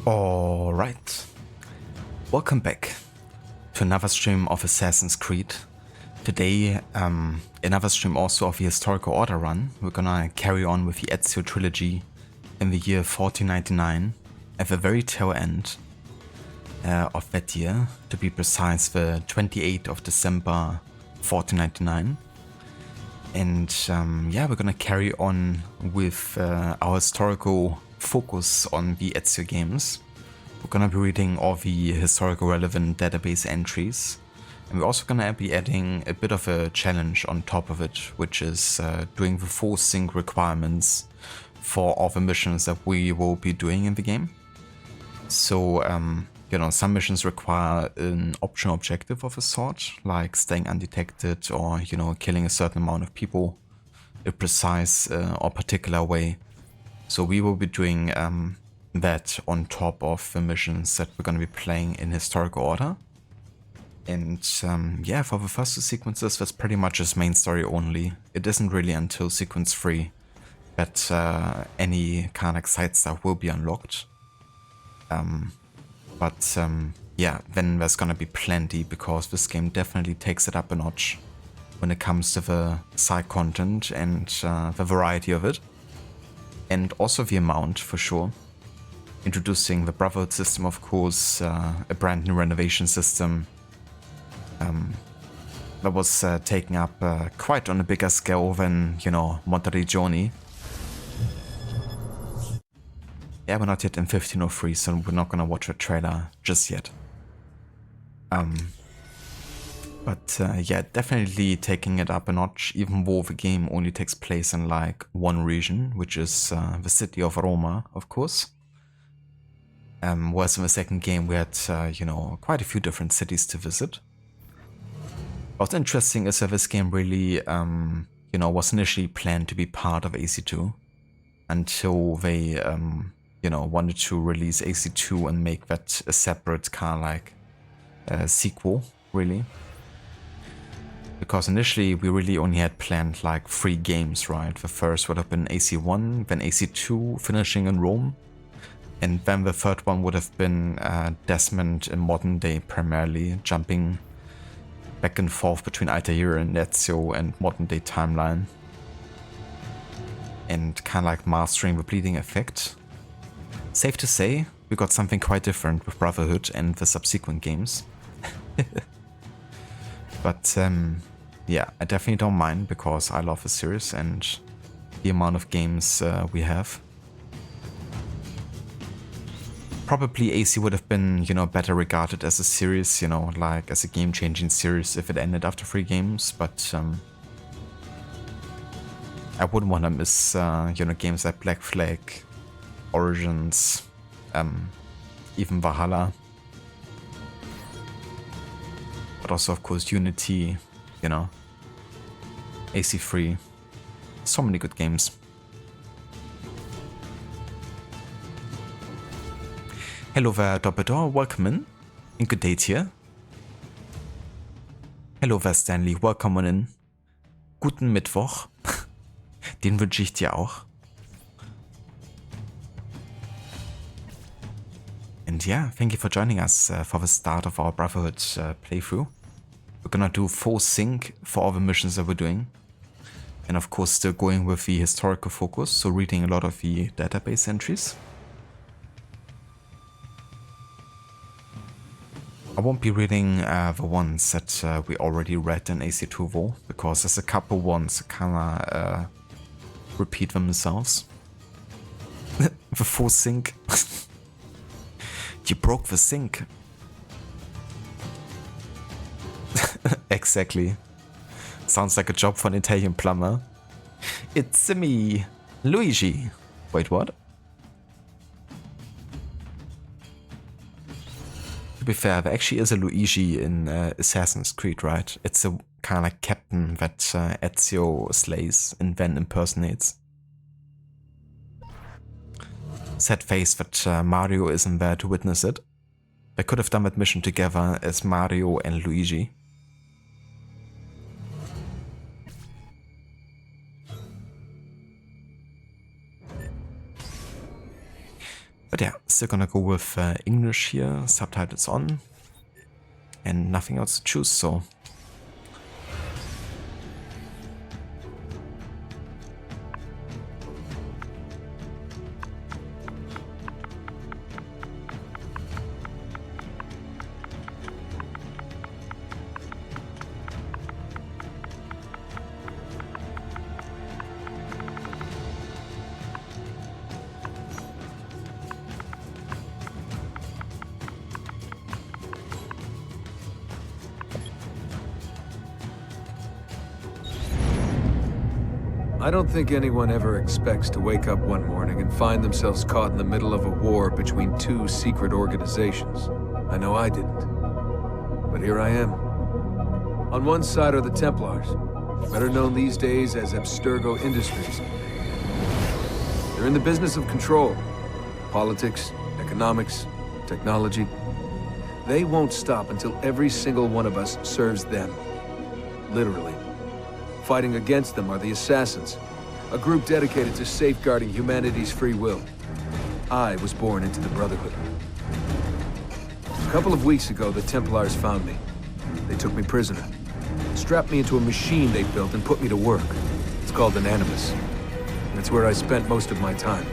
Alright, welcome back to another stream of Assassin's Creed. Today, another stream also of the Historical Order run. We're gonna carry on with the Ezio trilogy in the year 1499, at the very tail end of that year, to be precise, the 28th of December 1499. And yeah, we're gonna carry on with our historical focus on the Ezio games. We're gonna be reading all the historical relevant database entries, and we're also gonna be adding a bit of a challenge on top of it, which is doing the full sync requirements for all the missions that we will be doing in the game. So you know, some missions require an optional objective of a sort, like staying undetected or, you know, killing a certain amount of people a precise or particular way. So we will be doing that on top of the missions that we're going to be playing in historical order. And yeah, for the first two sequences, that's pretty much just main story only. It isn't really until sequence 3 that any kind of side stuff will be unlocked. But yeah, then there's gonna be plenty, because this game definitely takes it up a notch when it comes to the side content and the variety of it. And also the amount, for sure. Introducing the Brotherhood system, of course, a brand new renovation system that was taken up quite on a bigger scale than, you know, Monteriggioni. Yeah, we're not yet in 1503, so we're not gonna watch a trailer just yet. But yeah, definitely taking it up a notch, even though the game only takes place in like one region, which is the city of Roma, of course. Whereas in the second game we had, you know, quite a few different cities to visit. What's interesting is that this game really, you know, was initially planned to be part of AC2 until they, you know, wanted to release AC2 and make that a separate kind of like sequel, really. Because initially we really only had planned like 3 games, right? The first would have been AC1, then AC2, finishing in Rome. And then the third one would have been Desmond in modern day, primarily, jumping back and forth between Altair and Ezio and modern day timeline. and kind of like mastering the bleeding effect. Safe to say, we got something quite different with Brotherhood and the subsequent games. But yeah, I definitely don't mind because I love the series and the amount of games we have. Probably AC would have been, you know, better regarded as a series, you know, like as a game-changing series if it ended after 3 games, but I wouldn't want to miss, you know, games like Black Flag, Origins, even Valhalla. But also, of course, Unity, you know, AC3. So many good games. Hello there, Doppeldoor, welcome in. And good day to you. Hello there, Stanley, welcome on in. Guten Mittwoch. Den wünsche ich dir auch. And yeah, thank you for joining us for the start of our Brotherhood playthrough. We're gonna do full sync for all the missions that we're doing. And of course still going with the historical focus, so reading a lot of the database entries. I won't be reading the ones that we already read in AC2 though, because there's a couple ones that kinda repeat themselves. The full sync. You broke the sink. Exactly. Sounds like a job for an Italian plumber. It's me, Luigi. Wait, what? To be fair, there actually is a Luigi in Assassin's Creed, right? It's a kind of like captain that Ezio slays and then impersonates. Sad face that Mario isn't there to witness it. They could have done that mission together as Mario and Luigi. But yeah, still gonna go with English here, subtitles on, and nothing else to choose, so. I don't think anyone ever expects to wake up one morning and find themselves caught in the middle of a war between 2 secret organizations. I know I didn't. But here I am. On one side are the Templars, better known these days as Abstergo Industries. They're in the business of control. Politics, economics, technology. They won't stop until every single one of us serves them. Literally. Fighting against them are the Assassins, a group dedicated to safeguarding humanity's free will. I was born into the Brotherhood. A couple of weeks ago, the Templars found me. They took me prisoner, strapped me into a machine they built and put me to work. It's called an Animus. And it's where I spent most of my time.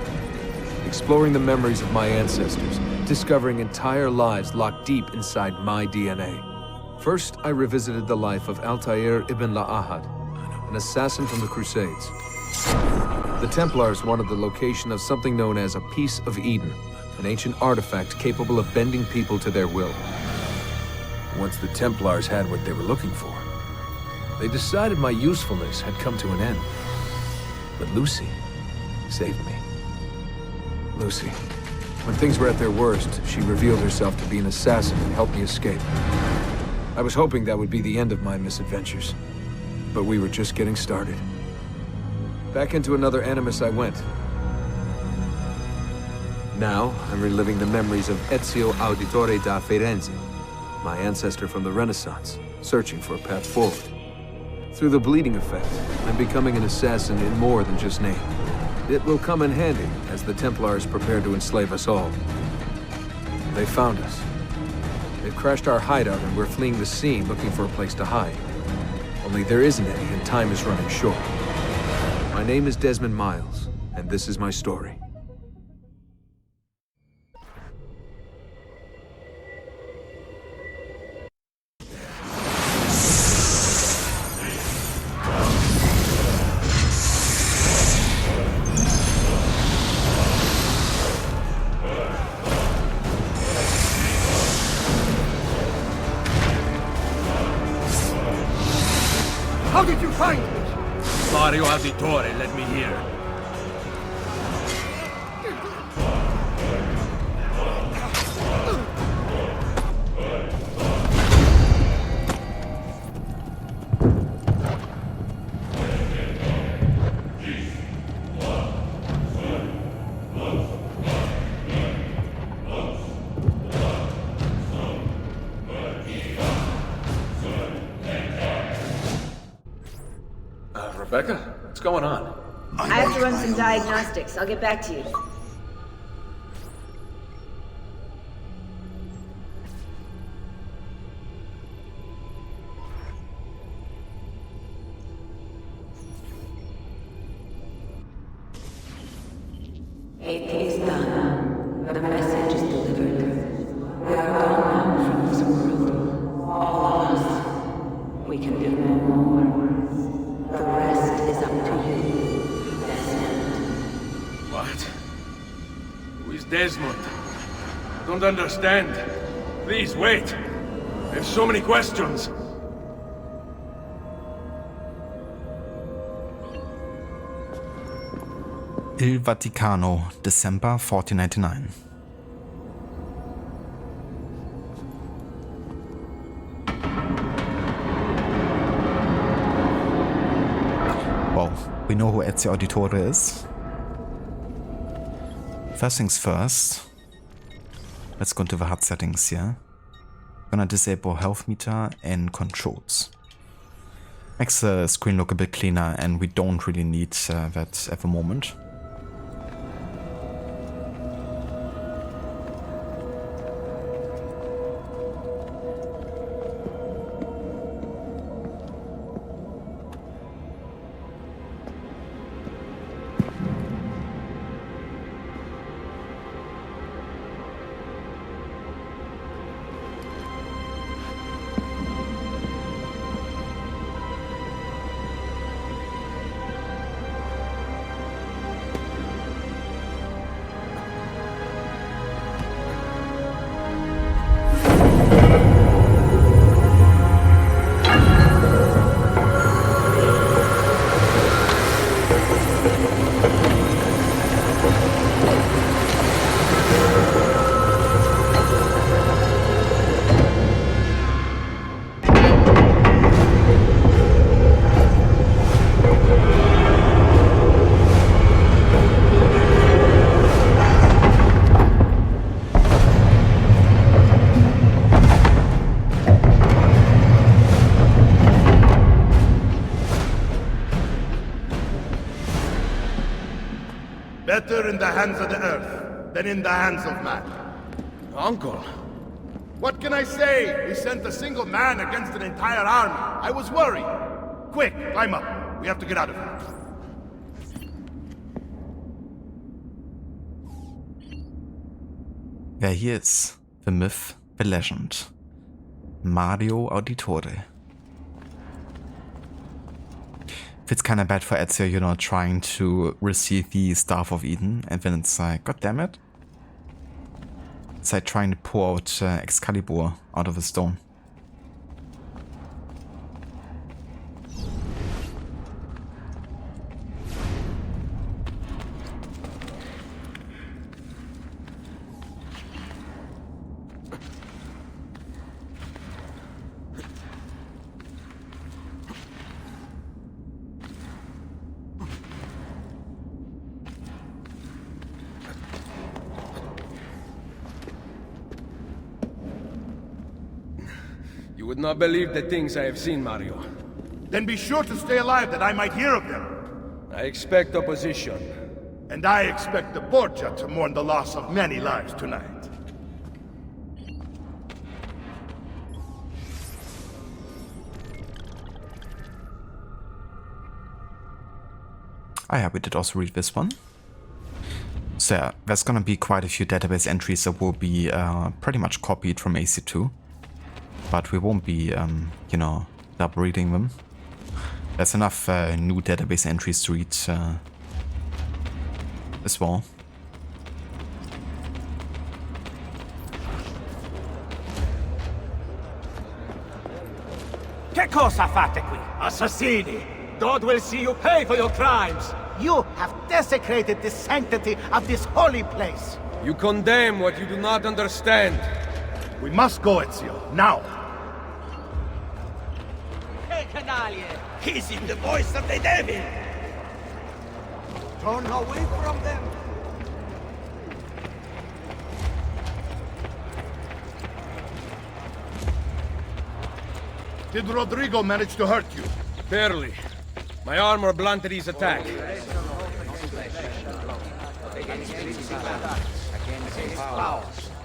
Exploring the memories of my ancestors, discovering entire lives locked deep inside my DNA. First, I revisited the life of Altair ibn La'ahad, an assassin from the Crusades. The Templars wanted the location of something known as a Piece of Eden, an ancient artifact capable of bending people to their will. Once the Templars had what they were looking for, they decided my usefulness had come to an end. But Lucy saved me. Lucy. When things were at their worst, she revealed herself to be an assassin and helped me escape. I was hoping that would be the end of my misadventures. But we were just getting started. Back into another Animus I went. Now, I'm reliving the memories of Ezio Auditore da Firenze, my ancestor from the Renaissance, searching for a path forward. Through the bleeding effect, I'm becoming an assassin in more than just name. It will come in handy as the Templars prepare to enslave us all. They found us. They've crashed our hideout and we're fleeing the scene looking for a place to hide. Only there isn't any, and time is running short. My My name is Desmond Miles, and this is my story. How did you find me? Mario Auditore, let me hear. Rebecca, what's going on? I have to run some diagnostics. I'll get back to you. It is done. The message is delivered. We are gone now from this world. All of us. We can do no more. The rest is up to you, Desmond. What? Who is Desmond? I don't understand. Please, wait. I have so many questions. Il Vaticano, December 1499. Well, we know who Ezio Auditore is. First things first, let's go into the HUD settings here. Gonna disable health meter and controls. Makes the screen look a bit cleaner, and we don't really need that at the moment. Better in the hands of the earth than in the hands of man. Uncle? What can I say? We sent a single man against an entire army. I was worried. Quick, climb up. We have to get out of here. There he is, the myth, the legend. Mario Auditore. It's kind of bad for Ezio, you know, trying to receive the Staff of Eden, and then it's like, god damn it. It's like trying to pour out Excalibur out of a stone. You would not believe the things I have seen, Mario. Then be sure to stay alive that I might hear of them. I expect opposition. And I expect the Borgia to mourn the loss of many lives tonight. Ah yeah, we did also read this one. So yeah, there's gonna be quite a few database entries that will be pretty much copied from AC2. But we won't be, you know, double reading them. There's enough new database entries to read as well. Che cosa fate qui? Assassini! God will see you pay for your crimes! You have desecrated the sanctity of this holy place! You condemn what you do not understand. We must go, Ezio, now! Hey, canaille! He's in the voice of the devil! Turn away from them! Did Rodrigo manage to hurt you? Barely. My armor blunted his attack.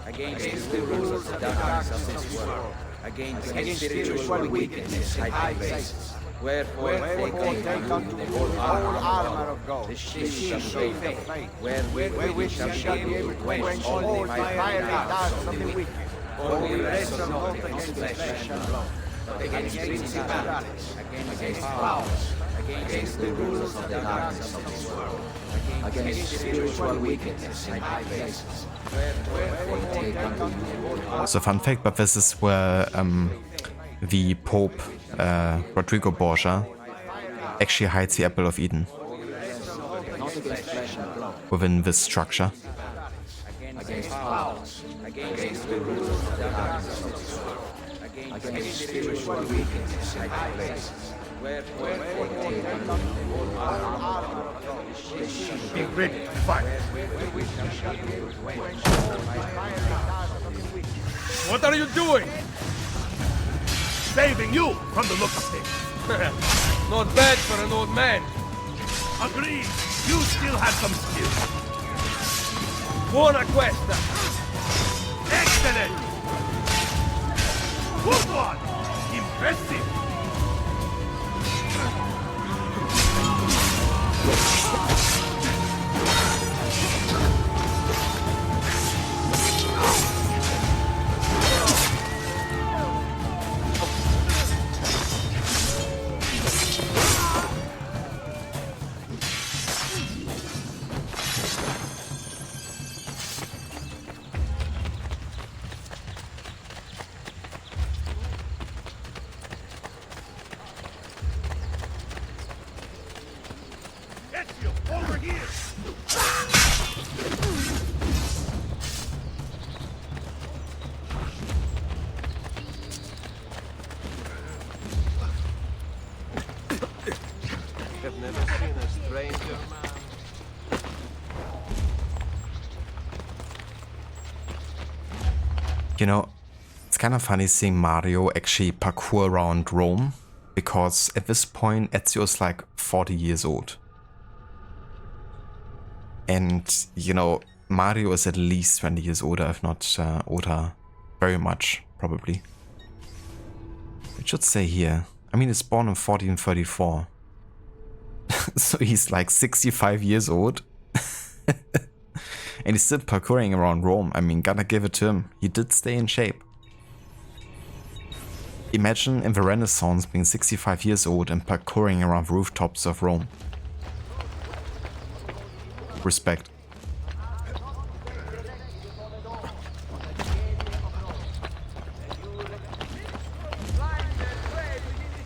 Against the rules of the darkness of this world, against spiritual wickedness in high places. Wherefore take unto the whole armor of God, the shield of faith, wherewith shall be able to quench all the fiery darts of the wicked. For we wrestle not against flesh and blood, but against principalities, against powers, against the rulers of the darkness of this world, against spiritual wickedness in high places. So fun fact, but this is where the Pope Rodrigo Borgia actually hides the Apple of Eden within this structure. Against powers, against the rulers of the darkness of this world, against spiritual wickedness in high places. Wherefore take unto the whole armor of God, the shield of Be ready to fight! What are you doing? Saving you from the look of things! Not bad for an old man. Agreed! You still have some skill! Buona questa. Excellent! Good one! Impressive! Ezio, over here! I've never seen a stranger man. You know, it's kind of funny seeing Mario actually parkour around Rome, because at this point Ezio is like 40 years old. And, you know, Mario is at least 20 years older, if not older very much, probably. It should say here. I mean, he's born in 1434. So he's like 65 years old. And he's still parkouring around Rome. I mean, gotta give it to him. He did stay in shape. Imagine in the Renaissance being 65 years old and parkouring around rooftops of Rome. Respect.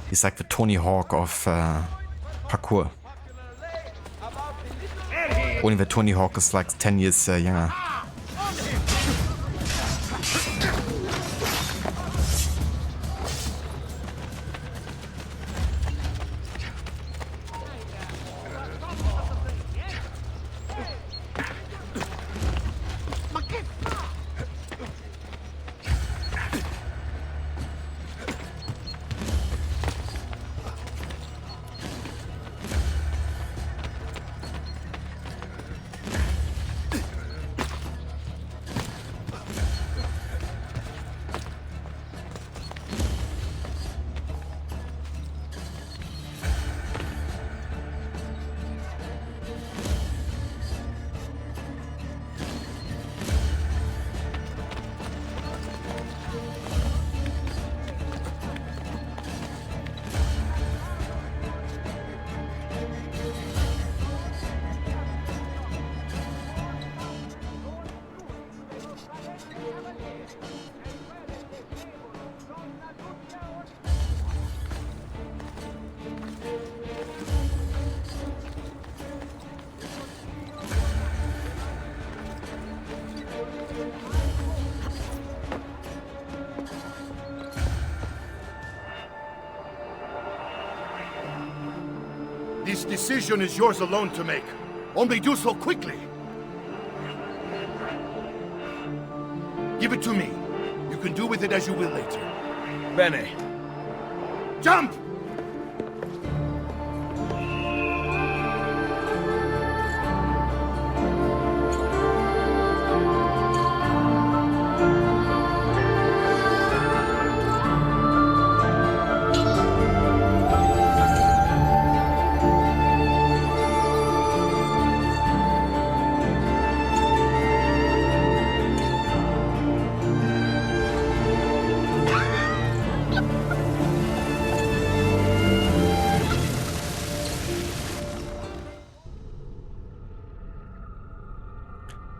He's like the Tony Hawk of parkour. Only the Tony Hawk is like 10 years younger. decision is yours alone to make. Only do so quickly. Give it to me. You can do with it as you will later. Bene. Jump!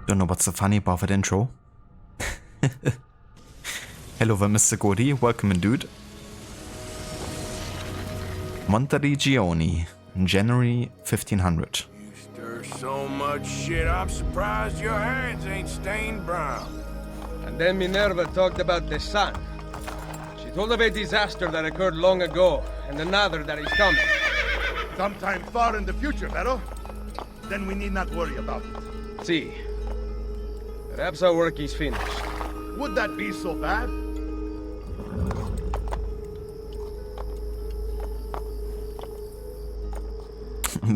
Don't know what's so funny about that intro. Hello there, Mr. Gordy. Welcome, dude. Monteriggioni, January 1500. You stir so much shit, I'm surprised your hands ain't stained brown. And then Minerva talked about the sun. She told of a disaster that occurred long ago, and another that is coming. Sometime far in the future, Vero. Then we need not worry about it. See. Perhaps our work is finished. Would that be so bad?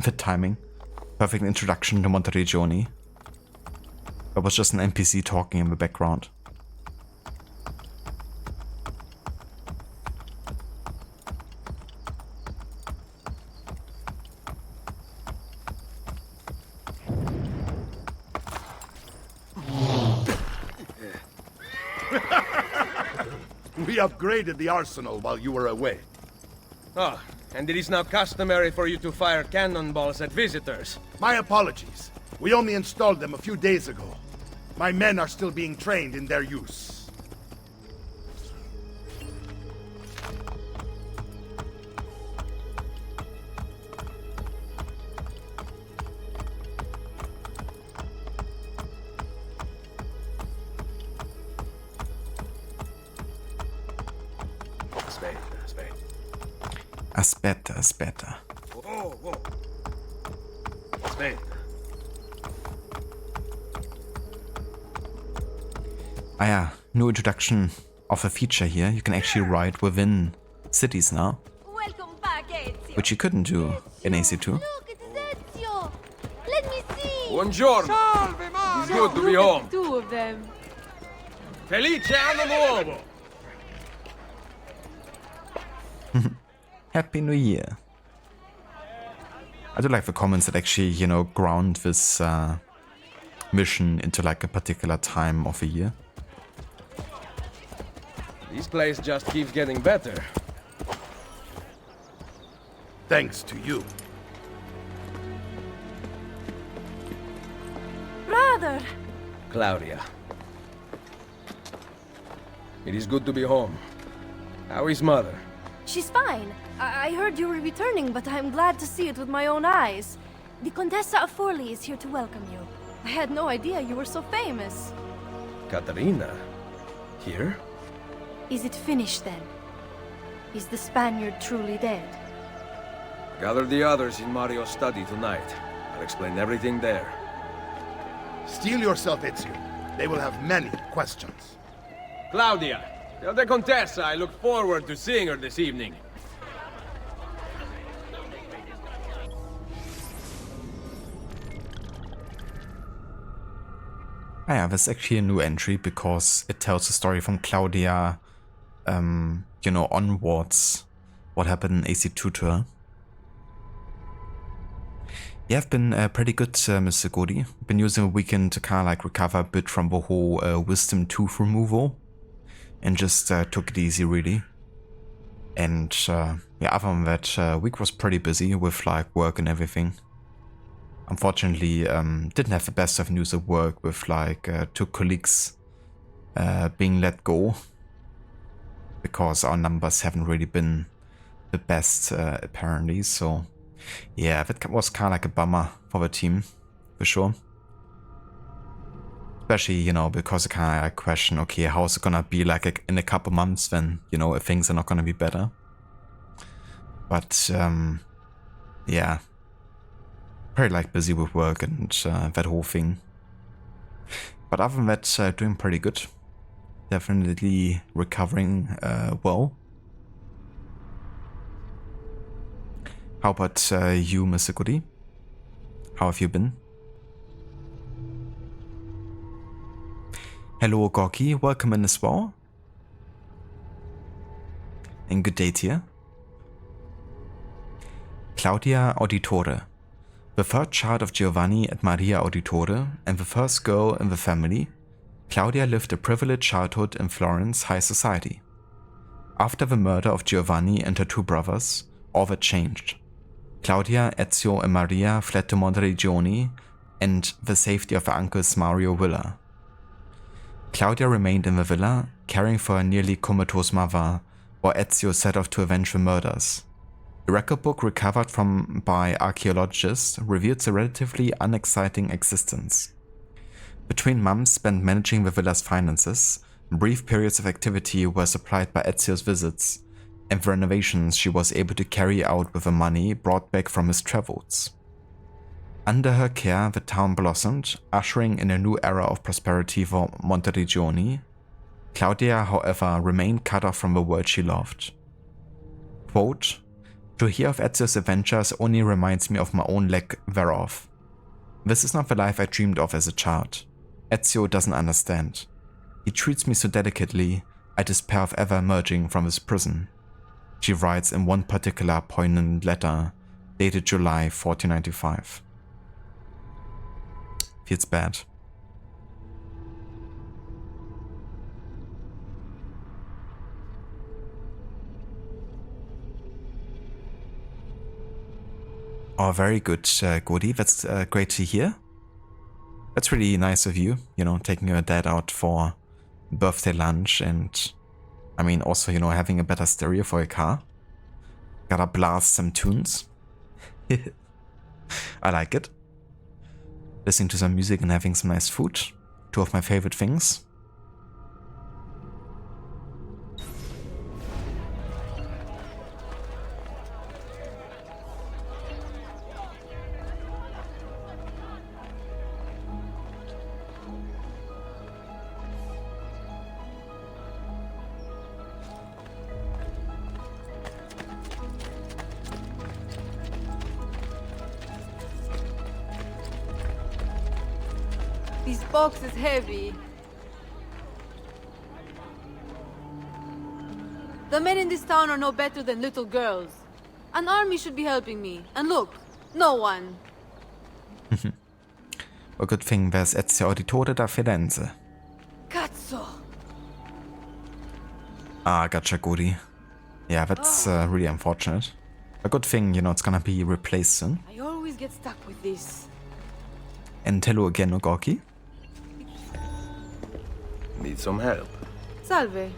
The timing. Perfect introduction to Monteriggioni. There was just an NPC talking in the background. We upgraded the arsenal while you were away. Ah, and it is now customary for you to fire cannonballs at visitors. My apologies. We only installed them a few days ago. My men are still being trained in their use. Aspetta. Whoa. Aspetta. Ah yeah, new introduction of a feature here. You can actually ride within cities now, Welcome back, Ezio. which you couldn't do in AC2. Look, it's Ezio. Let me see. Buongiorno. Salve, Mario! It's good to be Look home. at the two of them. Felice Anno Nuovo! Happy New Year. I do like the comments that actually, you know, ground this mission into like a particular time of the year. This place just keeps getting better. Thanks to you. Brother. Claudia. It is good to be home. How is mother? She's fine. I heard you were returning, but I'm glad to see it with my own eyes. The Contessa of Forlì is here to welcome you. I had no idea you were so famous. Caterina? Here? Is it finished then? Is the Spaniard truly dead? Gather the others in Mario's study tonight. I'll explain everything there. Steel yourself, Ezio. They will have many questions. Claudia, tell the Contessa I look forward to seeing her this evening. Ah yeah, there's actually a new entry because it tells the story from Claudia, you know, onwards. What happened in AC2 to her. Yeah, I've been pretty good, Mr. Gordy. Been using a weekend to kind of like recover a bit from the whole wisdom tooth removal. And just took it easy, really. And yeah, other than that, week was pretty busy with like work and everything. Unfortunately, didn't have the best of news at work with like 2 colleagues being let go. Because our numbers haven't really been the best, apparently. So yeah, that was kind of like a bummer for the team, for sure. Especially, you know, because I kind of question, okay, how's it gonna be like in a couple months when, you know, if things are not gonna be better. But, yeah, Pretty like busy with work and that whole thing. But other than that, doing pretty good. Definitely recovering well. How about you, Mr. Goody? How have you been? Hello, Gorky. Welcome in as well. And good day to you. Claudia Auditore. The third child of Giovanni and Maria Auditore and the first girl in the family, Claudia lived a privileged childhood in Florence high society. After the murder of Giovanni and her two brothers, all that changed. Claudia, Ezio and Maria fled to Monteriggioni and the safety of her uncle's Mario villa. Claudia remained in the villa, caring for her nearly comatose mother, while Ezio set off to avenge the murders. A record book recovered by archaeologists reveals a relatively unexciting existence. Between months spent managing the villa's finances, brief periods of activity were supplied by Ezio's visits, and the renovations she was able to carry out with the money brought back from his travels. Under her care, the town blossomed, ushering in a new era of prosperity for Monteriggioni. Claudia, however, remained cut off from the world she loved. Quote, "To hear of Ezio's adventures only reminds me of my own lack thereof. This is not the life I dreamed of as a child. Ezio doesn't understand. He treats me so delicately, I despair of ever emerging from his prison," she writes in one particular poignant letter, dated July 1495. Feels bad. Oh, very good, Goody. That's great to hear. That's really nice of you, taking your dad out for birthday lunch and, I mean, also, having a better stereo for your car. Gotta blast some tunes. I like it. Listening to some music and having some nice food. Two of my favorite things. This box is heavy. The men in this town are no better than little girls. An army should be helping me. And look, no one. A good thing there's Ezio Auditore da Firenze. Cazzo! Ah, gotcha, Goody. Yeah, that's really unfortunate. A good thing, it's gonna be replaced soon. I always get stuck with this. And hello again, Gorky. Need some help? Salve.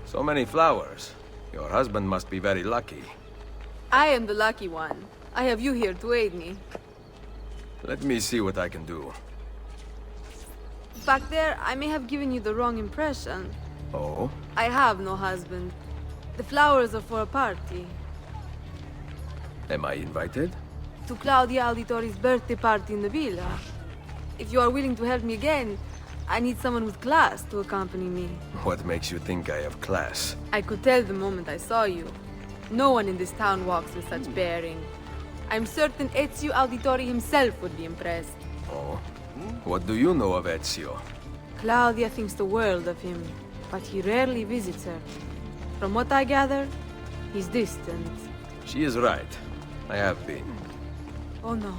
So many flowers. Your husband must be very lucky. I am the lucky one. I have you here to aid me. Let me see what I can do. Back there, I may have given you the wrong impression. Oh? I have no husband. The flowers are for a party. Am I invited? To Claudia Auditore's birthday party in the villa. If you are willing to help me again, I need someone with class to accompany me. What makes you think I have class? I could tell the moment I saw you. No one in this town walks with such bearing. I'm certain Ezio Auditore himself would be impressed. Oh? What do you know of Ezio? Claudia thinks the world of him, but he rarely visits her. From what I gather, he's distant. She is right. I have been. Oh no.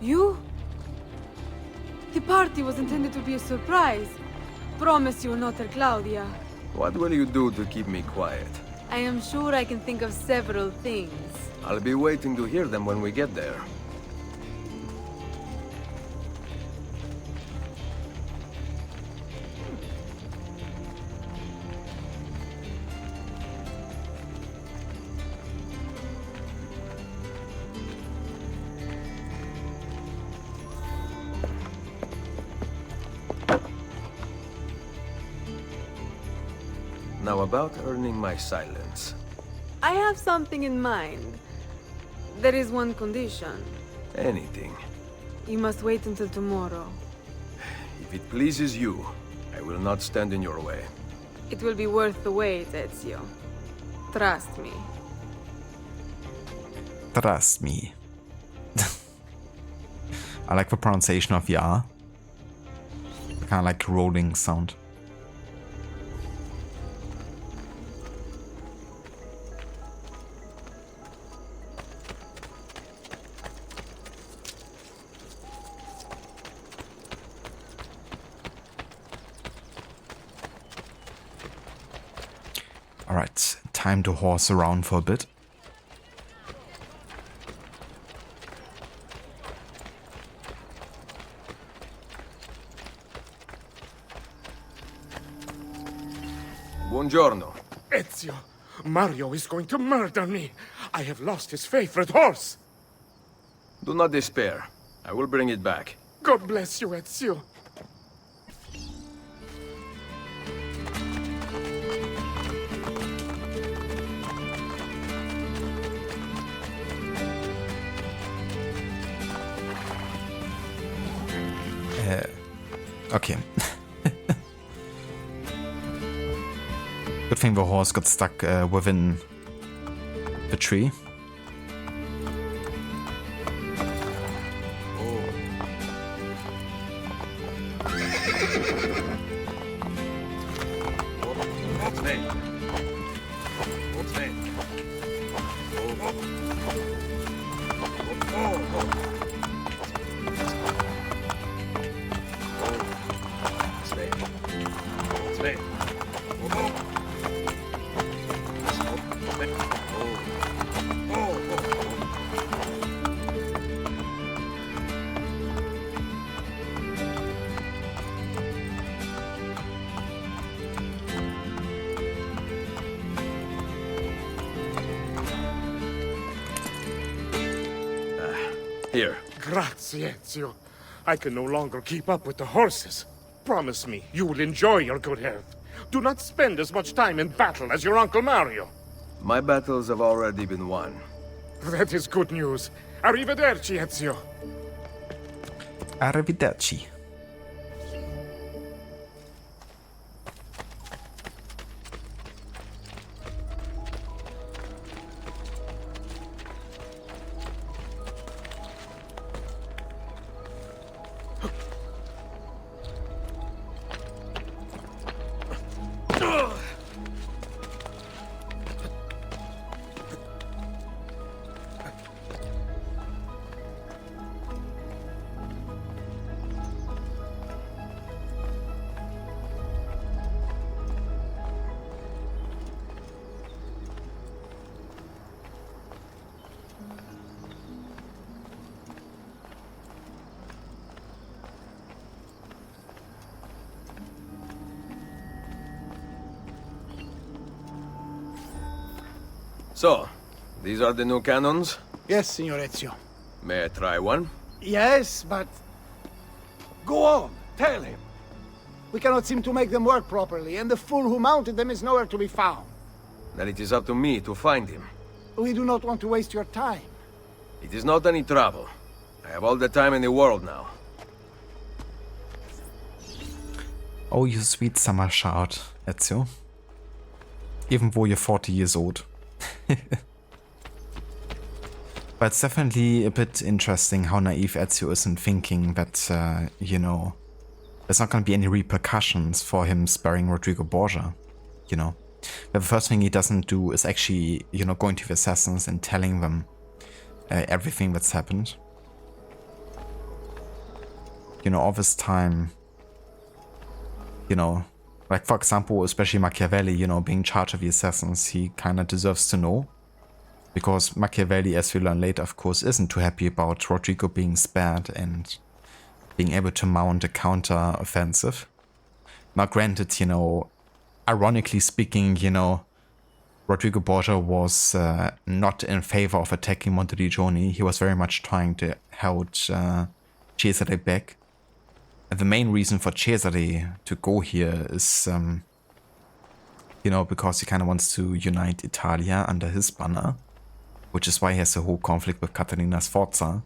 You? The party was intended to be a surprise. Promise you will not tell Claudia. What will you do to keep me quiet? I am sure I can think of several things. I'll be waiting to hear them when we get there. Now about earning my silence. I have something in mind. There is one condition. Anything. You must wait until tomorrow. If it pleases you, I will not stand in your way. It will be worth the wait, Ezio. Trust me. Trust me. I like the pronunciation of "ja." Kind of like rolling sound. Alright, time to horse around for a bit. Buongiorno. Ezio, Mario is going to murder me. I have lost his favorite horse. Do not despair. I will bring it back. God bless you, Ezio. Okay. Good thing the horse got stuck within the tree. Here. Grazie, Ezio. I can no longer keep up with the horses. Promise me you will enjoy your good health. Do not spend as much time in battle as your Uncle Mario. My battles have already been won. That is good news. Arrivederci, Ezio. Arrivederci. So, these are the new cannons? Yes, Signor Ezio. May I try one? Yes, but... Go on, tell him. We cannot seem to make them work properly, and the fool who mounted them is nowhere to be found. Then it is up to me to find him. We do not want to waste your time. It is not any trouble. I have all the time in the world now. Oh, you sweet summer child, Ezio. Even though you're 40 years old. But it's definitely a bit interesting how naive Ezio is in thinking that, you know, there's not going to be any repercussions for him sparing Rodrigo Borgia, you know. But the first thing he doesn't do is actually, you know, going to the assassins and telling them everything that's happened. You know, all this time, you know, like for example, especially Machiavelli, you know, being in charge of the assassins, he kind of deserves to know. Because Machiavelli, as we learn later, of course, isn't too happy about Rodrigo being spared and being able to mount a counter-offensive. Now granted, you know, ironically speaking, you know, Rodrigo Borgia was not in favor of attacking Monteriggioni. He was very much trying to hold Cesare back. And the main reason for Cesare to go here is, you know, because he kind of wants to unite Italia under his banner, which is why he has a whole conflict with Caterina Sforza.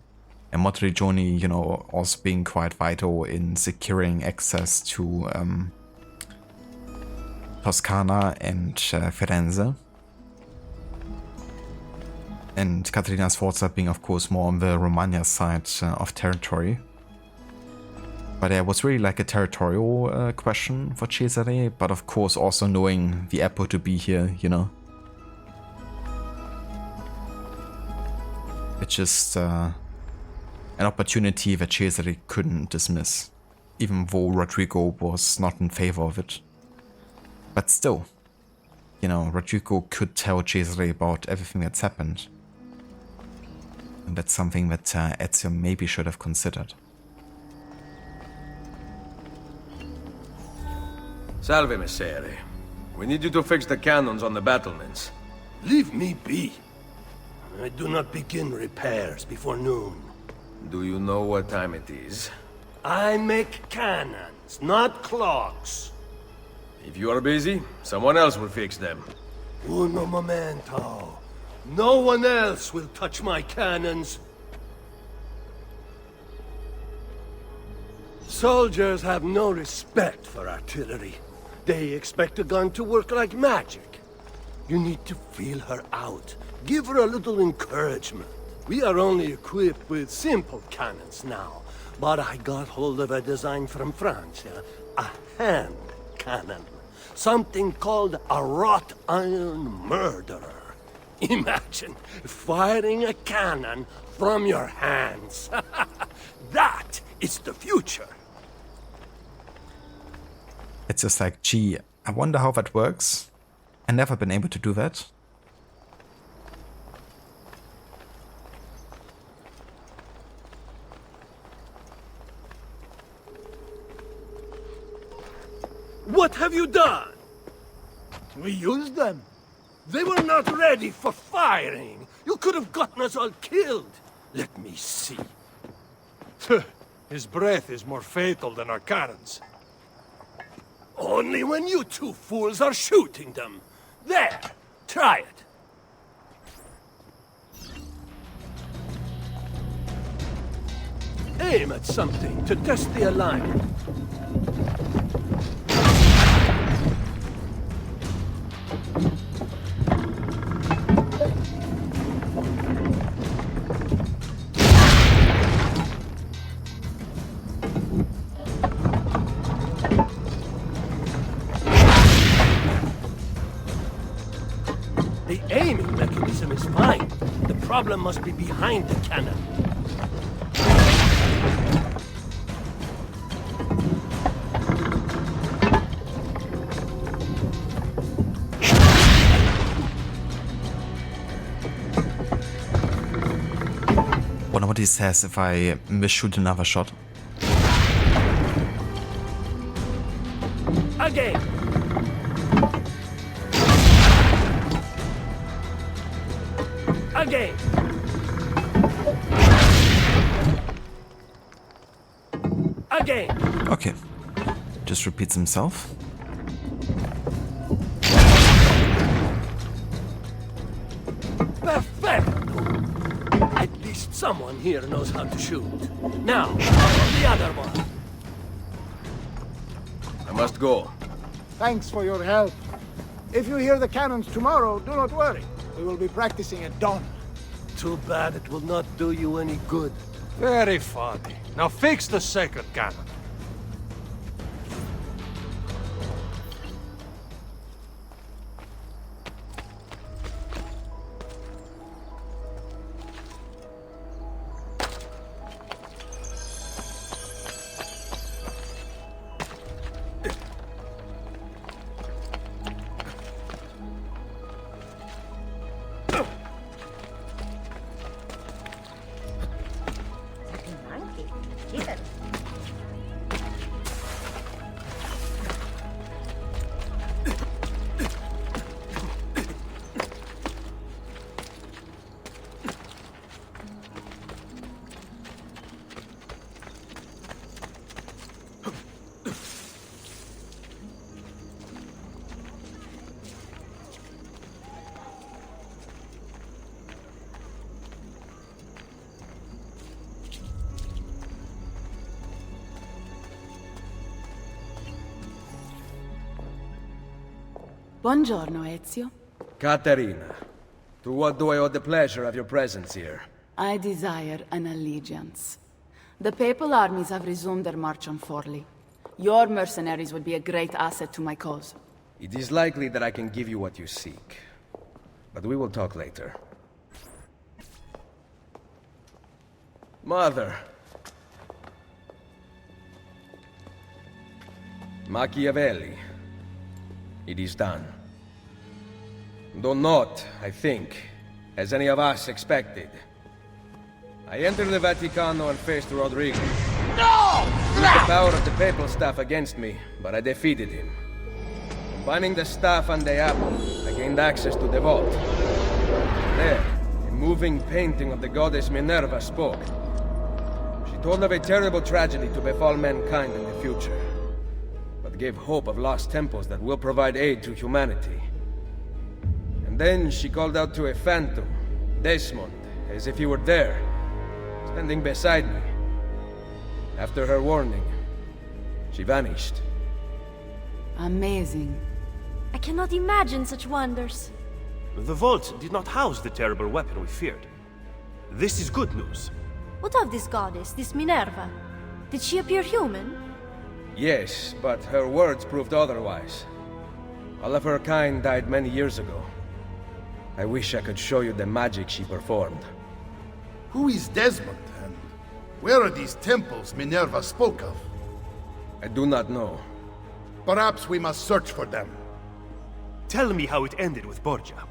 And Monteriggioni, you know, also being quite vital in securing access to Toscana and Firenze. And Caterina Sforza being, of course, more on the Romagna side of territory. But it was really like a territorial question for Cesare, but of course also knowing the Eppo to be here, you know. It's just an opportunity that Cesare couldn't dismiss, even though Rodrigo was not in favor of it. But still, you know, Rodrigo could tell Cesare about everything that's happened. And that's something that Ezio maybe should have considered. Salve, Messere. We need you to fix the cannons on the battlements. Leave me be. I do not begin repairs before noon. Do you know what time it is? I make cannons, not clocks. If you are busy, someone else will fix them. Uno momento. No one else will touch my cannons. Soldiers have no respect for artillery. They expect a gun to work like magic. You need to feel her out. Give her a little encouragement. We are only equipped with simple cannons now, but I got hold of a design from France, a hand cannon. Something called a wrought iron murderer. Imagine firing a cannon from your hands. That is the future. It's just like, gee, I wonder how that works. I've never been able to do that. What have you done? We used them. They were not ready for firing. You could have gotten us all killed. Let me see. His breath is more fatal than our cannons. Only when you two fools are shooting them. There, try it. Aim at something to test the alignment. The aiming mechanism is fine. The problem must be behind the cannon. Wonder what he says if I misshoot another shot. Again. Again. Again. Okay, just repeats himself. Perfecto. At least someone here knows how to shoot. Now, the other one. I must go. Thanks for your help. If you hear the cannons tomorrow, do not worry. We will be practicing at dawn. Too bad it will not do you any good. Very funny. Now fix the second cannon. Buongiorno, Ezio. Caterina, to what do I owe the pleasure of your presence here? I desire an allegiance. The papal armies have resumed their march on Forli. Your mercenaries would be a great asset to my cause. It is likely that I can give you what you seek. But we will talk later. Mother. Machiavelli. It is done. Though not, I think, as any of us expected. I entered the Vaticano and faced Rodrigo. No! He used the power of the papal staff against me, but I defeated him. Combining the staff and the apple, I gained access to the vault. There, a moving painting of the goddess Minerva spoke. She told of a terrible tragedy to befall mankind in the future, but gave hope of lost temples that will provide aid to humanity. And then she called out to a phantom, Desmond, as if he were there, standing beside me. After her warning, she vanished. Amazing. I cannot imagine such wonders. The vault did not house the terrible weapon we feared. This is good news. What of this goddess, this Minerva? Did she appear human? Yes, but her words proved otherwise. All of her kind died many years ago. I wish I could show you the magic she performed. Who is Desmond, and where are these temples Minerva spoke of? I do not know. Perhaps we must search for them. Tell me how it ended with Borgia.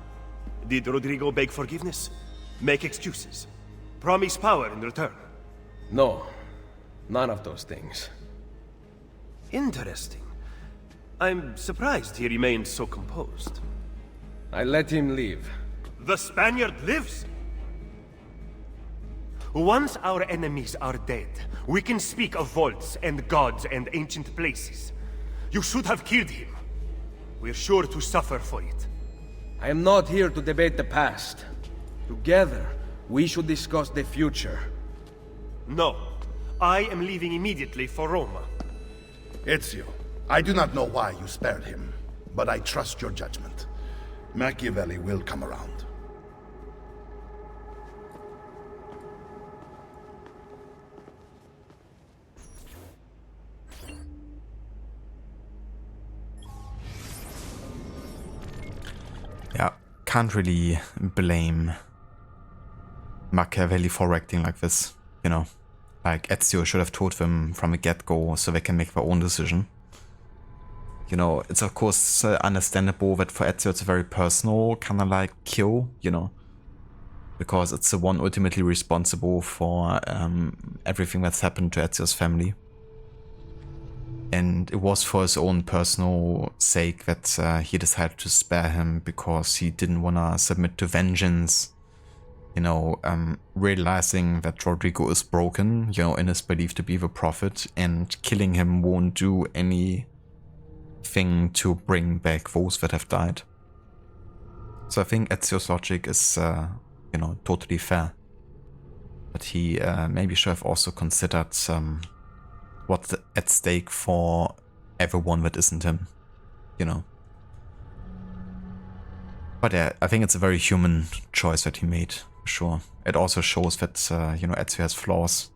Did Rodrigo beg forgiveness? Make excuses? Promise power in return? No, none of those things. Interesting. I'm surprised he remained so composed. I let him leave. The Spaniard lives? Once our enemies are dead, we can speak of vaults and gods and ancient places. You should have killed him. We're sure to suffer for it. I am not here to debate the past. Together, we should discuss the future. No. I am leaving immediately for Roma. Ezio, I do not know why you spared him, but I trust your judgment. Machiavelli will come around. Yeah, can't really blame Machiavelli for acting like this, you know. Like, Ezio should have told them from the get-go so they can make their own decision. You know, it's of course understandable that for Ezio it's a very personal kind of like kill, you know. Because it's the one ultimately responsible for everything that's happened to Ezio's family. And it was for his own personal sake that he decided to spare him, because he didn't want to submit to vengeance. You know, realizing that Rodrigo is broken, you know, in his belief to be the prophet, and killing him won't do anything to bring back those that have died. So I think Ezio's logic is, you know, totally fair. But he maybe should have also considered what's at stake for everyone that isn't him, you know. But yeah, I think it's a very human choice that he made, for sure. It also shows that, you know, Ezio has flaws.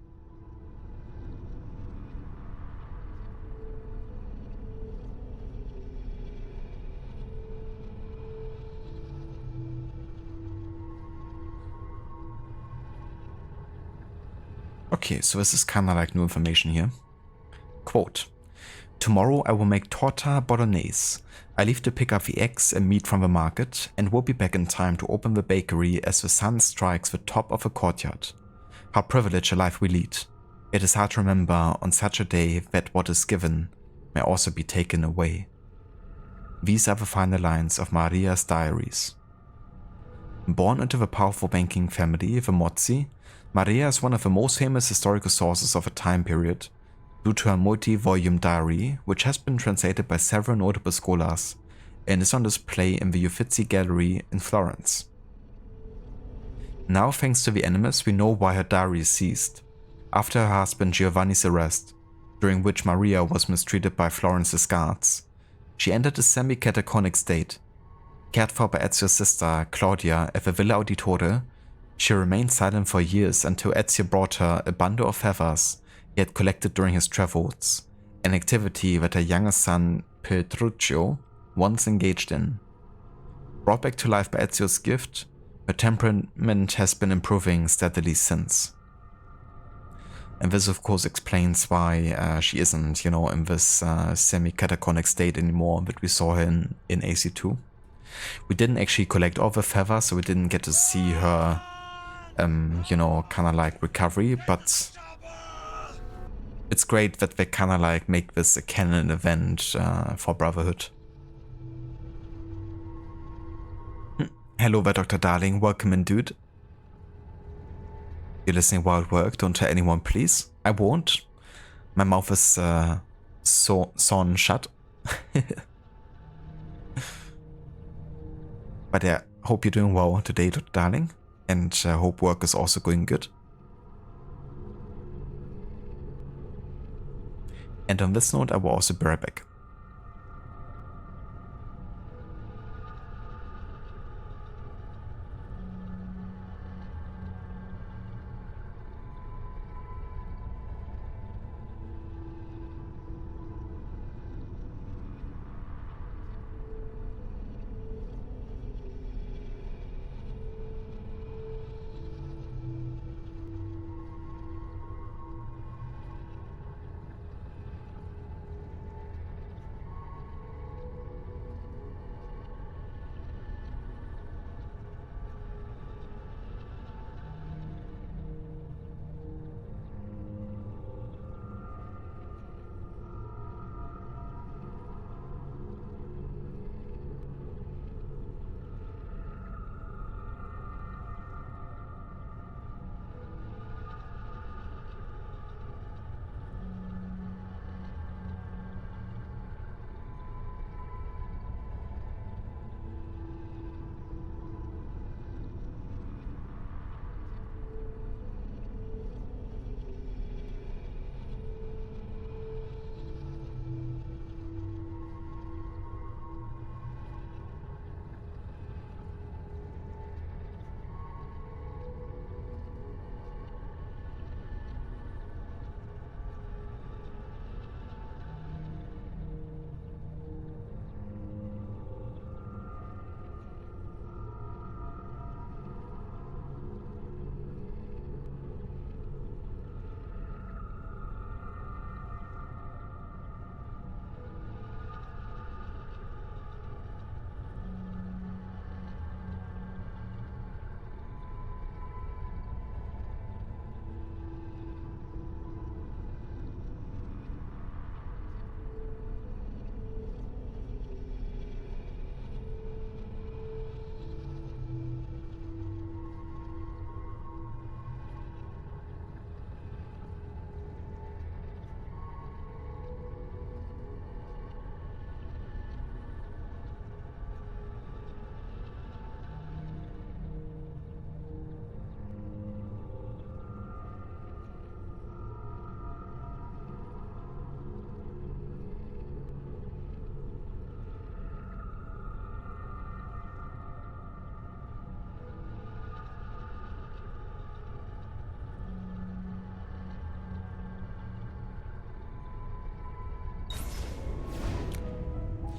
Okay, so this is kind of like new information here. Quote, tomorrow I will make torta bolognese. I leave to pick up the eggs and meat from the market and will be back in time to open the bakery as the sun strikes the top of the courtyard. How privileged a life we lead. It is hard to remember on such a day that what is given may also be taken away. These are the final lines of Maria's diaries. Born into the powerful banking family, the Mozzi, Maria is one of the most famous historical sources of a time period, due to her multi-volume diary, which has been translated by several notable scholars and is on display in the Uffizi Gallery in Florence. Now, thanks to the Animus, we know why her diary ceased, after her husband Giovanni's arrest, during which Maria was mistreated by Florence's guards. She entered a semi-catatonic state, Cared for by Ezio's sister, Claudia, at the Villa Auditore, she remained silent for years until Ezio brought her a bundle of feathers he had collected during his travels, an activity that her younger son, Petruccio, once engaged in. Brought back to life by Ezio's gift, her temperament has been improving steadily since. And this of course explains why she isn't, in this semi-catatonic state anymore that we saw her in AC2. We didn't actually collect all the feathers, so we didn't get to see her, kind of like recovery, but it's great that they kind of like make this a canon event for Brotherhood. Hello there, Dr. Darling. Welcome in, dude. You're listening while at work. Don't tell anyone, please. I won't. My mouth is sewn shut. But yeah, hope you're doing well today, Dr. Darling. And hope work is also going good. And on this note, I will also be right back.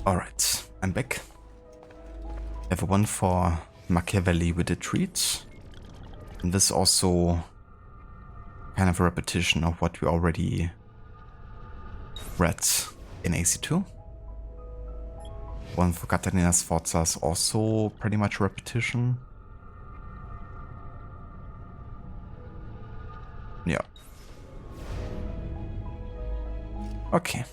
Alright, I'm back. I have one for Machiavelli with a treat. And this also kind of a repetition of what we already read in AC2. One for Caterina Sforza is also pretty much a repetition. Yeah. Okay.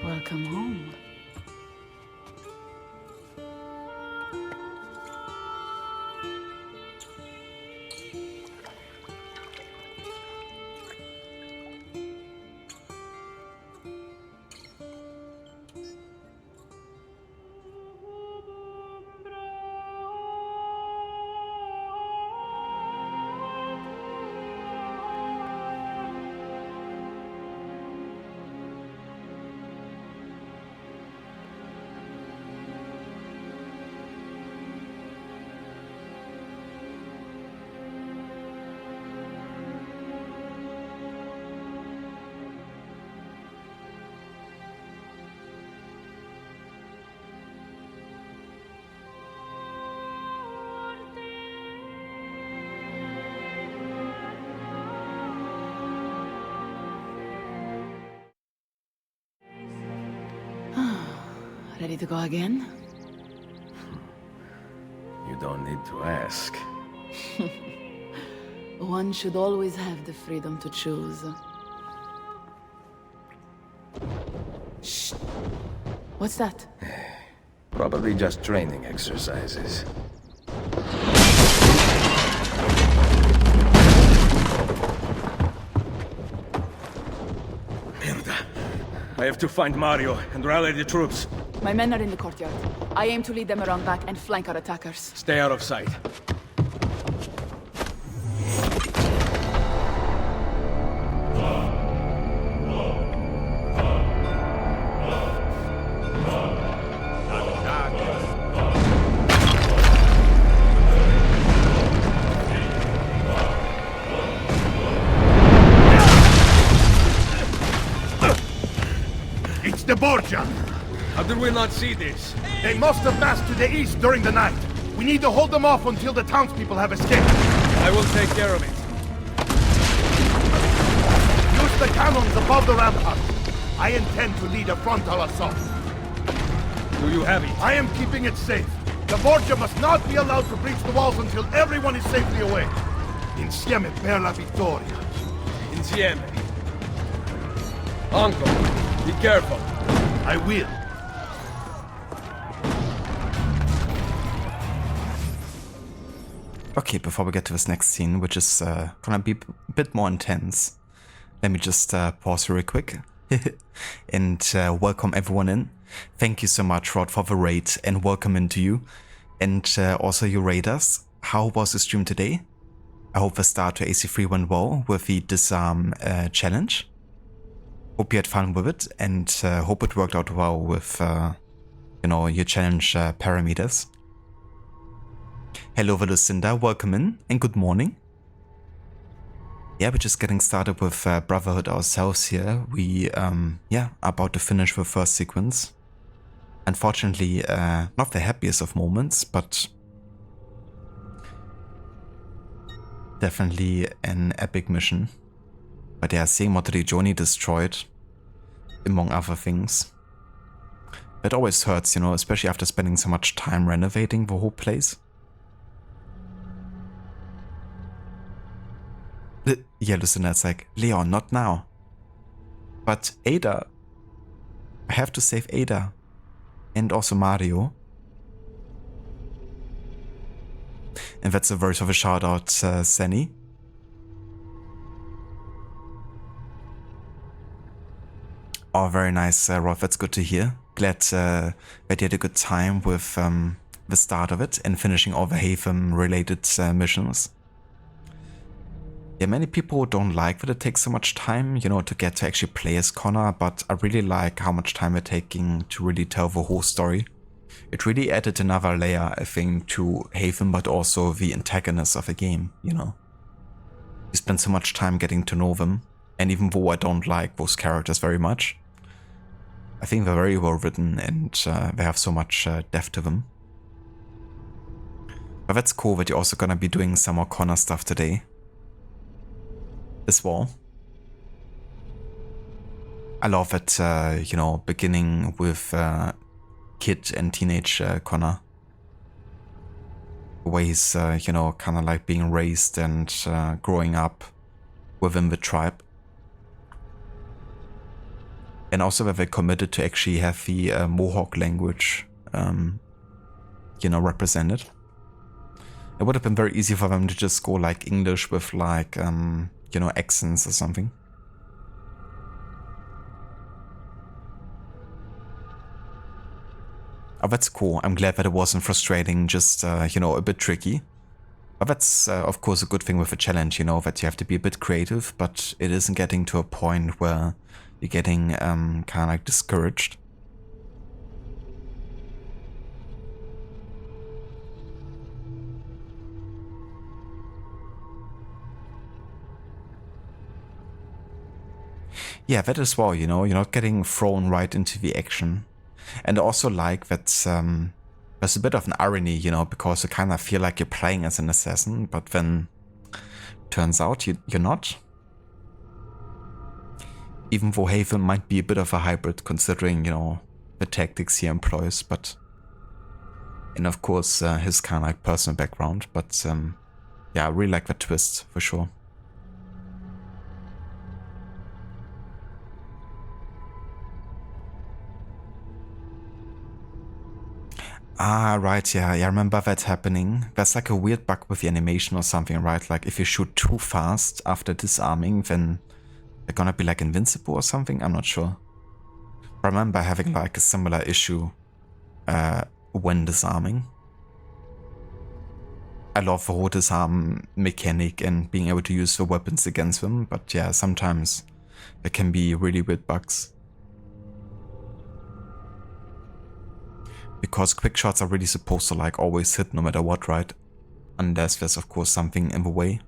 Welcome home. Ready to go again? You don't need to ask. One should always have the freedom to choose. Shh. What's that? Probably just training exercises. Mierda. I have to find Mario and rally the troops. My men are in the courtyard. I aim to lead them around back and flank our attackers. Stay out of sight. It's the Borgia! How did we not see this? They must have massed to the east during the night. We need to hold them off until the townspeople have escaped. I will take care of it. Use the cannons above the rampart. I intend to lead a frontal assault. Do you have it? I am keeping it safe. The Borgia must not be allowed to breach the walls until everyone is safely away. Insieme per la vittoria. Insieme. Uncle, be careful. I will. Okay, before we get to this next scene, which is gonna be a bit more intense, let me just pause real quick and welcome everyone in. Thank you so much, Rod, for the raid, and welcome into you. And also you raiders. How was the stream today? I hope the start to AC3 went well with the disarm challenge. Hope you had fun with it, and hope it worked out well with, you know, your challenge parameters. Hello, Lucinda, welcome in, and good morning. Yeah, we're just getting started with Brotherhood ourselves here. We, yeah, are about to finish the first sequence. Unfortunately, not the happiest of moments, but definitely an epic mission. But yeah, seeing Monteriggioni destroyed, among other things. It always hurts, you know, especially after spending so much time renovating the whole place. Yeah, listen, that's like, Leon, not now. But Ada, I have to save Ada. And also Mario. And that's a verse of a shout out, Senny. Oh, very nice, Rod, that's good to hear. Glad that you had a good time with the start of it and finishing all the Haven related missions. Yeah, many people don't like that it takes so much time, you know, to get to actually play as Connor, but I really like how much time they're taking to really tell the whole story. It really added another layer, I think, to Haven, but also the antagonists of the game, you know. You spend so much time getting to know them, and even though I don't like those characters very much, I think they're very well written and they have so much depth to them. But that's cool that you're also gonna be doing some more Connor stuff today. As well. I love it, you know, beginning with kid and teenage Connor. The way he's, you know, kind of like being raised and growing up within the tribe. And also that they committed to actually have the Mohawk language, you know, represented. It would have been very easy for them to just go like English with like, you know, accents or something. Oh, that's cool. I'm glad that it wasn't frustrating, just, you know, a bit tricky. But that's, of course, a good thing with a challenge, you know, that you have to be a bit creative, but it isn't getting to a point where you're getting kind of like discouraged. Yeah, that as well, you know, you're not getting thrown right into the action. And I also like that there's a bit of an irony, you know, because you kind of feel like you're playing as an assassin, but then turns out you're not. Even though Haven might be a bit of a hybrid considering, you know, the tactics he employs, but... And of course, his kind of like personal background, but yeah, I really like that twist, for sure. Ah, right, yeah, I remember that happening. There's like a weird bug with the animation or something, right? Like if you shoot too fast after disarming, then they're gonna be like invincible or something? I'm not sure. I remember having like a similar issue when disarming. I love the whole disarm mechanic and being able to use the weapons against them, but yeah, sometimes there can be really weird bugs. Because quick shots are really supposed to like always hit no matter what, right? Unless there's of course something in the way.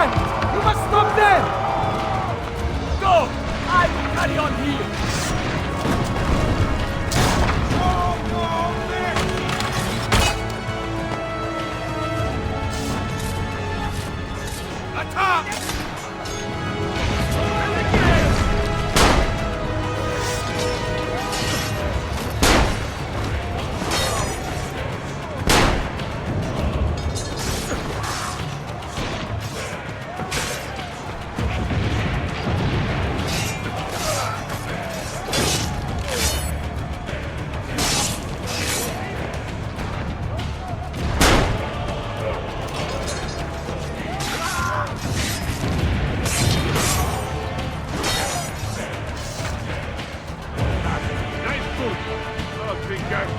hand! You must stop them! Go! I will carry on here! Attack!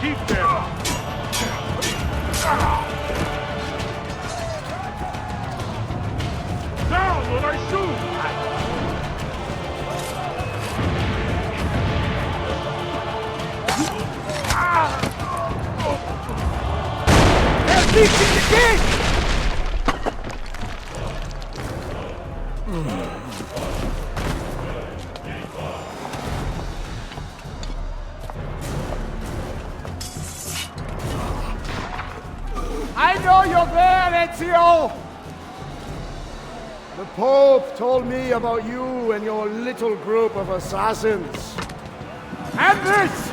Keep them! Down when I shoot! They're reaching the gate! I know you're there, Ezio! The Pope told me about you and your little group of assassins. And this!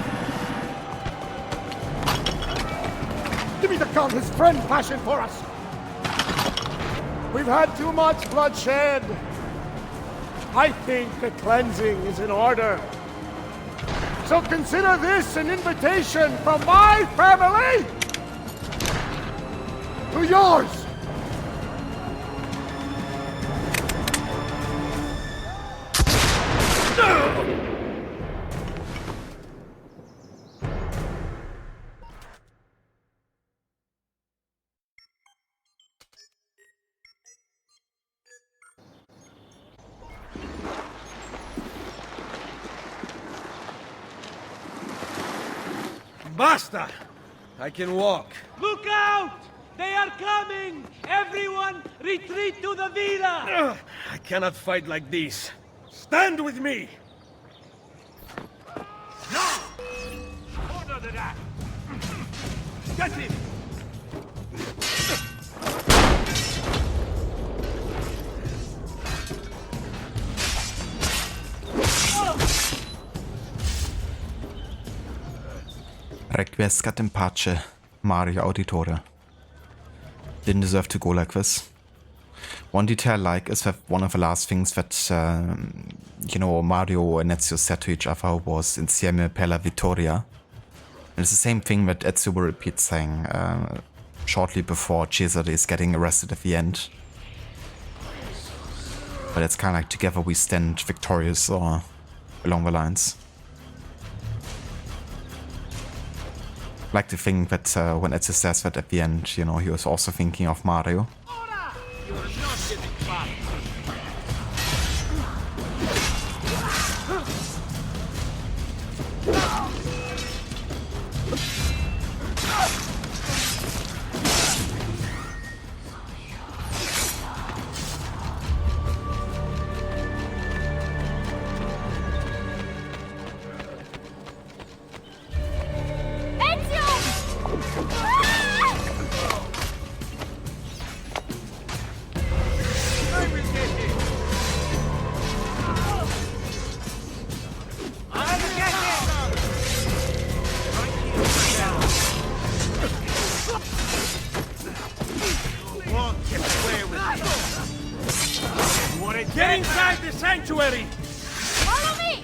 Give me the gun his friend fashioned for us! We've had too much bloodshed. I think a cleansing is in order. So consider this an invitation from my family to yours! Basta! I can walk. Look out! They are coming! Everyone, retreat to the villa! I cannot fight like this. Stand with me! No! Order to that! Get him! Requiescat in pace, Mario Auditore. Didn't deserve to go like this. One detail I like is that one of the last things that, you know, Mario and Ezio said to each other was Insieme per la vittoria. And it's the same thing that Ezio will repeat saying shortly before Cesare is getting arrested at the end. But it's kind of like together we stand victorious or along the lines. I like to think that when Ezio says that at the end, you know, he was also thinking of Mario. You're not getting far. Get inside the sanctuary! Follow me!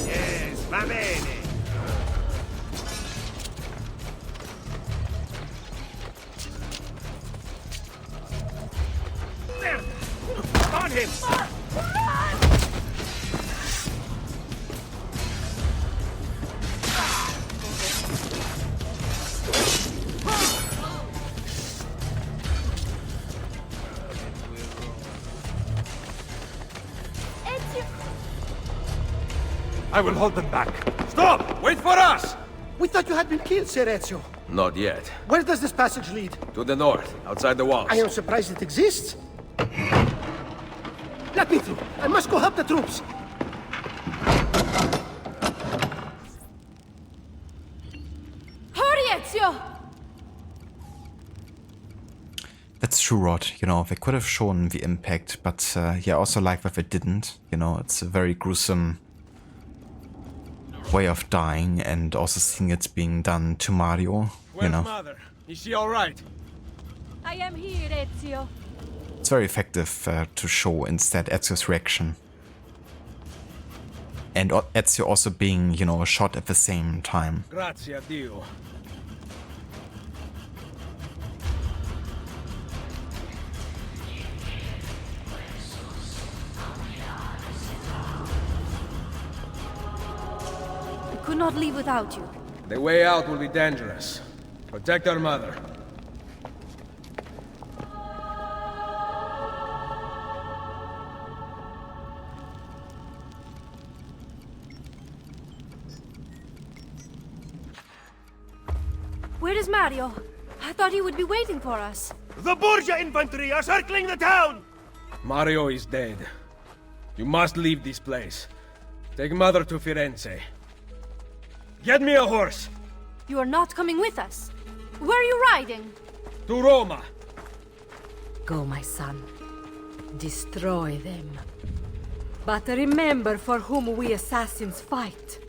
Yes, va bene! On him! I will hold them back. Stop! Wait for us! We thought you had been killed, Sir Ezio. Not yet. Where does this passage lead? To the north, outside the walls. I am surprised it exists. Let me through. I must go help the troops. Hurry, Ezio! That's true, Rod. You know, they could have shown the impact, but yeah, I also like that they didn't. You know, it's a very gruesome way of dying, and also seeing it being done to Mario, you know. Mother? Is she alright? I am here, Ezio. It's very effective to show instead Ezio's reaction. And Ezio also being, you know, shot at the same time. Grazie a Dio. We could not leave without you. The way out will be dangerous. Protect our mother. Where is Mario? I thought he would be waiting for us. The Borgia infantry are circling the town! Mario is dead. You must leave this place. Take Mother to Firenze. Get me a horse! You are not coming with us. Where are you riding? To Roma! Go, my son. Destroy them. But remember for whom we assassins fight.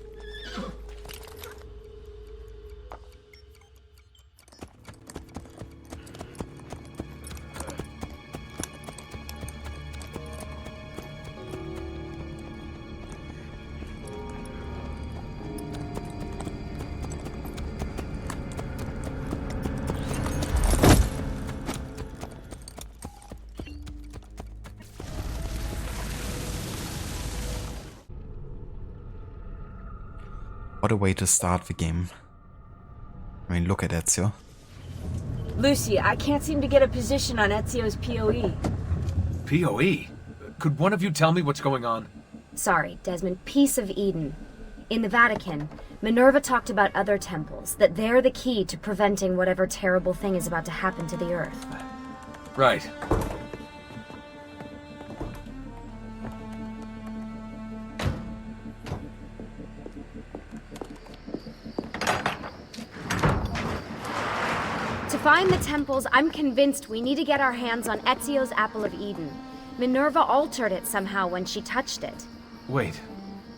What a way to start the game. I mean, look at Ezio. Lucy, I can't seem to get a position on Ezio's POE. POE? Could one of you tell me what's going on? Sorry, Desmond. Peace of Eden. In the Vatican, Minerva talked about other temples, that they're the key to preventing whatever terrible thing is about to happen to the Earth. Right. To find the temples, I'm convinced we need to get our hands on Ezio's Apple of Eden. Minerva altered it somehow when she touched it. Wait,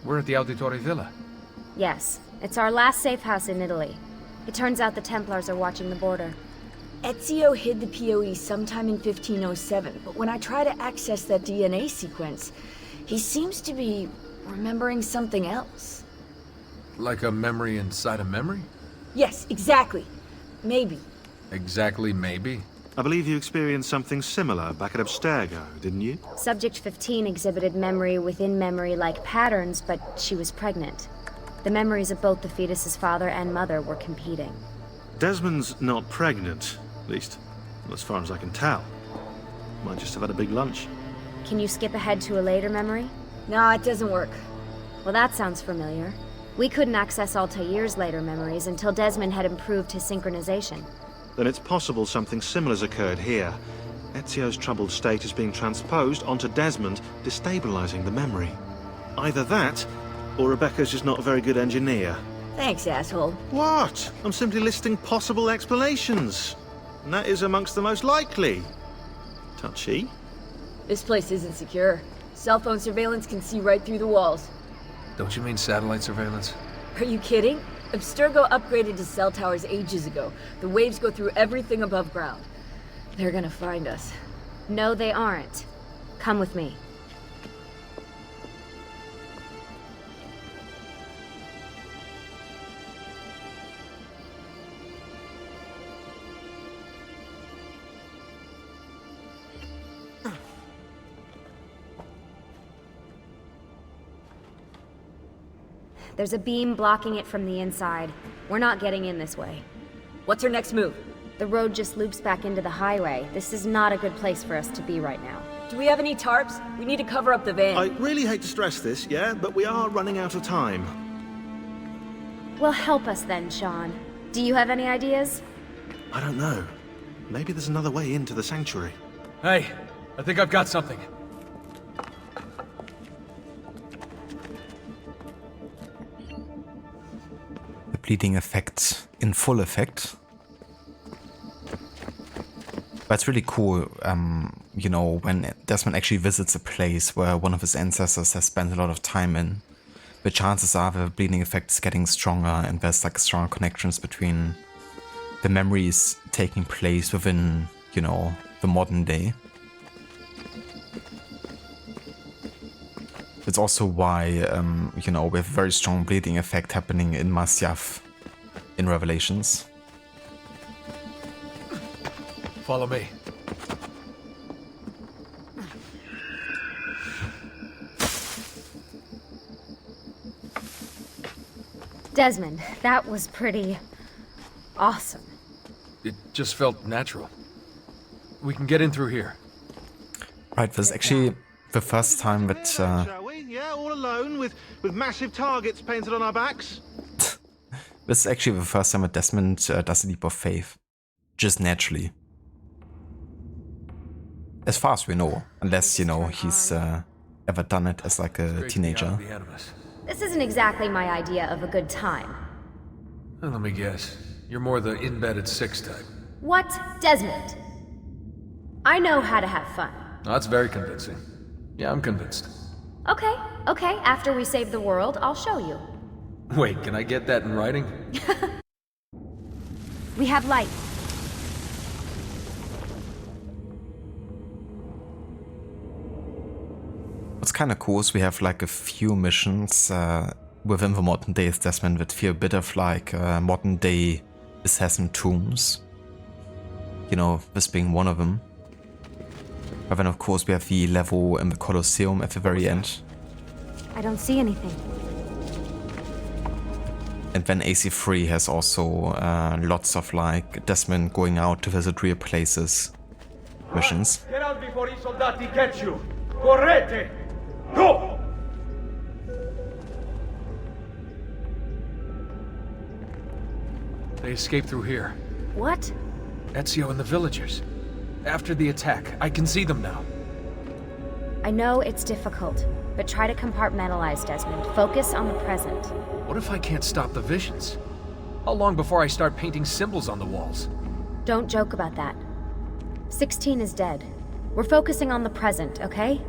we're at the Auditore Villa. Yes, it's our last safe house in Italy. It turns out the Templars are watching the border. Ezio hid the POE sometime in 1507, but when I try to access that DNA sequence, he seems to be remembering something else. Like a memory inside a memory? Yes, exactly. Maybe. Exactly, maybe? I believe you experienced something similar back at Abstergo, didn't you? Subject 15 exhibited memory within memory-like patterns, but she was pregnant. The memories of both the fetus's father and mother were competing. Desmond's not pregnant, at least as far as I can tell. Might just have had a big lunch. Can you skip ahead to a later memory? No, it doesn't work. Well, that sounds familiar. We couldn't access Altair's later memories until Desmond had improved his synchronization. Then it's possible something similar's occurred here. Ezio's troubled state is being transposed onto Desmond, destabilizing the memory. Either that, or Rebecca's just not a very good engineer. Thanks, asshole. What? I'm simply listing possible explanations. And that is amongst the most likely. Touchy. This place isn't secure. Cell phone surveillance can see right through the walls. Don't you mean satellite surveillance? Are you kidding? Abstergo upgraded to cell towers ages ago. The waves go through everything above ground. They're gonna find us. No, they aren't. Come with me. There's a beam blocking it from the inside. We're not getting in this way. What's her next move? The road just loops back into the highway. This is not a good place for us to be right now. Do we have any tarps? We need to cover up the van. I really hate to stress this, yeah, but we are running out of time. Well, help us then, Sean. Do you have any ideas? I don't know. Maybe there's another way into the sanctuary. Hey, I think I've got something. The bleeding effect in full effect. But it's really cool, you know, when Desmond actually visits a place where one of his ancestors has spent a lot of time in. The chances are the bleeding effect is getting stronger and there's like stronger connections between the memories taking place within, you know, the modern day. It's also why, you know, we have a very strong bleeding effect happening in Masyaf in Revelations. Follow me. Desmond, that was pretty awesome. It just felt natural. We can get in through here. Right, this is actually the first time that... Shall we? Yeah, all alone with massive targets painted on our backs? This is actually the first time that Desmond does a leap of faith. Just naturally. As far as we know. Unless, you know, he's ever done it as like a teenager. This isn't exactly my idea of a good time. Well, let me guess. You're more the in-bed at 6 type. What? Desmond? I know how to have fun. Oh, that's very convincing. Yeah, I'm convinced. Okay, after we save the world, I'll show you. Wait, can I get that in writing? We have light. What's kind of cool is we have like a few missions within the modern day Desmond that feel a bit of like modern day assassin tombs. You know, this being one of them. But then of course we have the level in the Colosseum at the very end. I don't see anything. And then AC3 has also lots of like Desmond going out to visit real places missions. Get out before I soldati catch you! Correte! Go! They escaped through here. What? Ezio and the villagers. After the attack, I can see them now. I know it's difficult, but try to compartmentalize, Desmond. Focus on the present. What if I can't stop the visions? How long before I start painting symbols on the walls? Don't joke about that. 16 is dead. We're focusing on the present, okay?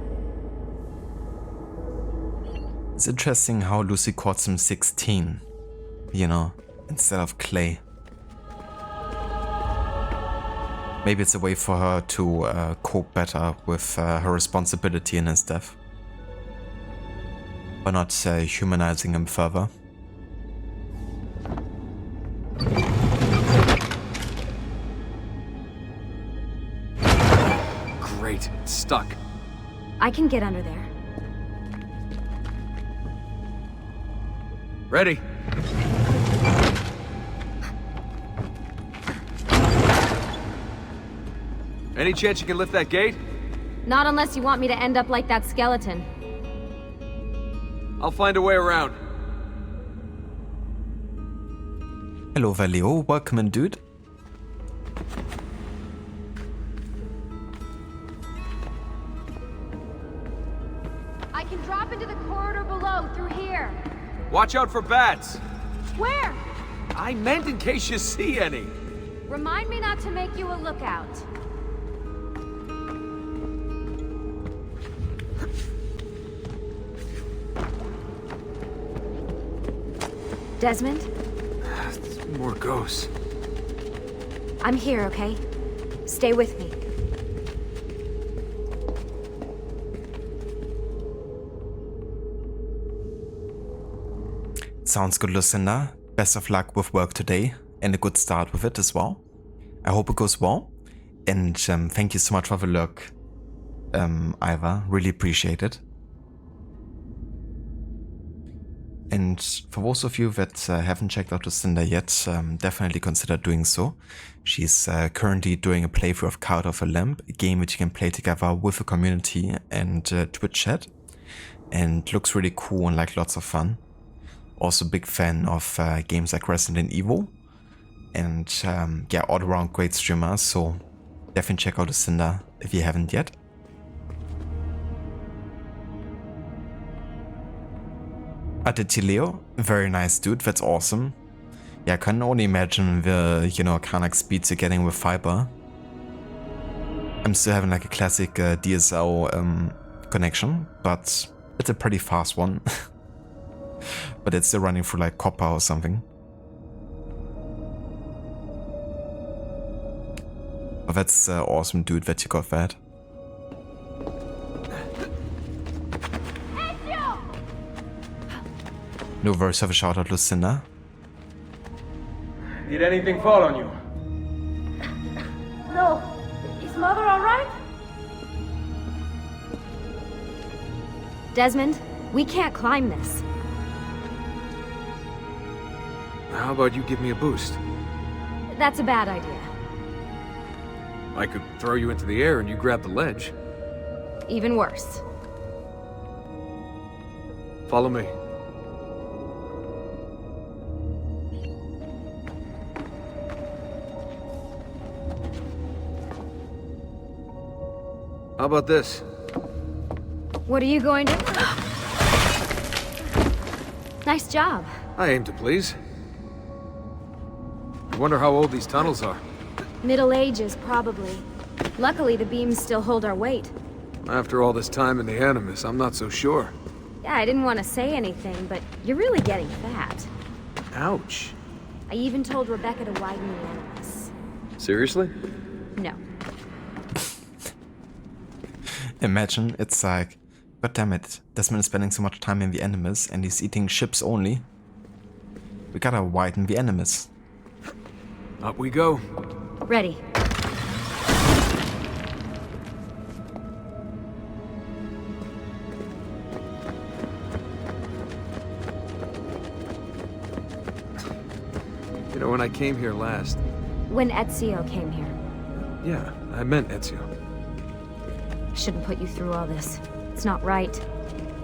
It's interesting how Lucy calls him 16, you know, instead of Clay. Maybe it's a way for her to cope better with her responsibility in his death. By not humanizing him further. Great, it's stuck. I can get under there. Ready. Any chance you can lift that gate? Not unless you want me to end up like that skeleton. I'll find a way around. Hello Valeo, welcome in dude. I can drop into the corridor below through here. Watch out for bats. Where? I meant in case you see any. Remind me not to make you a lookout. Desmond? More ghosts. I'm here, okay? Stay with me. Sounds good, Lucinda. Best of luck with work today and a good start with it as well. I hope it goes well. And thank you so much for the look, Iva. Really appreciate it. And for those of you that haven't checked out Lucinda yet, definitely consider doing so. She's currently doing a playthrough of Cult of a Lamp, a game which you can play together with a community and Twitch chat. And looks really cool and like lots of fun. Also big fan of games like Resident Evil. And yeah, all around great streamer, so definitely check out Lucinda if you haven't yet. Adetileo, very nice dude, that's awesome. Yeah, I can only imagine the, kind of like speeds you're getting with fiber. I'm still having like a classic DSL connection, but it's a pretty fast one. But it's still running through like copper or something. But that's awesome dude that you got that. No worries, have a shout out, Lucinda. Did anything fall on you? No. Is Mother alright? Desmond, we can't climb this. How about you give me a boost? That's a bad idea. I could throw you into the air and you grab the ledge. Even worse. Follow me. How about this? What are you going to... Nice job. I aim to please. I wonder how old these tunnels are. Middle Ages, probably. Luckily, the beams still hold our weight. After all this time in the Animus, I'm not so sure. Yeah, I didn't want to say anything, but you're really getting fat. Ouch. I even told Rebecca to widen the Animus. Seriously? No. Imagine, it's like, god damn it, Desmond is spending so much time in the Animus and he's eating ships only. We gotta widen the Animus. Up we go. Ready. You know, when I came here last... When Ezio came here. Yeah, I meant Ezio. I shouldn't put you through all this. It's not right.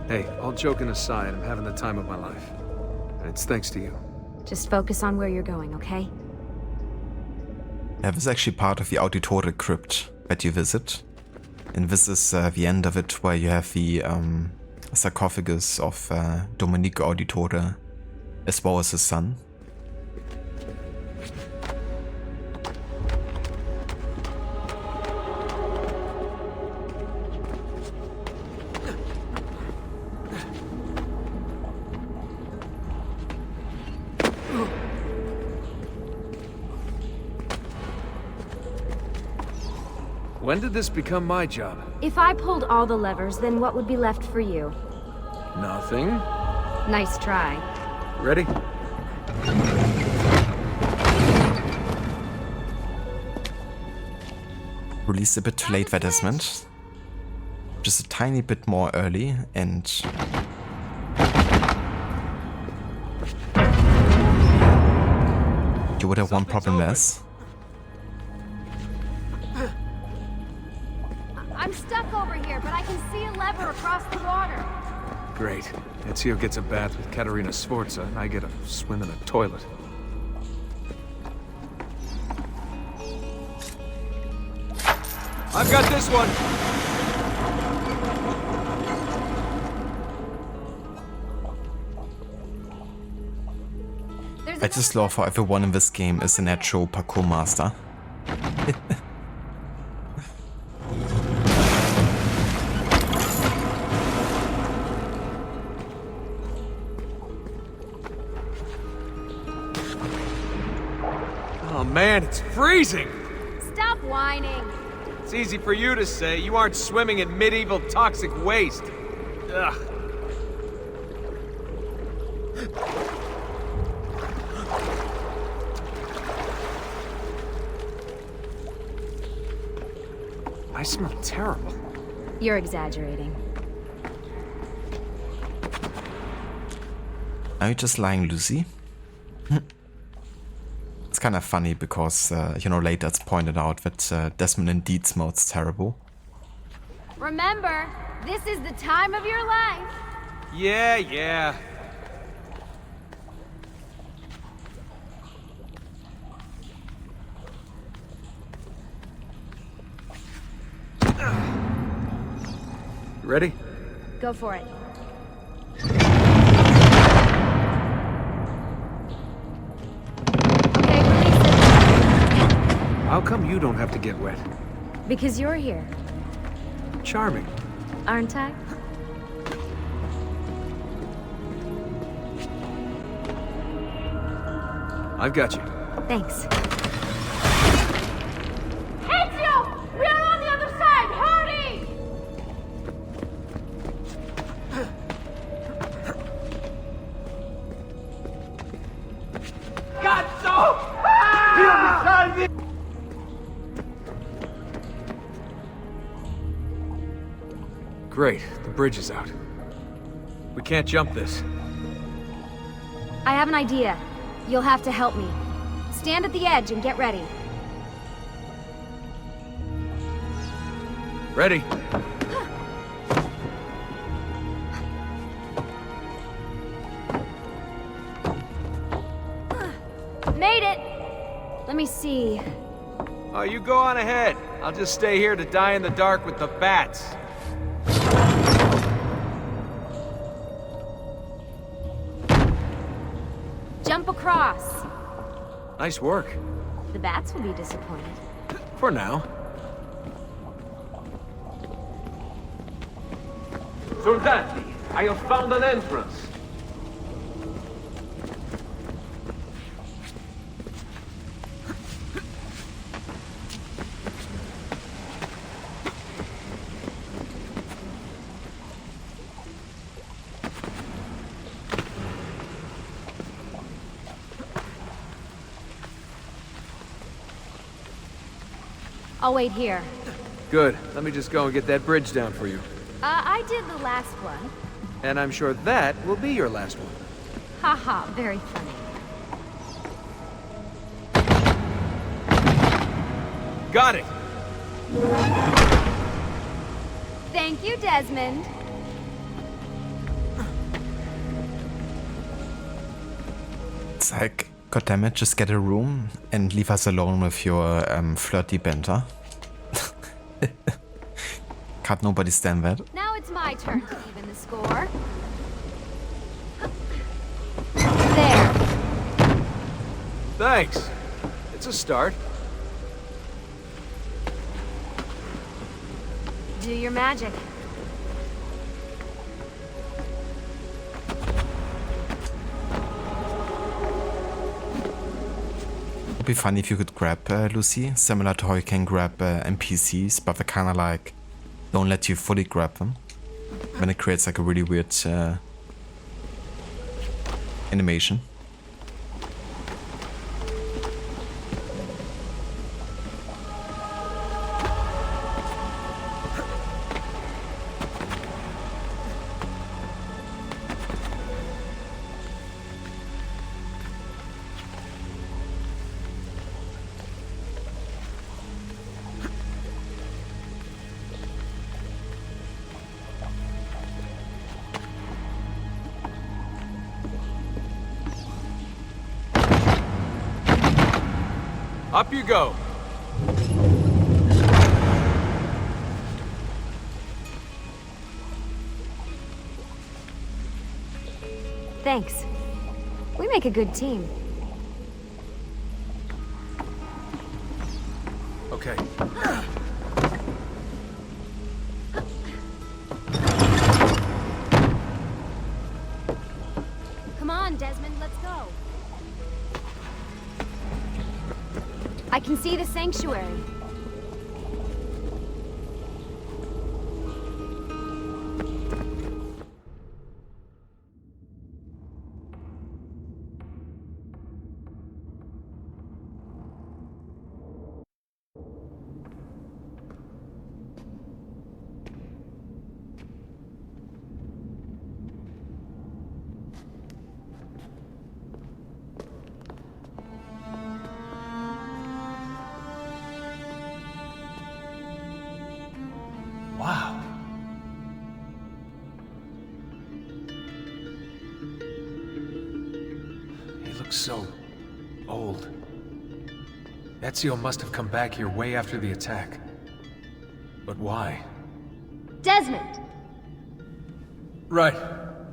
Hey, all joking aside, I'm having the time of my life. And it's thanks to you. Just focus on where you're going, okay? Yeah, this is actually part of the Auditore crypt that you visit. And this is the end of it, where you have the sarcophagus of Domenico Auditore, as well as his son. When did this become my job? If I pulled all the levers, then what would be left for you? Nothing. Nice try. Ready? Released a bit too late, that Desmond. Just a tiny bit more early, and... you would have one problem less. I'm stuck over here, but I can see a lever across the water. Great. Ezio gets a bath with Caterina Sforza, and I get a swim in the toilet. I've got this one! I just love how everyone in this game is a natural parkour master. Oh man, it's freezing! Stop whining. It's easy for you to say. You aren't swimming in medieval toxic waste. Ugh. I smell terrible. You're exaggerating. Are you just lying, Lucy? It's kind of funny because, later it's pointed out that Desmond indeed smells terrible. Remember, this is the time of your life. Yeah. Ready? Go for it. Okay, release it. How come you don't have to get wet? Because you're here, Charming. aren't I? I've got you. Thanks. Ezio! We are on the other side! Hurry! Cazzo! Great, the bridge is out. We can't jump this. I have an idea. You'll have to help me. Stand at the edge and get ready. Ready? Made it! Let me see. Oh, you go on ahead. I'll just stay here to die in the dark with the bats. Jump across. Nice work. The bats will be disappointed. For now. Soldati, I have found an entrance. I'll wait here. Good. Let me just go and get that bridge down for you. I did the last one. And I'm sure that will be your last one. Haha, very funny. Got it! Thank you, Desmond. It's like, goddammit, just get a room and leave us alone with your flirty banter. Can't nobody stand that. Now it's my turn to even the score. There. Thanks. It's a start. Do your magic. It'd be funny if you could grab Lucy, similar to how you can grab NPCs, but they kind of like don't let you fully grab them. Then it creates like a really weird animation. Up you go. Thanks. We make a good team. Okay. Come on, Desmond, let's go. I can see the sanctuary. looks so old. Ezio must have come back here way after the attack. But why? Desmond! Right.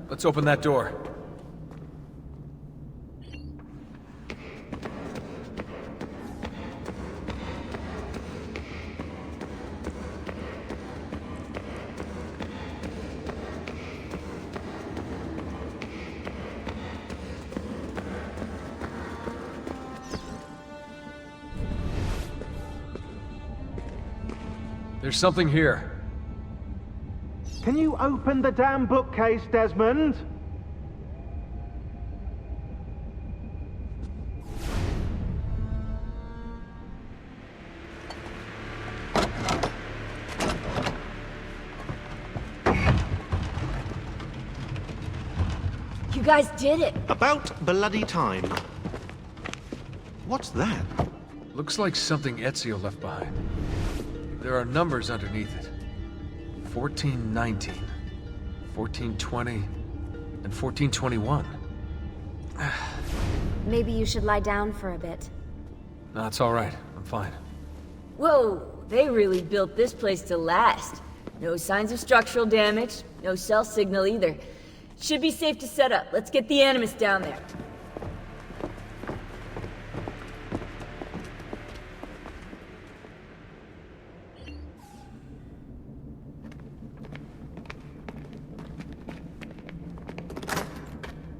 Let's open that door. There's something here. Can you open the damn bookcase, Desmond? You guys did it! About bloody time. What's that? Looks like something Ezio left behind. There are numbers underneath it. 1419, 1420, and 1421. Maybe you should lie down for a bit. No, it's all right. I'm fine. Whoa, they really built this place to last. No signs of structural damage, no cell signal either. Should be safe to set up. Let's get the Animus down there.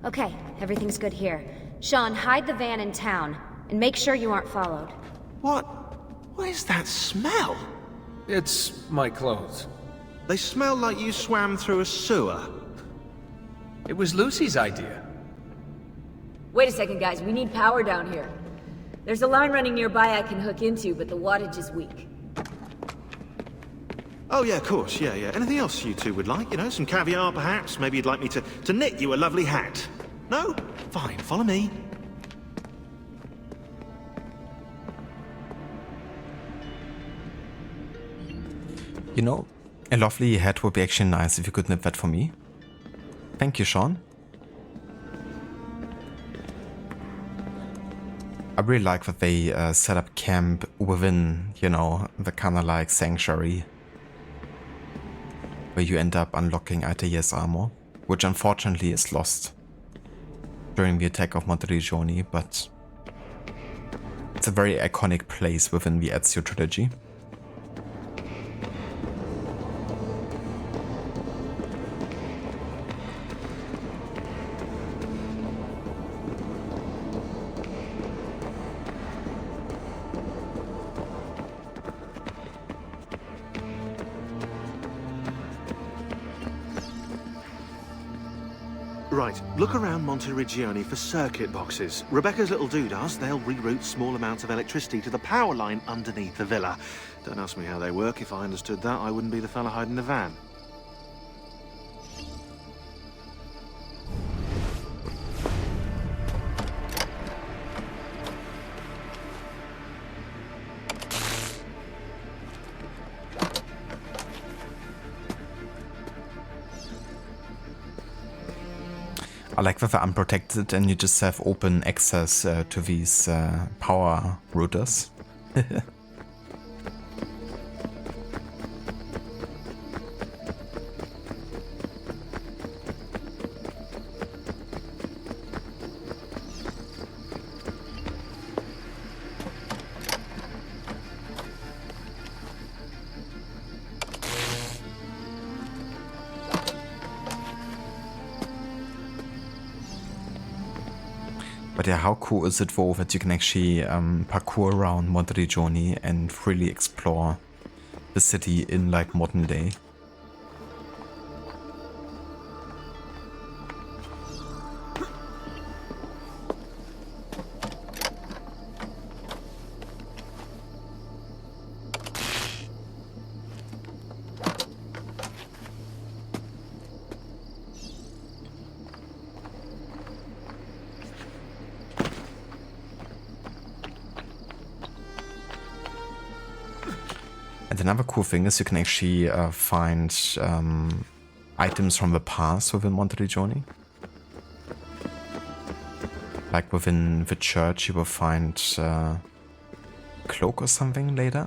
Okay, everything's good here. Sean, hide the van in town, and make sure you aren't followed. What is that smell? It's my clothes. They smell like you swam through a sewer. It was Lucy's idea. Wait a second, guys. We need power down here. There's a line running nearby I can hook into, but the wattage is weak. Oh yeah, of course, yeah. Anything else you two would like? You know, some caviar perhaps? Maybe you'd like me to knit you a lovely hat? No? Fine, follow me. You know, a lovely hat would be actually nice if you could knit that for me. Thank you, Sean. I really like that they set up camp within, you know, the kind of like sanctuary, where you end up unlocking Altair's armor, which unfortunately is lost during the attack of Monteriggioni, but it's a very iconic place within the Ezio trilogy. Right, look around Monteriggioni for circuit boxes. Rebecca's little doodahs, they'll reroute small amounts of electricity to the power line underneath the villa. Don't ask me how they work. If I understood that, I wouldn't be the fella hiding the van. I like that they're unprotected and you just have open access to these power routers. But yeah, how cool is it though that you can actually parkour around Monteriggioni and freely explore the city in like modern day? And another cool thing is you can actually find items from the past within Monteriggioni. Like within the church you will find a cloak or something later.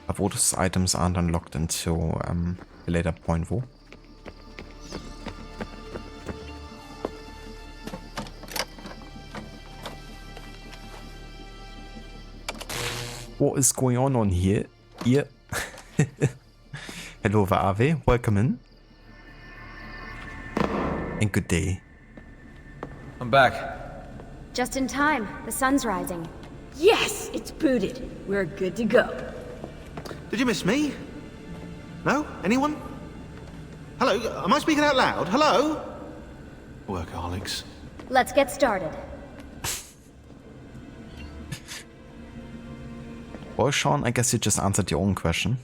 But those items aren't unlocked until a later point though. What is going on here? Here. Hello, Ave. Welcome in. And good day. I'm back. Just in time. The sun's rising. Yes, it's booted. We're good to go. Did you miss me? No? Anyone? Hello? Am I speaking out loud? Hello? Workaholics. Let's get started. Well, Sean, I guess you just answered your own question.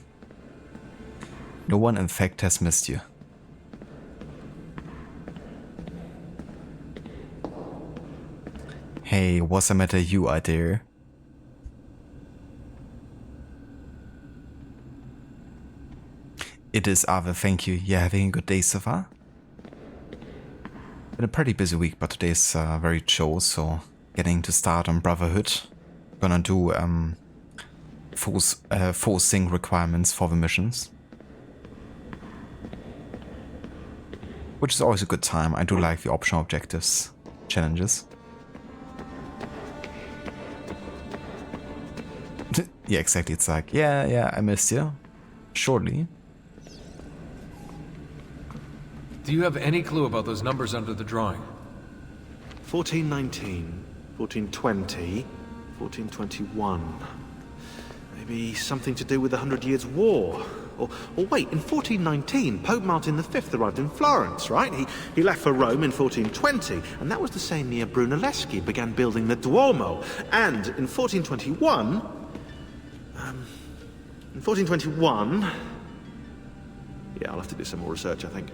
No one, in fact, has missed you. Hey, what's the matter you are there? It is Ave, thank you. Yeah, having a good day so far? Been a pretty busy week, but today's very chill, so getting to start on Brotherhood. Gonna do forcing requirements for the missions. Which is always a good time. I do like the optional objectives challenges. Yeah, exactly. It's like, yeah, I missed you. Surely. Do you have any clue about those numbers under the drawing? 1419, 1420, 1421. Maybe something to do with the 100 Years' War. Or wait, in 1419, Pope Martin V arrived in Florence, right? He left for Rome in 1420, and that was the same year Brunelleschi began building the Duomo. And in 1421... in 1421... Yeah, I'll have to do some more research, I think.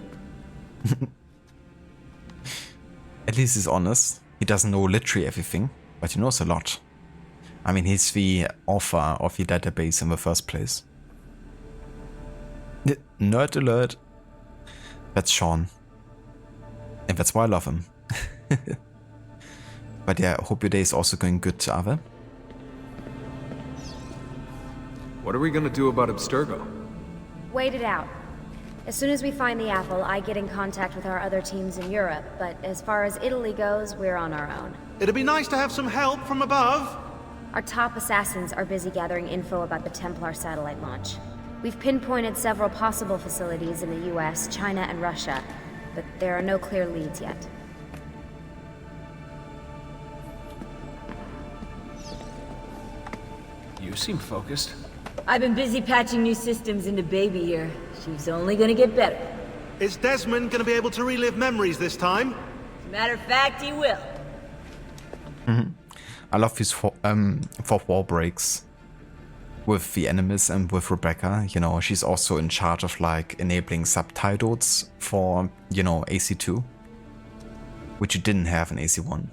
At least he's honest. He doesn't know literally everything, but he knows a lot. I mean, he's the author of the database in the first place. Nerd alert. That's Sean. And that's why I love him. But yeah, I hope your day is also going good, Ave. What are we gonna do about Abstergo? Wait it out. As soon as we find the apple, I get in contact with our other teams in Europe, but as far as Italy goes, we're on our own. It'd be nice to have some help from above. Our top assassins are busy gathering info about the Templar satellite launch. We've pinpointed several possible facilities in the US, China, and Russia, but there are no clear leads yet. You seem focused. I've been busy patching new systems into Baby here. She's only gonna get better. Is Desmond gonna be able to relive memories this time? As a matter of fact, he will. I love these fourth wall breaks with the enemies and with Rebecca. You know, she's also in charge of like enabling subtitles for, you know, AC2, which you didn't have in AC1.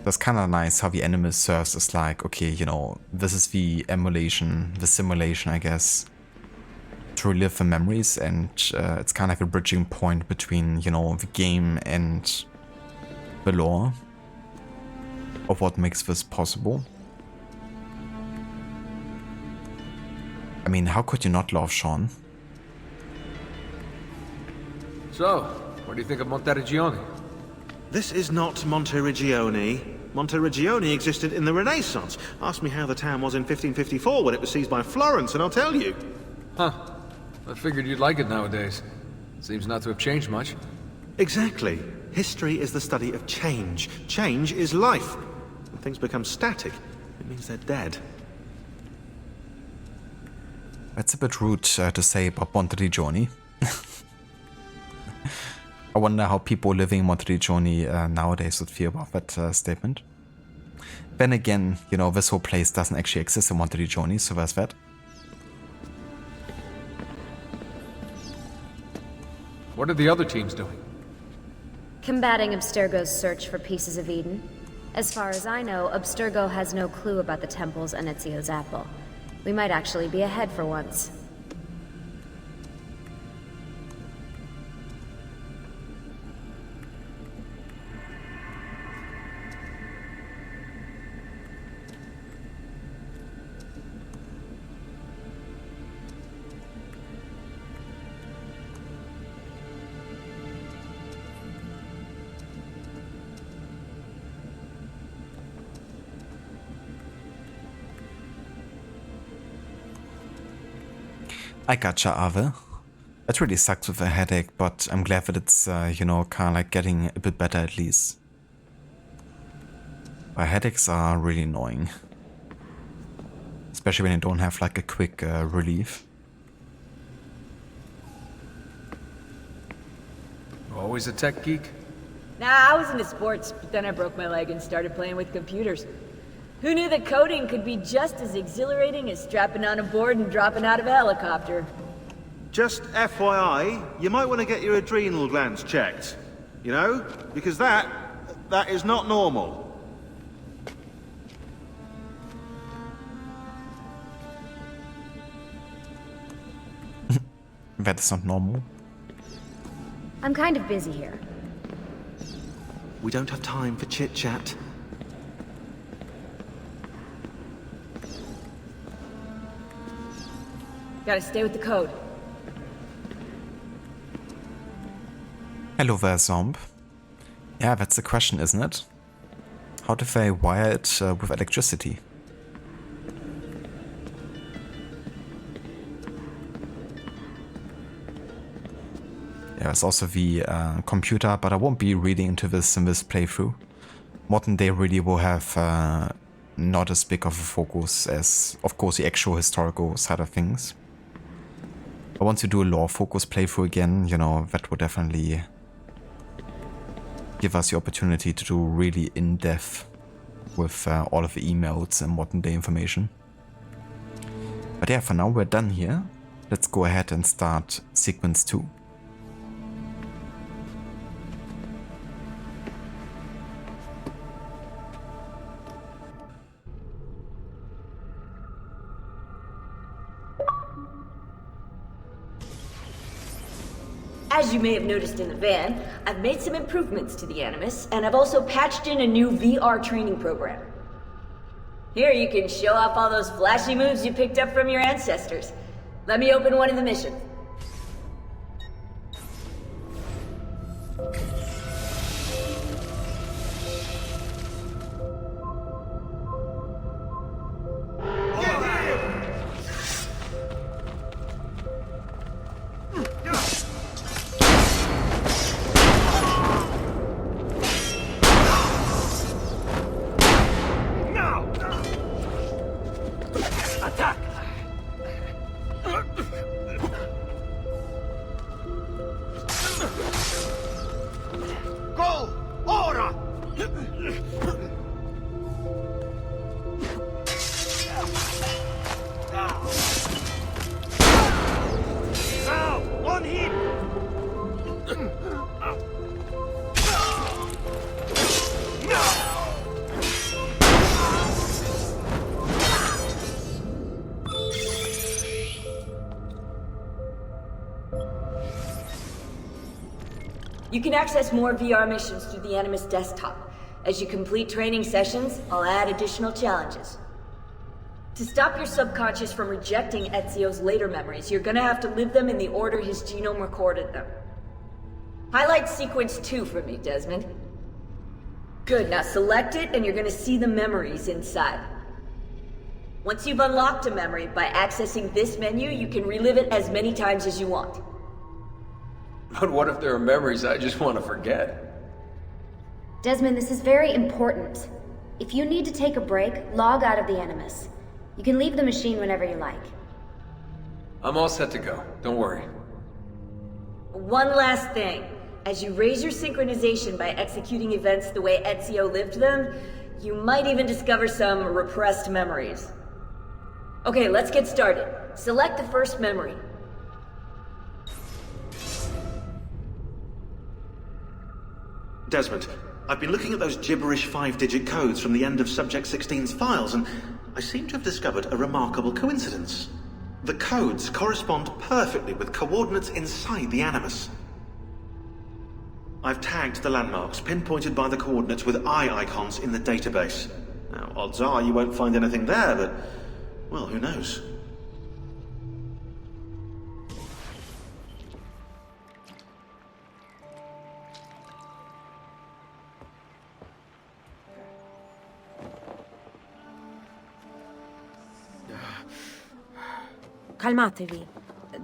That's kind of nice how the enemy serves as like, okay, you know, this is the emulation, the simulation, I guess, to relive the memories, and it's kind of like a bridging point between, you know, the game and the lore of what makes this possible. I mean, how could you not love Sean? So, what do you think of Monteriggioni? This is not Monteriggioni. Monteriggioni existed in the Renaissance. Ask me how the town was in 1554 when it was seized by Florence, and I'll tell you. Huh. I figured you'd like it nowadays. Seems not to have changed much. Exactly. History is the study of change. Change is life. When things become static, it means they're dead. That's a bit rude to say about Monteriggioni. I wonder how people living in Monteriggioni nowadays would feel about that statement. Then again, you know, this whole place doesn't actually exist in Monteriggioni, so there's that. What are the other teams doing? Combating Abstergo's search for pieces of Eden. As far as I know, Abstergo has no clue about the temples and Ezio's apple. We might actually be ahead for once. I gotcha, Ave. It really sucks with a headache, but I'm glad that it's, you know, kind of like getting a bit better at least. My headaches are really annoying. Especially when you don't have like a quick relief. Always a tech geek? Nah, I was into sports, but then I broke my leg and started playing with computers. Who knew that coding could be just as exhilarating as strapping on a board and dropping out of a helicopter? Just FYI, you might want to get your adrenal glands checked. You know? Because that is not normal. That is not normal. I'm kind of busy here. We don't have time for chit-chat. Gotta stay with the code. Hello there, Zomb. Yeah, that's the question, isn't it? How do they wire it with electricity? Yeah, there's also the computer, but I won't be reading into this in this playthrough. Modern day really will have not as big of a focus as, of course, the actual historical side of things. But once you do a lore-focused playthrough again, you know, that would definitely give us the opportunity to do really in-depth with all of the emails and modern day information. But yeah, for now we're done here. Let's go ahead and start sequence 2. As you may have noticed in the van, I've made some improvements to the Animus, and I've also patched in a new VR training program. Here you can show off all those flashy moves you picked up from your ancestors. Let me open one of the missions. You can access more VR missions through the Animus desktop. As you complete training sessions, I'll add additional challenges. To stop your subconscious from rejecting Ezio's later memories, you're gonna have to live them in the order his genome recorded them. Highlight sequence 2 for me, Desmond. Good, now select it and you're gonna see the memories inside. Once you've unlocked a memory, by accessing this menu, you can relive it as many times as you want. But what if there are memories I just want to forget? Desmond, this is very important. If you need to take a break, log out of the Animus. You can leave the machine whenever you like. I'm all set to go. Don't worry. One last thing. As you raise your synchronization by executing events the way Ezio lived them, you might even discover some repressed memories. Okay, let's get started. Select the first memory. Desmond, I've been looking at those gibberish 5-digit codes from the end of Subject 16's files, and I seem to have discovered a remarkable coincidence. The codes correspond perfectly with coordinates inside the Animus. I've tagged the landmarks pinpointed by the coordinates with eye icons in the database. Now, odds are you won't find anything there, but, well, who knows? Calmatevi.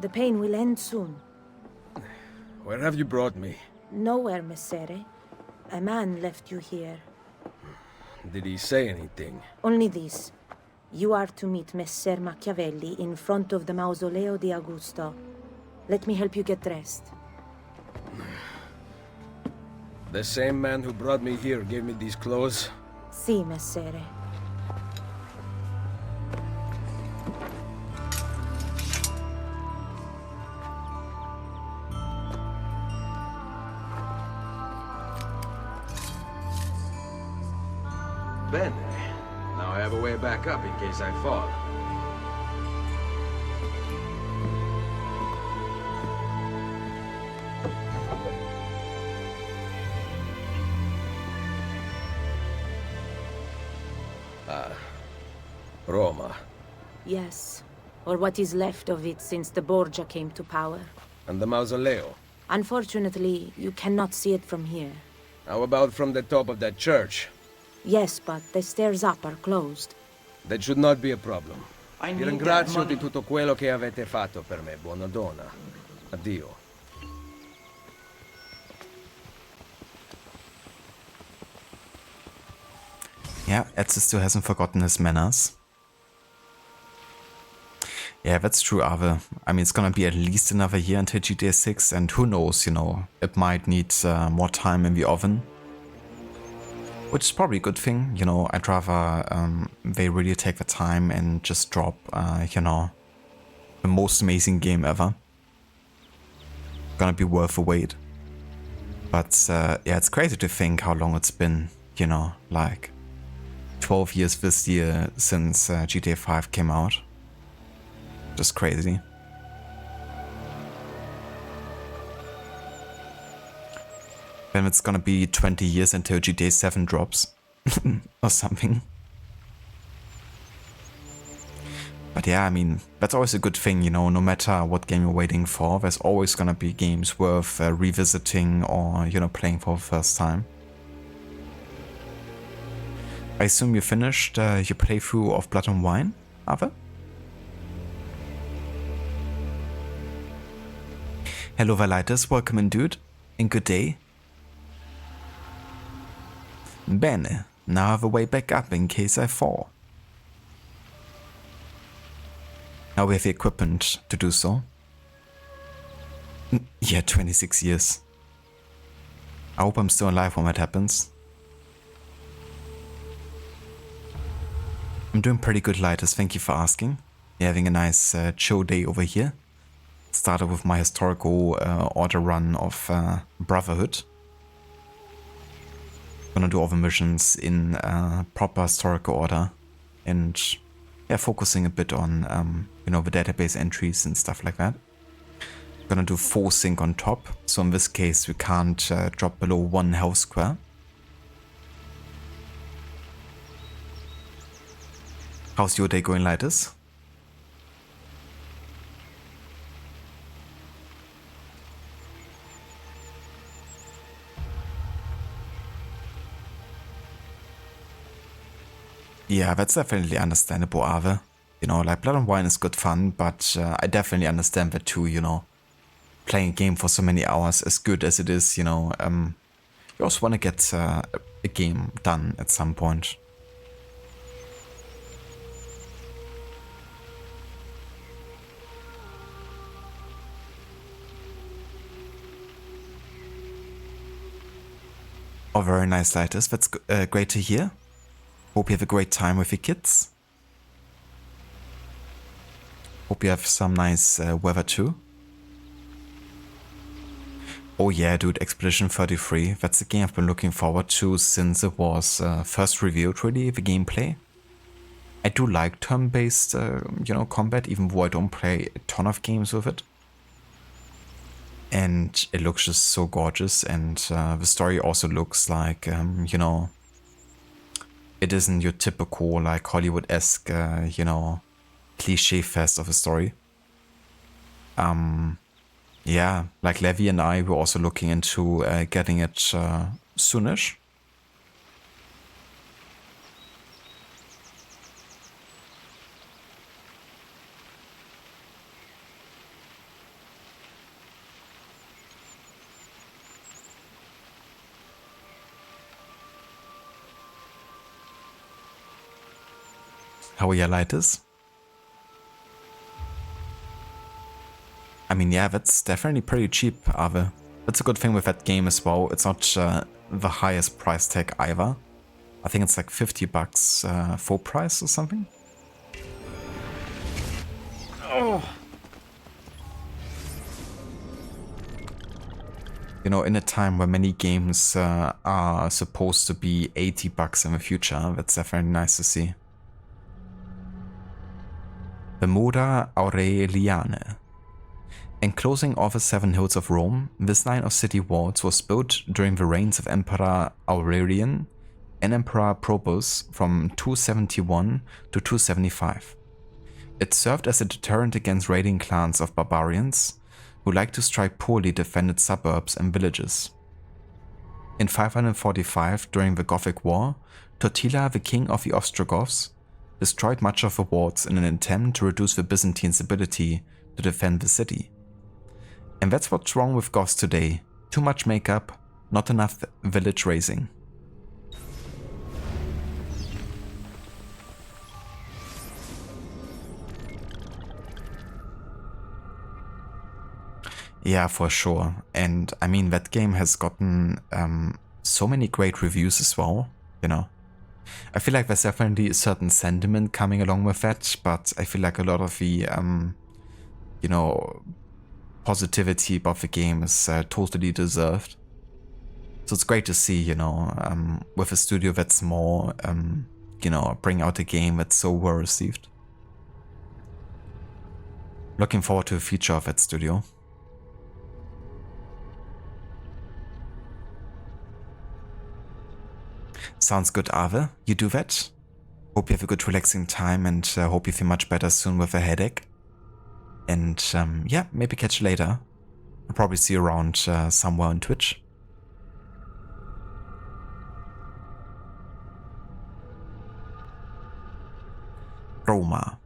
The pain will end soon. Where have you brought me? Nowhere, Messere. A man left you here. Did he say anything? Only this. You are to meet Messer Machiavelli in front of the Mausoleo di Augusto. Let me help you get dressed. The same man who brought me here gave me these clothes? Si, Messere. Bene. Now I have a way back up in case I fall. Roma. Yes. Or what is left of it since the Borgia came to power. And the Mausoleo? Unfortunately, you cannot see it from here. How about from the top of that church? Yes, but the stairs up are closed. That should not be a problem. I Vi need ringrazio that di money. tutto quello che avete fatto per me, buona donna. Addio. Yeah, Ezio still hasn't forgotten his manners. Yeah, that's true, Ave. I mean, it's gonna be at least another year until GTA 6, and who knows, you know, it might need more time in the oven. Which is probably a good thing, you know. I'd rather they really take the time and just drop, you know, the most amazing game ever. Gonna be worth the wait. But yeah, it's crazy to think how long it's been, you know, like 12 years this year since GTA 5 came out. Just crazy. Then it's gonna be 20 years until GTA 7 drops. Or something. But yeah, I mean, that's always a good thing, you know, no matter what game you're waiting for, there's always gonna be games worth revisiting or, you know, playing for the first time. I assume you finished your playthrough of Blood and Wine, Ava? Hello Velitis, welcome in dude, and good day. Bene, now I have a way back up in case I fall. Now we have the equipment to do so. Yeah, 26 years. I hope I'm still alive when that happens. I'm doing pretty good, Lightus, thank you for asking. You're having a nice chill day over here. Started with my historical order run of Brotherhood. Gonna do all the missions in proper historical order, and yeah, focusing a bit on you know, the database entries and stuff like that. Gonna do full sync on top, so in this case we can't drop below 1 health square. How's your day going, Lightus? Yeah, that's definitely understandable, Ave. You know, like Blood and Wine is good fun, but I definitely understand that too, you know. Playing a game for so many hours, as good as it is, you know, you also want to get a game done at some point. Oh, very nice, Lightus. That's great to hear. Hope you have a great time with your kids. Hope you have some nice weather too. Oh yeah, dude, Expedition 33. That's the game I've been looking forward to since it was first revealed, really, the gameplay. I do like turn-based, you know, combat, even though I don't play a ton of games with it. And it looks just so gorgeous, and the story also looks like, you know, it isn't your typical, like, Hollywood-esque, you know, cliche fest of a story. Yeah, like Levi and I were also looking into getting it soonish. how your light is. I mean, yeah, that's definitely pretty cheap, Ave. That's a good thing with that game as well. It's not the highest price tag either. I think it's like $50 full price or something. Oh. You know, in a time where many games are supposed to be $80 in the future, that's definitely nice to see. The Mura Aureliane. Enclosing all the 7 hills of Rome, this line of city walls was built during the reigns of Emperor Aurelian and Emperor Probus from 271 to 275. It served as a deterrent against raiding clans of barbarians who liked to strike poorly defended suburbs and villages. In 545, during the Gothic War, Totila, the king of the Ostrogoths, destroyed much of the walls in an attempt to reduce the Byzantines' ability to defend the city. And that's what's wrong with Goths today. Too much makeup, not enough village raising. Yeah, for sure. And I mean, that game has gotten so many great reviews as well, you know. I feel like there's definitely a certain sentiment coming along with that, but I feel like a lot of the, you know, positivity about the game is totally deserved. So it's great to see, you know, with a studio that's more, you know, bring out a game that's so well received. Looking forward to the future of that studio. Sounds good, Ave. You do that. Hope you have a good relaxing time and hope you feel much better soon with a headache. And yeah, maybe catch you later. I'll probably see you around somewhere on Twitch. Roma.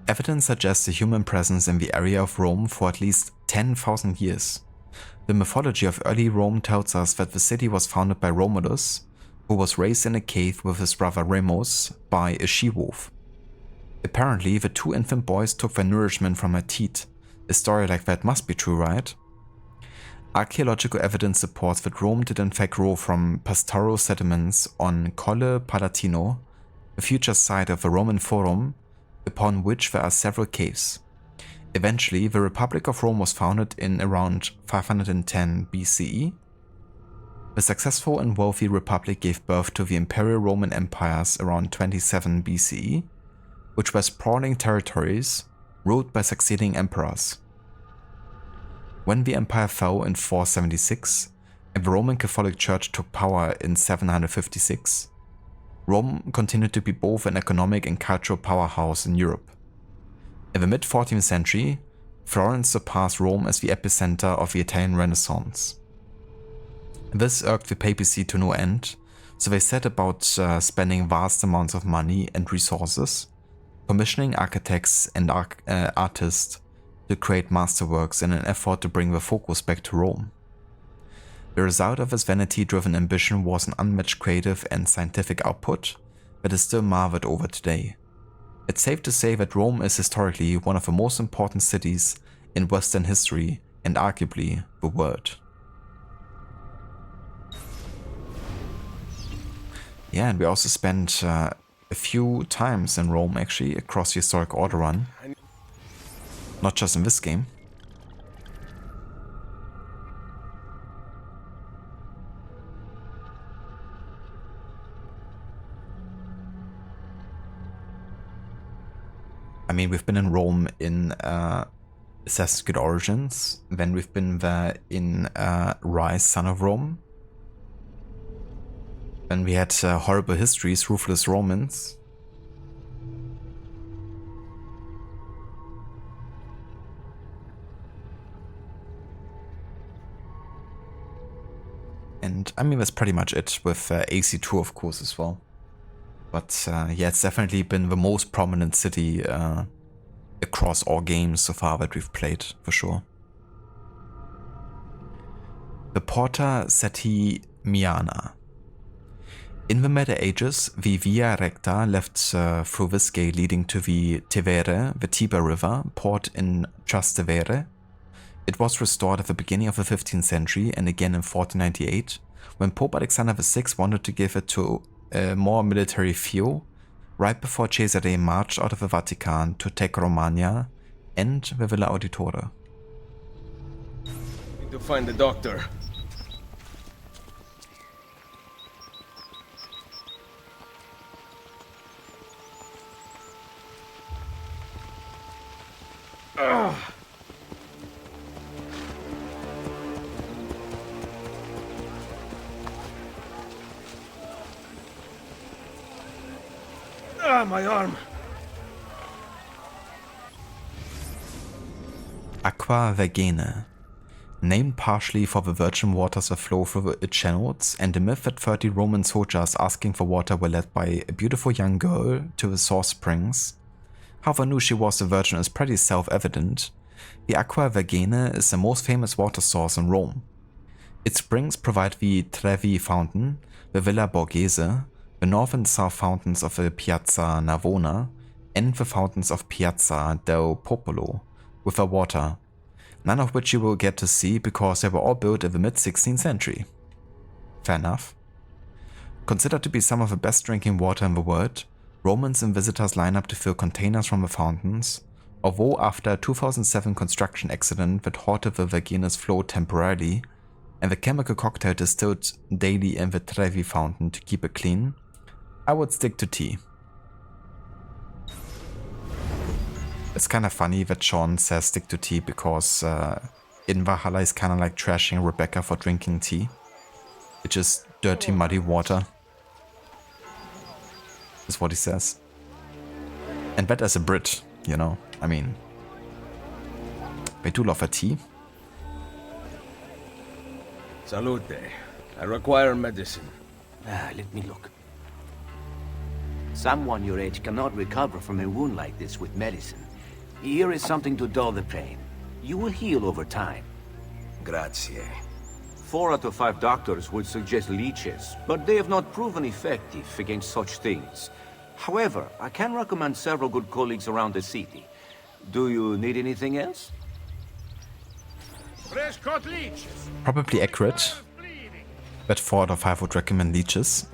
Evidence suggests a human presence in the area of Rome for at least 10,000 years. The mythology of early Rome tells us that the city was founded by Romulus, who was raised in a cave with his brother Remus by a she-wolf. Apparently, the 2 infant boys took their nourishment from her teat. A story like that must be true, right? Archaeological evidence supports that Rome did in fact grow from pastoral settlements on Colle Palatino, the future site of the Roman Forum, upon which there are several caves. Eventually, the Republic of Rome was founded in around 510 BCE. The successful and wealthy republic gave birth to the Imperial Roman Empires around 27 BCE, which were sprawling territories ruled by succeeding emperors. When the empire fell in 476 and the Roman Catholic Church took power in 756, Rome continued to be both an economic and cultural powerhouse in Europe. In the mid-14th century, Florence surpassed Rome as the epicenter of the Italian Renaissance. This irked the papacy to no end, so they set about spending vast amounts of money and resources, commissioning architects and artists to create masterworks in an effort to bring the focus back to Rome. The result of this vanity-driven ambition was an unmatched creative and scientific output that is still marveled over today. It's safe to say that Rome is historically one of the most important cities in Western history and arguably the world. Yeah, and we also spent a few times in Rome actually across the historic order run. Not just in this game. I mean, we've been in Rome in Assassin's Creed Origins, then we've been there in Rise, Son of Rome. Then we had Horrible Histories, Ruthless Romans. And I mean, that's pretty much it with AC2 of course as well. But yeah, it's definitely been the most prominent city across all games so far that we've played, for sure. The Porta Setimiana. In the Middle Ages, the Via Recta left through this gate leading to the Tevere, the Tiber River, port in Trastevere. It was restored at the beginning of the 15th century and again in 1498, when Pope Alexander VI wanted to give it to a more military feel, right before Cesare marched out of the Vatican to take Romagna and the Villa Auditore. Need to find the doctor. My arm. Aqua Vergine. Named partially for the virgin waters that flow through its channels, and the myth that 30 Roman soldiers asking for water were led by a beautiful young girl to the source springs. How they knew she was a virgin is pretty self-evident. The Aqua Vergine is the most famous water source in Rome. Its springs provide the Trevi fountain, the Villa Borghese, the north and south fountains of the Piazza Navona, and the fountains of Piazza del Popolo, with their water, none of which you will get to see because they were all built in the mid-16th century. Fair enough. Considered to be some of the best drinking water in the world, Romans and visitors line up to fill containers from the fountains, although after a 2007 construction accident that halted the Vergine's flow temporarily, and the chemical cocktail distilled daily in the Trevi fountain to keep it clean, I would stick to tea. It's kind of funny that Sean says stick to tea because in Valhalla he's kind of like trashing Rebecca for drinking tea. It's just dirty, muddy water. Is what he says. And that as a Brit, you know, I mean, they do love a tea. Salute. I require medicine. Let me look. Someone your age cannot recover from a wound like this with medicine. Here is something to dull the pain. You will heal over time. Grazie. 4 out of 5 doctors would suggest leeches, but they have not proven effective against such things. However, I can recommend several good colleagues around the city. Do you need anything else? Fresh-caught leeches. Probably accurate, but 4 out of 5 would recommend leeches.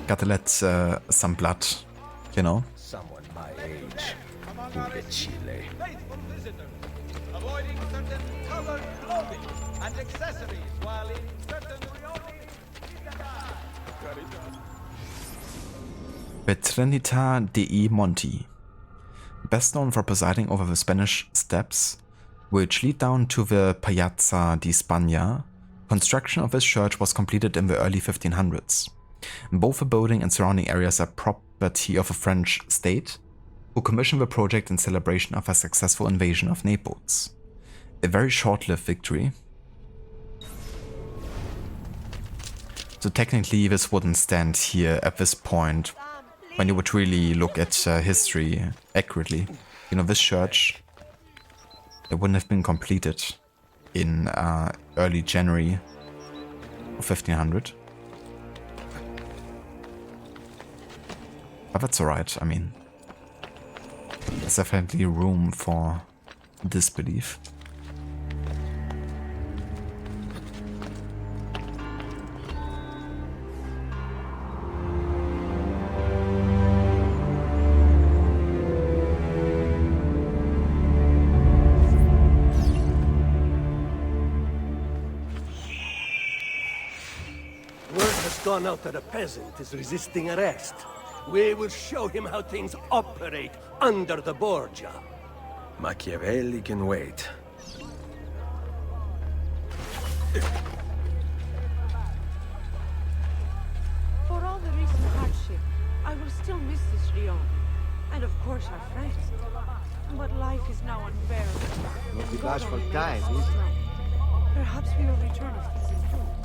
Gotta let some blood, you know. Someone my age. Imbecile. Avoiding certain colored clothing and accessories while in certain Betrenita dei Monti. Best known for presiding over the Spanish Steps, which lead down to the Piazza di Spagna, construction of this church was completed in the early 1500s. Both the building and surrounding areas are property of the French state, who commissioned the project in celebration of a successful invasion of Naples. A very short-lived victory. So technically this wouldn't stand here at this point, when you would really look at history accurately. You know, this church, it wouldn't have been completed in early January of 1500. But that's alright, I mean, there's definitely room for disbelief. Word has gone out that a peasant is resisting arrest. We will show him how things operate under the Borgia. Machiavelli can wait. For all the recent hardship, I will still miss this Rion. And of course our friends. But life is now unbearable. Not the bashful time, is it? Perhaps we will return if he's improved.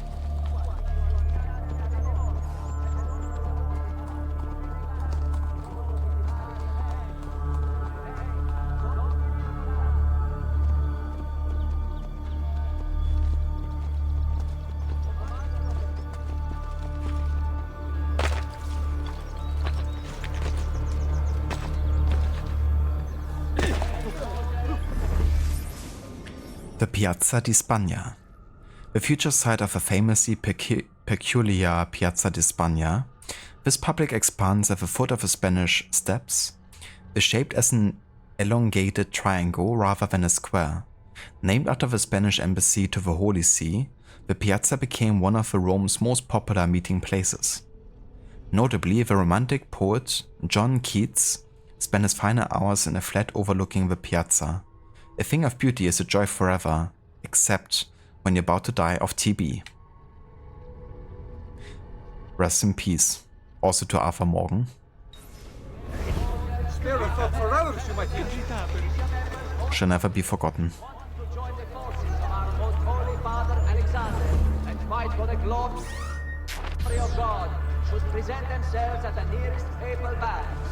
The Piazza di Spagna. The future site of a famously peculiar Piazza di Spagna, this public expanse at the foot of the Spanish Steps is shaped as an elongated triangle rather than a square. Named after the Spanish embassy to the Holy See, the piazza became one of Rome's most popular meeting places. Notably, the romantic poet John Keats spent his final hours in a flat overlooking the piazza. A thing of beauty is a joy forever, except when you're about to die of TB. Rest in peace. Also to Arthur Morgan. Shall never be forgotten. Fight for the glory of God, should present themselves at the nearest papal baths.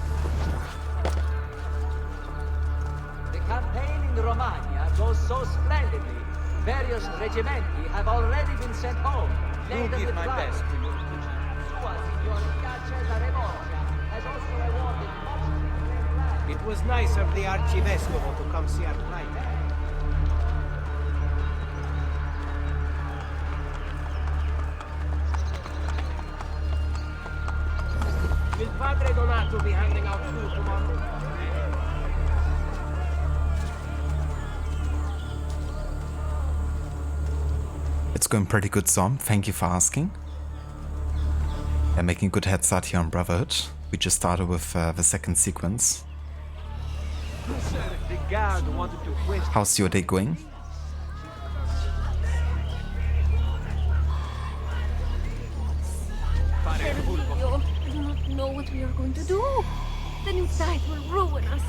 The campaign in Romagna goes so splendidly. Various regimenti have already been sent home. I'll give my best to you. It was nice of the Arcivescovo to come see our plight. Will Padre Donato be handing out food tomorrow? It's going pretty good, Zom. Thank you for asking. Yeah, making a good head start here on Brotherhood. We just started with the second sequence. The guard wanted to question. How's your day going? Emilio, I do not know what we are going to do. The new site will ruin us.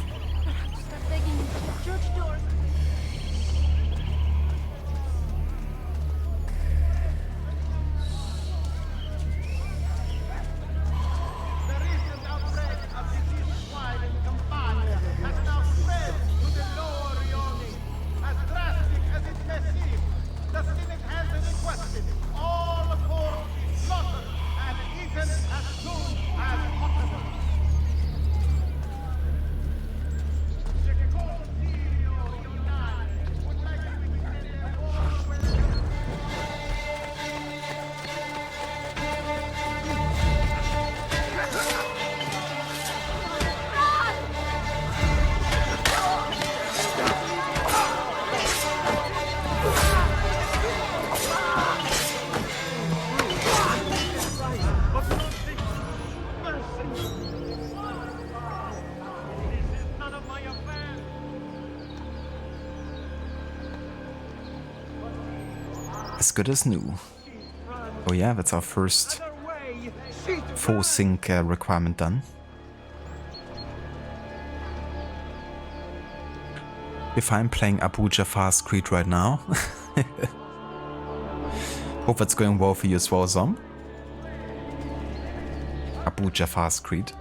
I'll have to start begging into the church doors. As good as new. Oh yeah, that's our first full sync requirement done. If I'm playing Abu Jafar's Creed right now. Hope that's going well for you as well, Zom. Abu Jafar's Creed.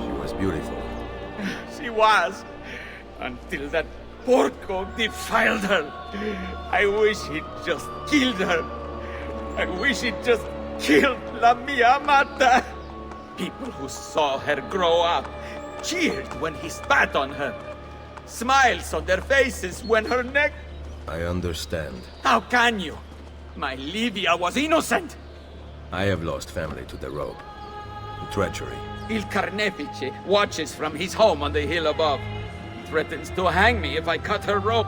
She was beautiful. She was, until that porco defiled her. I wish he'd just killed her. I wish he'd just killed La Mia Amata. People who saw her grow up cheered when he spat on her. Smiles on their faces when her neck... I understand. How can you? My Livia was innocent. I have lost family to the rope. Treachery. Il Carnefice watches from his home on the hill above. Threatens to hang me if I cut her rope.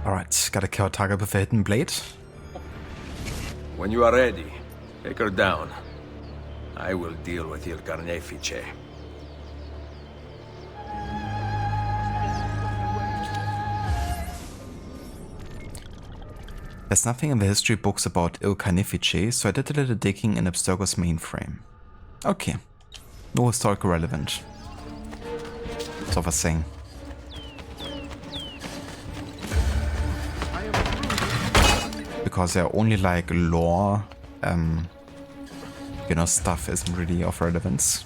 Alright, gotta kill target with a hidden blade. When you are ready, take her down. I will deal with Il Carnefice. There's nothing in the history books about Il Carnefice, so I did a little digging in Abstergo's mainframe. Okay. No historical relevant. So I was saying. Because they're only like lore, you know, stuff isn't really of relevance.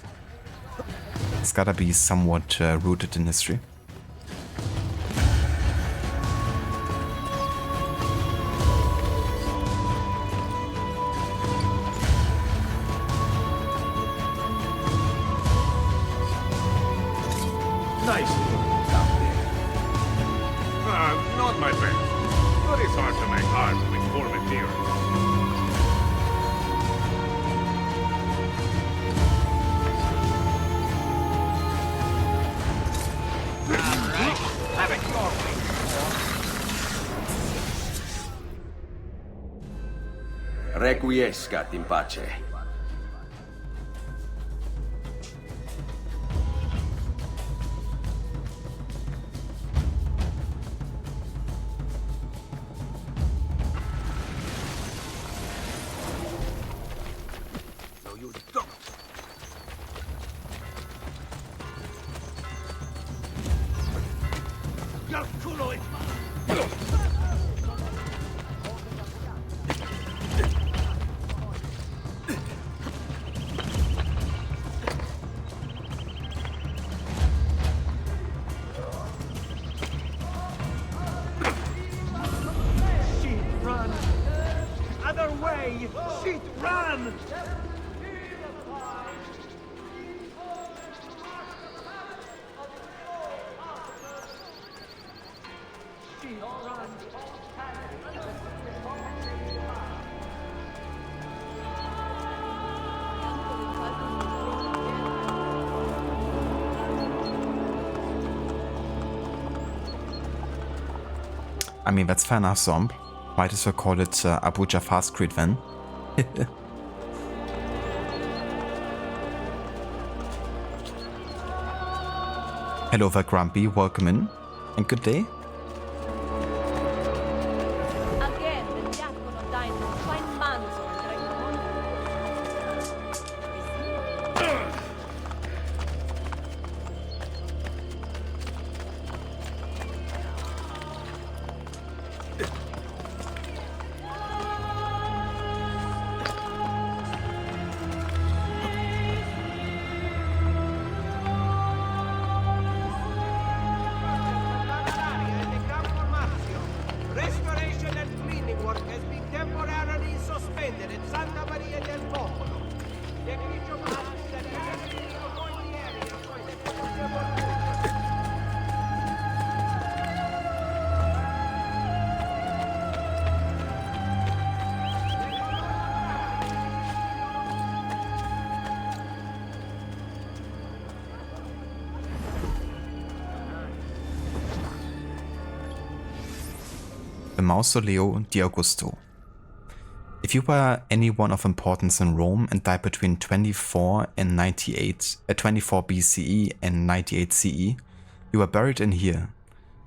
It's gotta be somewhat rooted in history. not my best. But it's hard to make art with poor materials. Alright, have it your way. Requiescat in pace. No, you don't. Your culo is Shit, run! Other way! Shit, run! Shit, run! I mean, that's fair enough, Zomb. Might as well call it Abu Jafar's Creed then. Hello there, Grumpy. Welcome in. And good day. Again, the diavolo diamond, fine manzo, Restoration and cleaning work has been temporarily suspended at Santa Maria del Popolo. The ufficio that is avoid the area so that The Mausoleo di Augusto. If you were anyone of importance in Rome and died between 24 and 24 BCE and 98 CE, you were buried in here.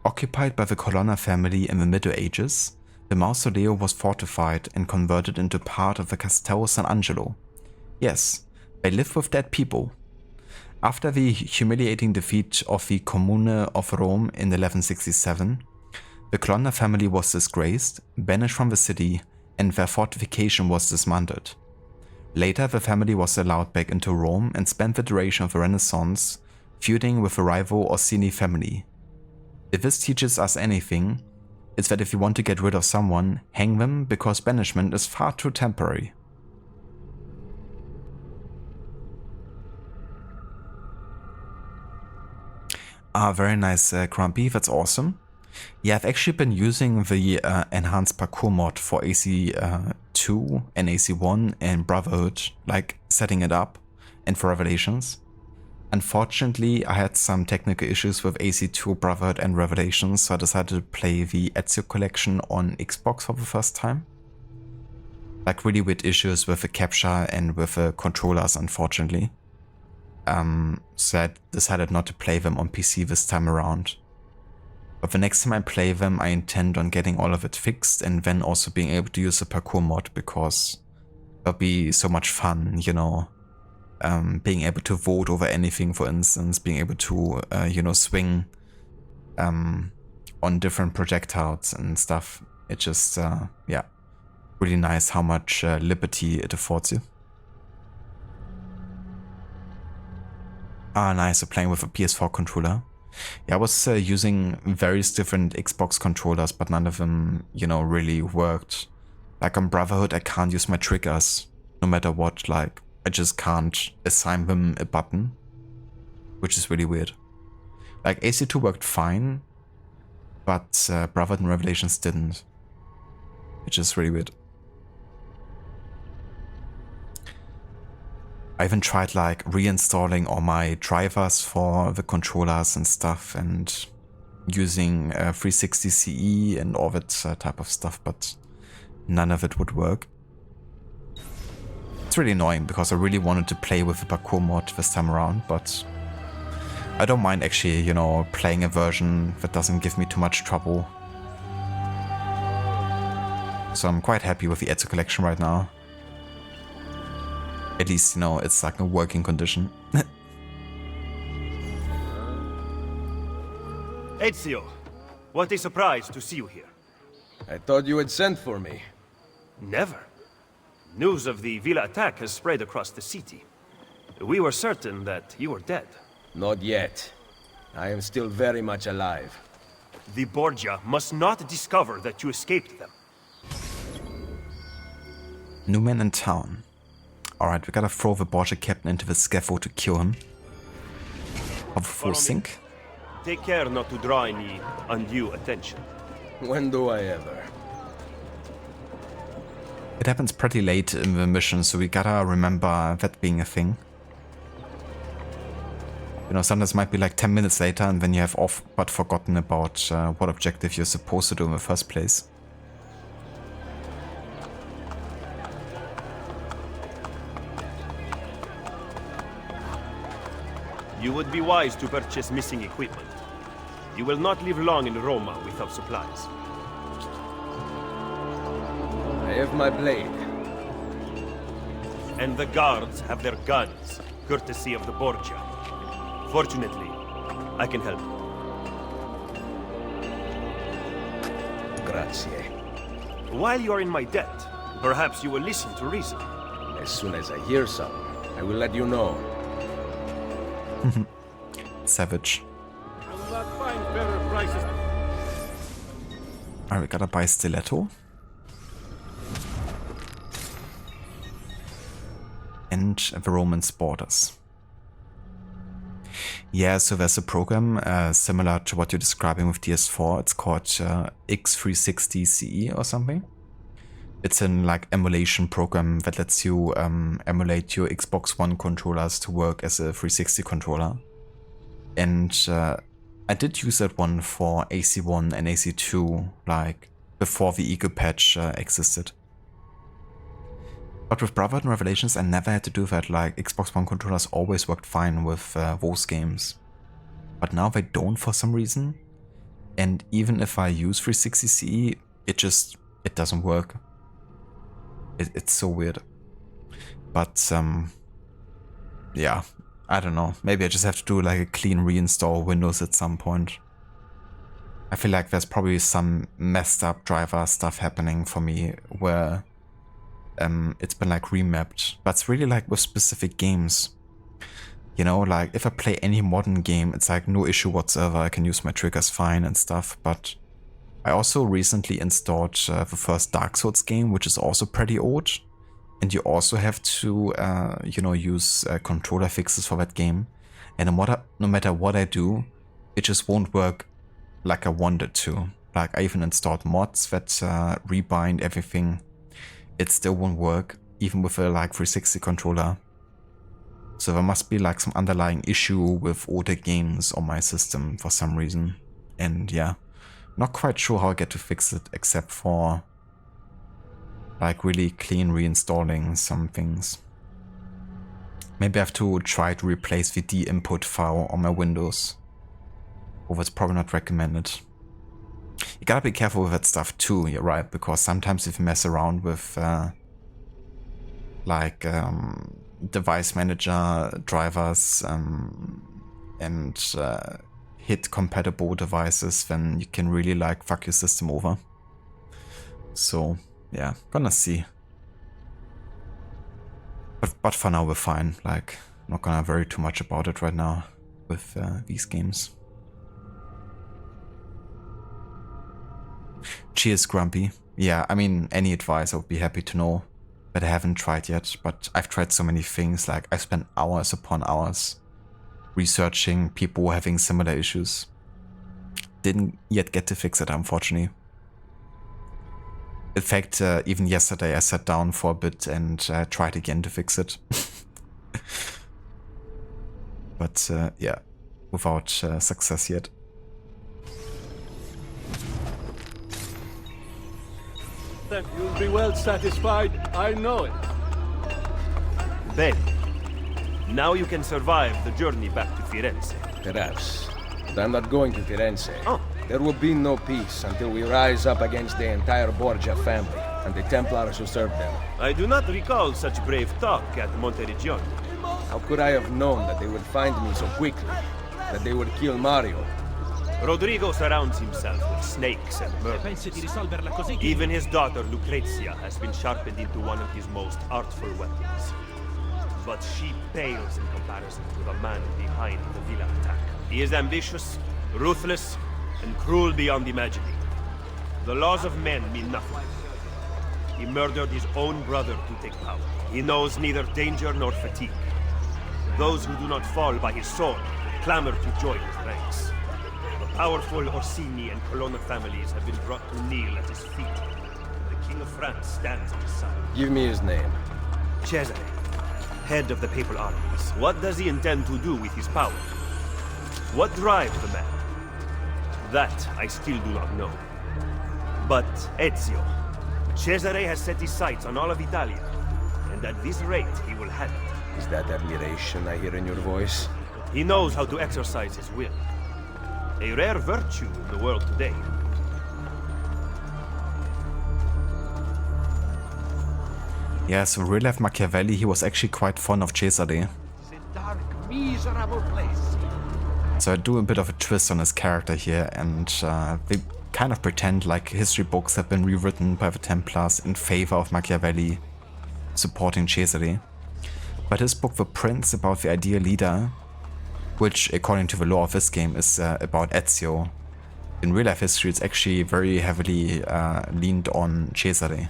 Occupied by the Colonna family in the Middle Ages, the Mausoleo was fortified and converted into part of the Castello San Angelo. Yes, they lived with dead people. After the humiliating defeat of the Comune of Rome in 1167, the Colonna family was disgraced, banished from the city, and their fortification was dismantled. Later, the family was allowed back into Rome and spent the duration of the Renaissance feuding with the rival Orsini family. If this teaches us anything, it's that if you want to get rid of someone, hang them because banishment is far too temporary. Ah, very nice, Grumpy, that's awesome. Yeah, I've actually been using the enhanced parkour mod for AC2 and AC1 and Brotherhood, like setting it up, and for Revelations. Unfortunately, I had some technical issues with AC2, Brotherhood and Revelations, so I decided to play the Ezio collection on Xbox for the first time. Like really weird issues with the capture and with the controllers, unfortunately. So I decided not to play them on PC this time around. But the next time I play them, I intend on getting all of it fixed and then also being able to use the parkour mod because it'll be so much fun, you know. Being able to vote over anything, for instance, being able to, you know, swing on different projectiles and stuff. It just, yeah, really nice how much liberty it affords you. Ah, nice, so playing with a PS4 controller. Yeah, I was using various different Xbox controllers, but none of them, you know, really worked. Like on Brotherhood, I can't use my triggers, no matter what, like, I just can't assign them a button, which is really weird. Like, AC2 worked fine, but Brotherhood and Revelations didn't, which is really weird. I even tried like reinstalling all my drivers for the controllers and stuff and using 360 CE and all that type of stuff, but none of it would work. It's really annoying because I really wanted to play with the parkour mod this time around, but I don't mind actually, you know, playing a version that doesn't give me too much trouble. So I'm quite happy with the Ezio collection right now. At least, you know, it's like a working condition. Ezio, what a surprise to see you here. I thought you had sent for me. Never. News of the Villa attack has spread across the city. We were certain that you were dead. Not yet. I am still very much alive. The Borgia must not discover that you escaped them. New man in town. Alright, we gotta throw the Borgia captain into the scaffold to kill him. Of full sync. Take care not to draw any undue attention. When do I ever? It happens pretty late in the mission, so we gotta remember that being a thing. You know, sometimes it might be like 10 minutes later and then you have off but forgotten about what objective you're supposed to do in the first place. You would be wise to purchase missing equipment. You will not live long in Roma without supplies. I have my blade. And the guards have their guns, courtesy of the Borgia. Fortunately, I can help. Grazie. While you are in my debt, perhaps you will listen to reason. As soon as I hear some, I will let you know. Savage. I will not find better prices. Alright, we gotta buy Stiletto. And the Romans' borders. Yeah, so there's a program similar to what you're describing with DS4. It's called X360 CE or something. It's an like emulation program that lets you emulate your Xbox One controllers to work as a 360 controller. And I did use that one for AC1 and AC2, like before the Eco patch existed. But with Brotherhood and Revelations, I never had to do that. Like Xbox One controllers always worked fine with those games. But now they don't for some reason. And even if I use 360 CE, it doesn't work. It's so weird. But yeah, I don't know. Maybe I just have to do like a clean reinstall Windows at some point. I feel like there's probably some messed up driver stuff happening for me where it's been like remapped. But it's really like with specific games. You know, like if I play any modern game, it's like no issue whatsoever. I can use my triggers fine and stuff. But I also recently installed the first Dark Souls game, which is also pretty old. And you also have to, you know, use controller fixes for that game. And no matter what I do, it just won't work like I wanted to. Like I even installed mods that rebind everything. It still won't work, even with a like 360 controller. So there must be like some underlying issue with older games on my system for some reason. And yeah, not quite sure how I get to fix it, except for like really clean reinstalling some things. Maybe I have to try to replace the D-input file on my Windows. Although it's probably not recommended. You gotta be careful with that stuff too, you're right, because sometimes if you mess around with like device manager drivers and hit compatible devices, then you can really like fuck your system over. So yeah, gonna see. But for now we're fine, like not gonna worry too much about it right now with these games. Cheers, Grumpy. Yeah, I mean, any advice I would be happy to know, but I haven't tried yet. But I've tried so many things, like I've spent hours upon hours researching people having similar issues. didn't yet get to fix it, unfortunately. In fact, even yesterday I sat down for a bit and tried again to fix it. But yeah, without success yet. You'll be well satisfied, I know it. Then, now you can survive the journey back to Firenze. Perhaps. But I'm not going to Firenze. Oh. There will be no peace until we rise up against the entire Borgia family and the Templars who serve them. I do not recall such brave talk at Monteriggioni. How could I have known that they would find me so quickly? That they would kill Mario? Rodrigo surrounds himself with snakes and murders. Even his daughter Lucrezia has been sharpened into one of his most artful weapons. But she pales in comparison to the man behind the villa attack. He is ambitious, ruthless, and cruel beyond imagining. The laws of men mean nothing. He murdered his own brother to take power. He knows neither danger nor fatigue. Those who do not fall by his sword clamor to join his ranks. The powerful Orsini and Colonna families have been brought to kneel at his feet. The King of France stands at his side. Give me his name. Cesare, head of the papal armies. What does he intend to do with his power? What drives the man? That I still do not know. But Ezio, Cesare has set his sights on all of Italia, and at this rate he will have it. Is that admiration I hear in your voice? He knows how to exercise his will. A rare virtue in the world today. Yeah, so real life Machiavelli, he was actually quite fond of Cesare. Dark, miserable place. So I do a bit of a twist on his character here, and they kind of pretend like history books have been rewritten by the Templars in favor of Machiavelli supporting Cesare. But his book The Prince, about the ideal leader, which according to the lore of this game is about Ezio, in real life history it's actually very heavily leaned on Cesare.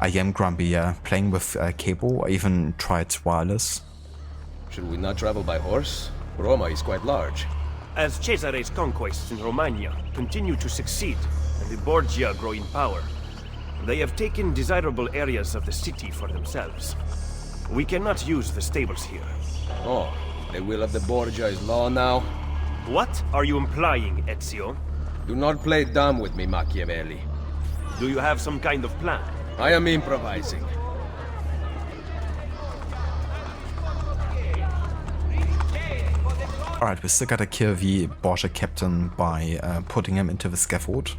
I am grumpy, yeah. Playing with cable, I even tried wireless. Should we not travel by horse? Roma is quite large. As Cesare's conquests in Romagna continue to succeed and the Borgia grow in power, they have taken desirable areas of the city for themselves. We cannot use the stables here. Oh, the will of the Borgia is law now? What are you implying, Ezio? Do not play dumb with me, Machiavelli. Do you have some kind of plan? I am improvising. Alright, we still gotta kill the Borgia captain by putting him into the scaffold.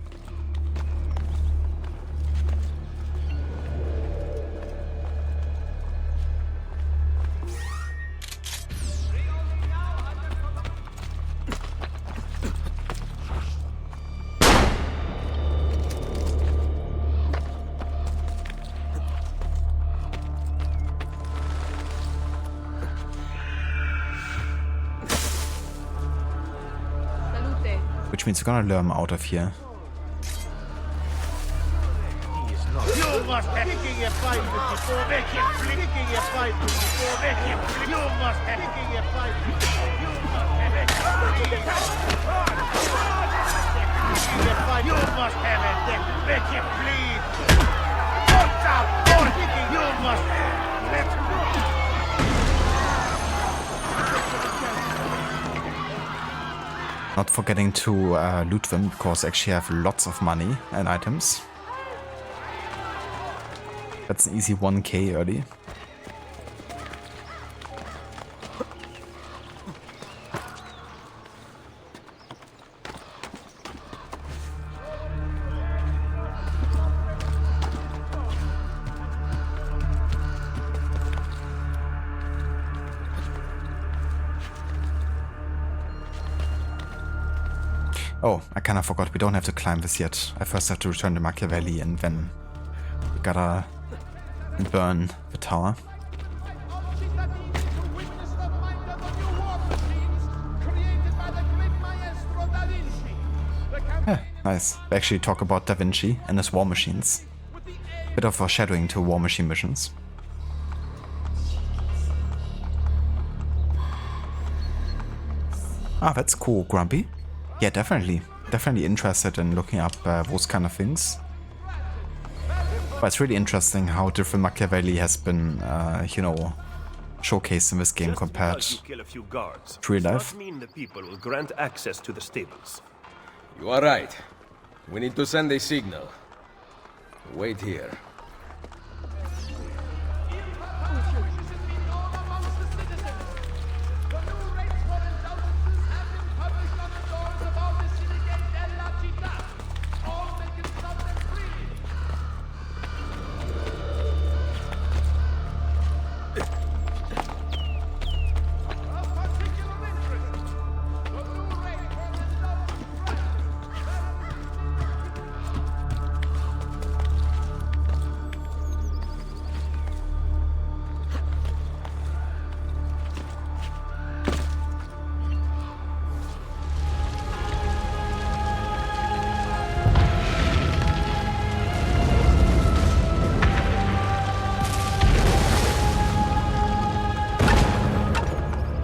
Which means we're gonna lure him out of here. You must have picking a fight before make him picking a fight before make him. You must have picking a fight before you must have it. You must have it. Make him bleed. Watch out! Or picking. You must let go. Not forgetting to loot them, because I actually have lots of money and items. That's an easy 1k early. Oh, I kinda forgot, we don't have to climb this yet. I first have to return to Machiavelli and then we gotta burn the tower. Yeah, nice. We actually talk about Da Vinci and his war machines. Bit of foreshadowing to war machine missions. Ah, that's cool, Grumpy. Yeah, definitely. Definitely interested in looking up those kind of things. But it's really interesting how different Machiavelli has been, you know, showcased in this game compared you kill a few guards, to real does life. not mean the people will grant access to the stables. You are right. We need to send a signal. Wait here.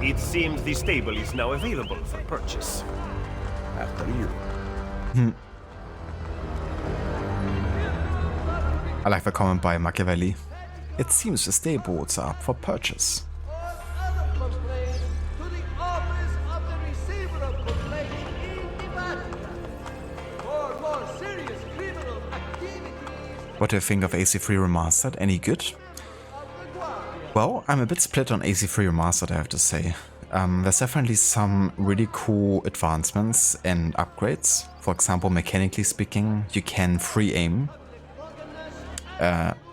It seems the stable is now available for purchase. After you. I like the comment by Machiavelli. It seems the stables are up for purchase. What do you think of AC3 Remastered? Any good? Well, I'm a bit split on AC3 Remastered, I have to say. There's definitely some really cool advancements and upgrades. For example, mechanically speaking, you can free aim.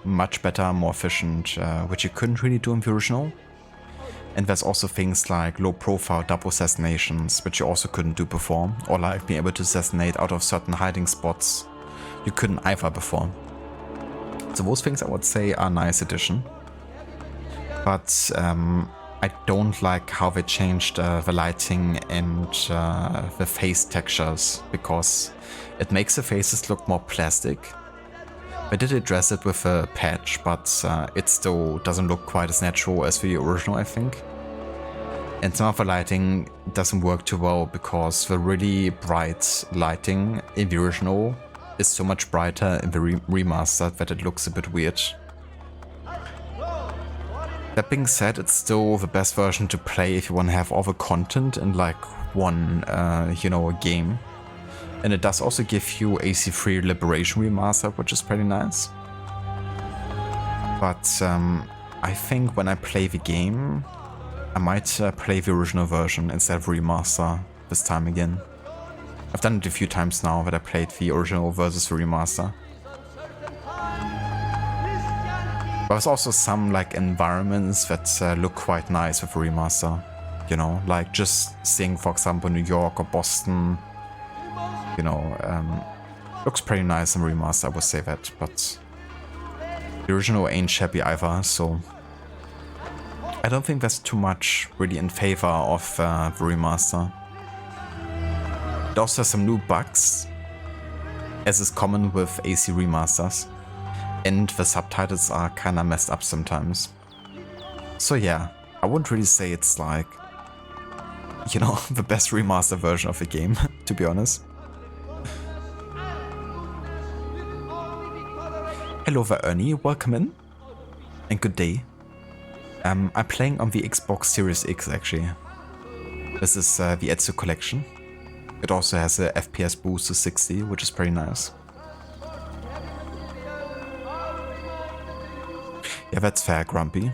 Much better, more efficient, which you couldn't really do in the original. And there's also things like low profile double assassinations, which you also couldn't do before. Or like being able to assassinate out of certain hiding spots you couldn't either before. So those things I would say are a nice addition. But I don't like how they changed the lighting and the face textures, because it makes the faces look more plastic. They did address it with a patch, but it still doesn't look quite as natural as the original, I think. And some of the lighting doesn't work too well, because the really bright lighting in the original is so much brighter in the remastered that it looks a bit weird. That being said, it's still the best version to play if you want to have all the content in like one, you know, game. And it does also give you AC3 Liberation Remastered, which is pretty nice. But I think when I play the game, I might play the original version instead of remaster this time again. I've done it a few times now that I played the original versus the remaster. But there's also some like environments that look quite nice with the remaster. You know, like just seeing, for example, New York or Boston. You know, looks pretty nice in remaster, I would say that. But the original ain't shabby either, so I don't think there's too much really in favor of the remaster. It also has some new bugs, as is common with AC remasters, and the subtitles are kinda messed up sometimes. So yeah, I wouldn't really say it's like, you know, the best remaster version of the game, to be honest. Hello there, Ernie, welcome in, and good day. I'm playing on the Xbox Series X actually. This is the Ezio collection. It also has a FPS boost to 60, which is pretty nice. Yeah, that's fair, Grumpy.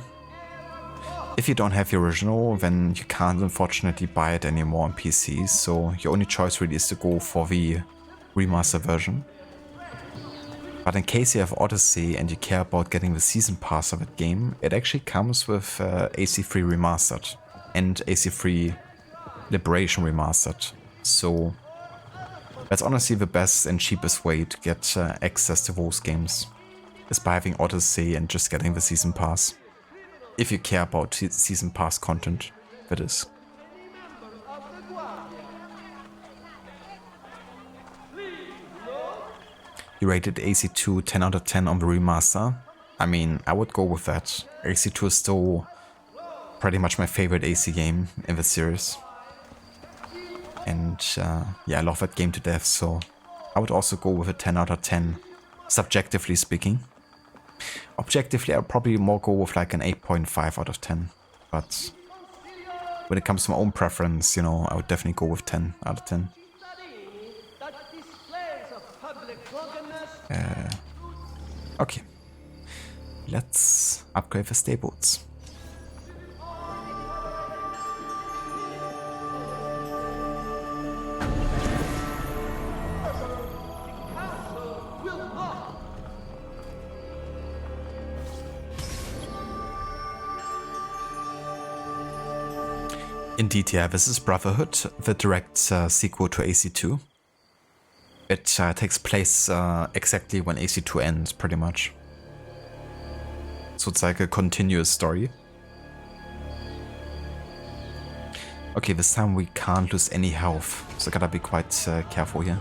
If you don't have the original, then you can't unfortunately buy it anymore on PC, so your only choice really is to go for the remaster version. But in case you have Odyssey and you care about getting the season pass of that game, it actually comes with AC3 Remastered and AC3 Liberation Remastered. So that's honestly the best and cheapest way to get access to those games, is by having Odyssey and just getting the season pass. If you care about season pass content, that is. You rated AC2 10 out of 10 on the remaster. I mean, I would go with that. AC2 is still pretty much my favorite AC game in the series. And yeah, I love that game to death, so I would also go with a 10 out of 10, subjectively speaking. Objectively, I'd probably more go with like an 8.5 out of 10, but when it comes to my own preference, you know, I would definitely go with 10 out of 10. Okay, let's upgrade the stables. Indeed, yeah, this is Brotherhood, the direct sequel to AC2. It takes place exactly when AC2 ends, pretty much. So it's like a continuous story. Okay, this time we can't lose any health, so I gotta be quite careful here.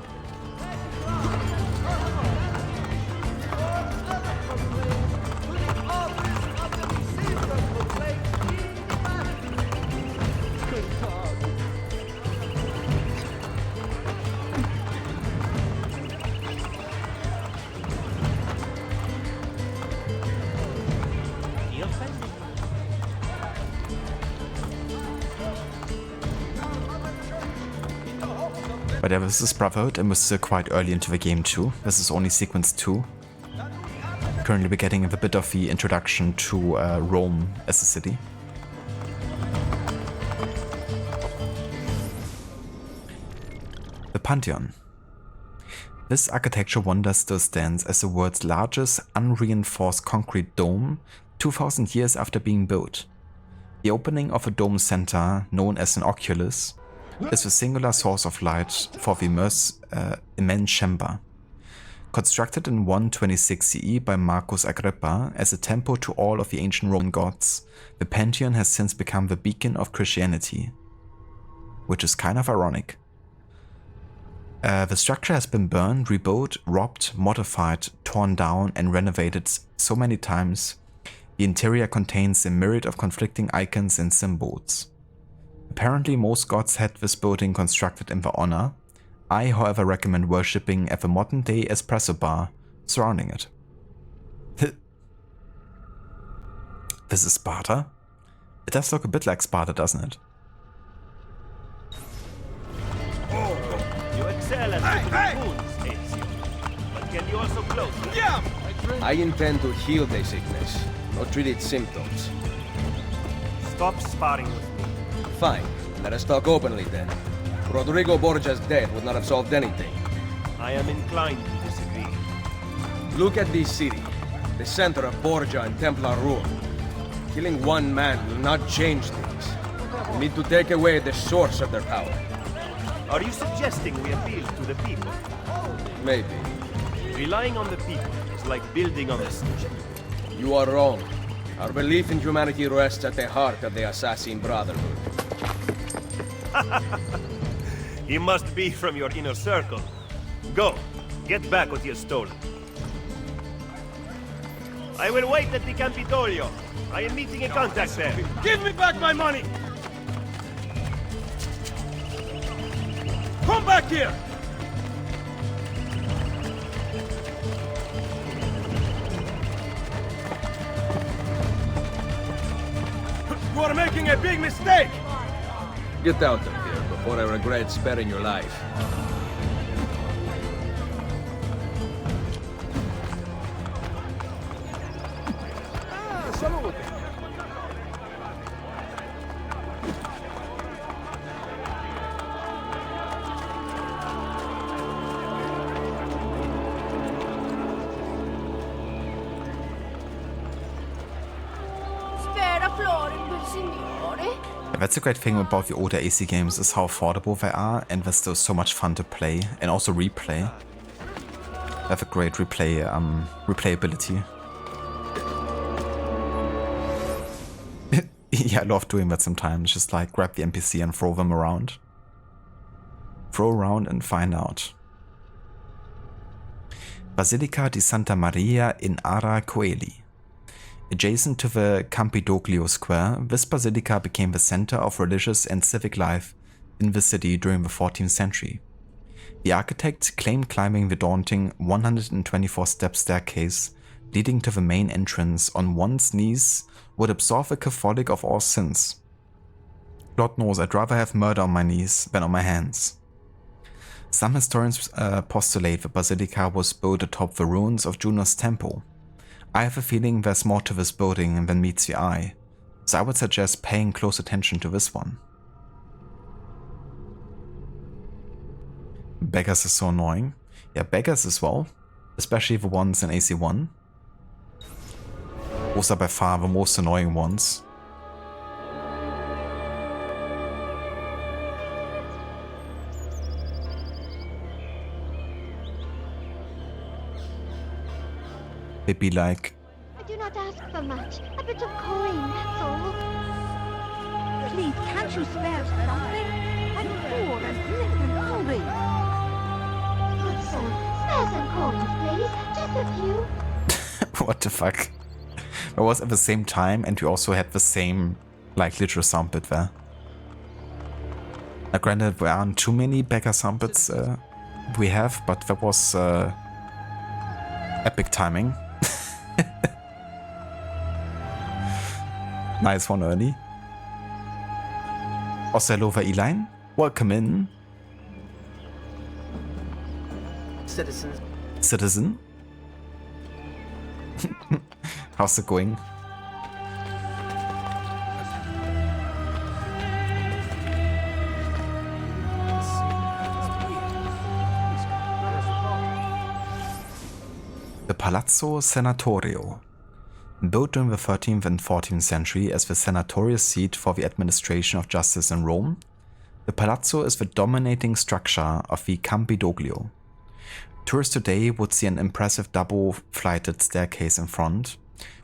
But yeah, this is Brotherhood, and we're still quite early into the game too. This is only sequence 2. Currently we're getting a bit of the introduction to Rome as a city. The Pantheon. This architecture wonder still stands as the world's largest unreinforced concrete dome 2000 years after being built. The opening of a dome center, known as an oculus, is the singular source of light for the immense chamber. Constructed in 126 CE by Marcus Agrippa as a temple to all of the ancient Roman gods, the Pantheon has since become the beacon of Christianity, which is kind of ironic. The structure has been burned, rebuilt, robbed, modified, torn down and renovated so many times. The interior contains a myriad of conflicting icons and symbols. Apparently most gods had this building constructed in their honor. I, however, recommend worshipping at the modern-day espresso bar surrounding it. This is Sparta? It does look a bit like Sparta, doesn't it? You excel at opening wounds, Ezio. But can you also close them? Yeah! I intend to heal the sickness, not treat its symptoms. Stop sparring with me. Fine. Let us talk openly then. Rodrigo Borgia's death would not have solved anything. I am inclined to disagree. Look at this city, the center of Borgia and Templar rule. Killing one man will not change things. We need to take away the source of their power. Are you suggesting we appeal to the people? Maybe. Relying on the people is like building on the sea. You are wrong. Our belief in humanity rests at the heart of the Assassin Brotherhood. He must be from your inner circle. Go, get back what you have stolen. I will wait at the Campidoglio. I am meeting a contact there. Give me back my money! Come back here! You are making a big mistake! Get out of here before I regret sparing your life. Salute! That's a great thing about the older AC games, is how affordable they are, and they're still so much fun to play and also replay. They have a great replayability. Yeah, I love doing that sometimes, just like grab the NPC and throw them around. Throw around and find out. Basilica di Santa Maria in Ara Coeli. Adjacent to the Campidoglio Square, this basilica became the center of religious and civic life in the city during the 14th century. The architect claimed climbing the daunting 124-step staircase leading to the main entrance on one's knees would absolve a Catholic of all sins. Lord knows I'd rather have murder on my knees than on my hands. Some historians postulate the basilica was built atop the ruins of Juno's temple. I have a feeling there's more to this building than meets the eye, so I would suggest paying close attention to this one. Beggars is so annoying. Yeah, beggars as well, especially the ones in AC1. Those are by far the most annoying ones. They'd be like, I do not ask for much. A bit of coin, that's all. Please, can't you spare something? I'm poor and hungry. Good soul, spare some coins, please. Just a few. what the fuck? It was at the same time, and we also had the same, like, literal soundbit there. Now, granted, there aren't too many beggar soundbits we have, but that was epic timing. Nice one, Ernie. Oselova Eline, welcome in. Citizens. Citizen. How's it going? The Palazzo Senatorio. Built during the 13th and 14th century as the senatorial seat for the administration of justice in Rome, the Palazzo is the dominating structure of the Campidoglio. Tourists today would see an impressive double-flighted staircase in front,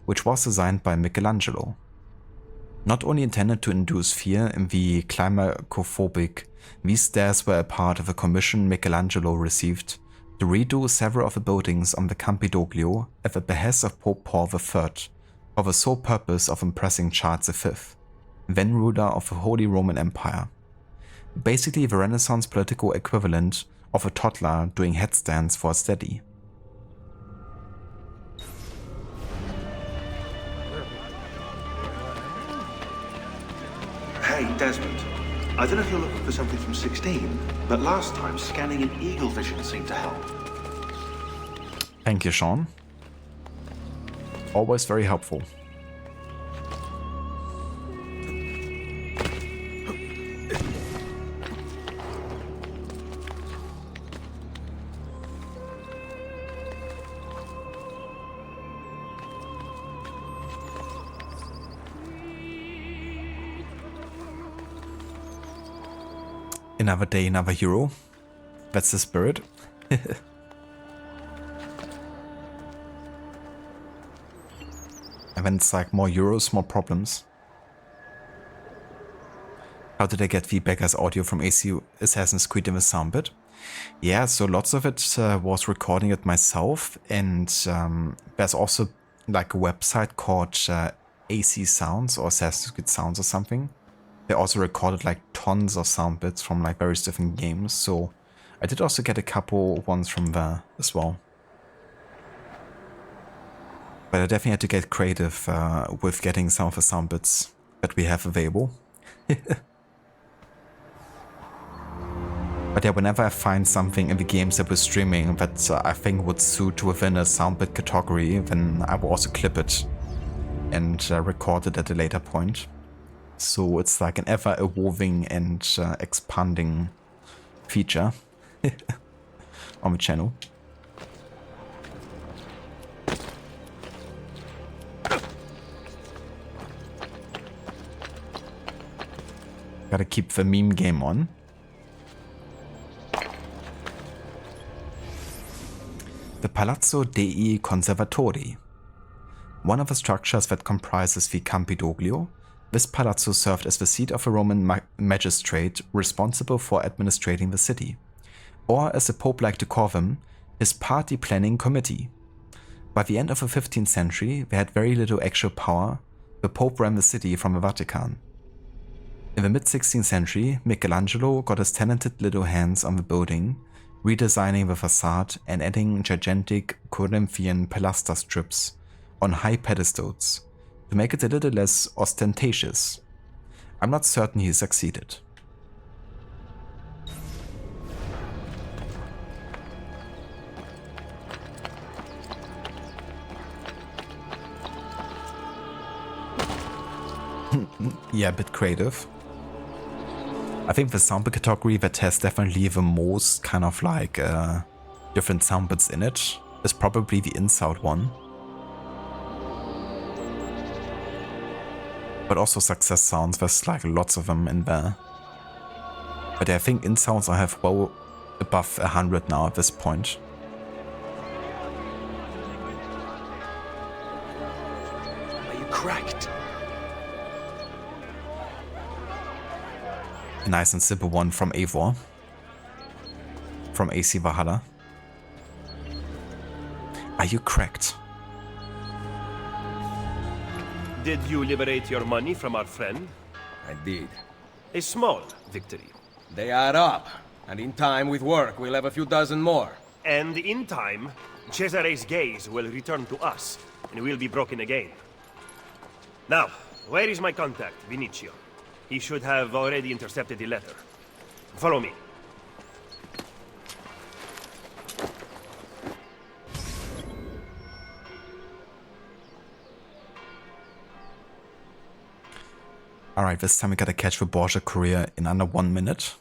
which was designed by Michelangelo. Not only intended to induce fear in the climacophobic, these stairs were a part of a commission Michelangelo received to redo several of the buildings on the Campidoglio at the behest of Pope Paul III, for the sole purpose of impressing Charles V, then ruler of the Holy Roman Empire. Basically the Renaissance political equivalent of a toddler doing headstands for a steady. Hey, Desmond. I don't know if you're looking for something from 16, but last time scanning in Eagle Vision seemed to help. Thank you, Sean. Always very helpful. Another day, another hero. That's the spirit. And then it's like more euros, more problems. How did I get the Beggar's audio from AC Assassin's Creed in the soundbit? Yeah, so lots of it was recording it myself, and there's also like a website called AC Sounds or Assassin's Creed Sounds or something. They also recorded like tons of sound bits from like various different games, so I did also get a couple ones from there as well. But I definitely had to get creative with getting some of the sound bits that we have available. But yeah, whenever I find something in the games that we're streaming that I think would suit within a soundbit category, then I will also clip it and record it at a later point. So it's like an ever-evolving and expanding feature on the channel. Gotta keep the meme game on. The Palazzo dei Conservatori. One of the structures that comprises the Campidoglio, this palazzo served as the seat of a Roman magistrate responsible for administrating the city, or as the Pope liked to call them, his party planning committee. By the end of the 15th century, they had very little actual power. The Pope ran the city from the Vatican. In the mid-16th century, Michelangelo got his talented little hands on the building, redesigning the facade and adding gigantic Corinthian pilaster strips on high pedestals to make it a little less ostentatious. I'm not certain he succeeded. Yeah, a bit creative. I think the soundbit category that has definitely the most kind of like different soundbits in it is probably the in-sound one. But also success sounds, there's like lots of them in there. But I think in-sounds I have well above 100 now at this point. Are you cracked? A nice and simple one from Eivor. From AC Valhalla. Are you cracked? Did you liberate your money from our friend? I did. A small victory. They add up, and in time with work we'll have a few dozen more. And in time, Cesare's gaze will return to us, and we'll be broken again. Now, where is my contact, Vinicio? He should have already intercepted the letter. Follow me. Alright, this time we gotta catch the Borgia courier in under 1 minute.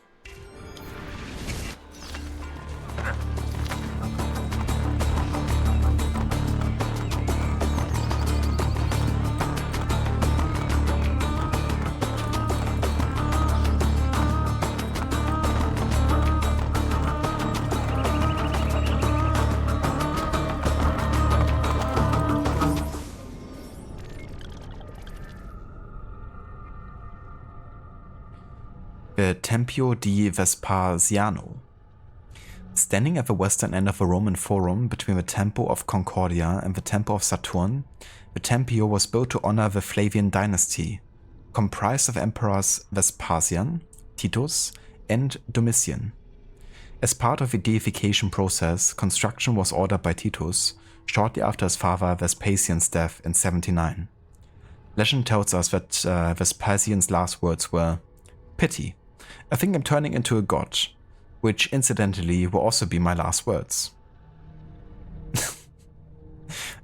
The Tempio di Vespasiano. Standing at the western end of the Roman Forum between the Temple of Concordia and the Temple of Saturn, the Tempio was built to honor the Flavian dynasty, comprised of emperors Vespasian, Titus, and Domitian. As part of the deification process, construction was ordered by Titus shortly after his father Vespasian's death in 79. Legend tells us that Vespasian's last words were, "Pity. I think I'm turning into a god," which incidentally will also be my last words.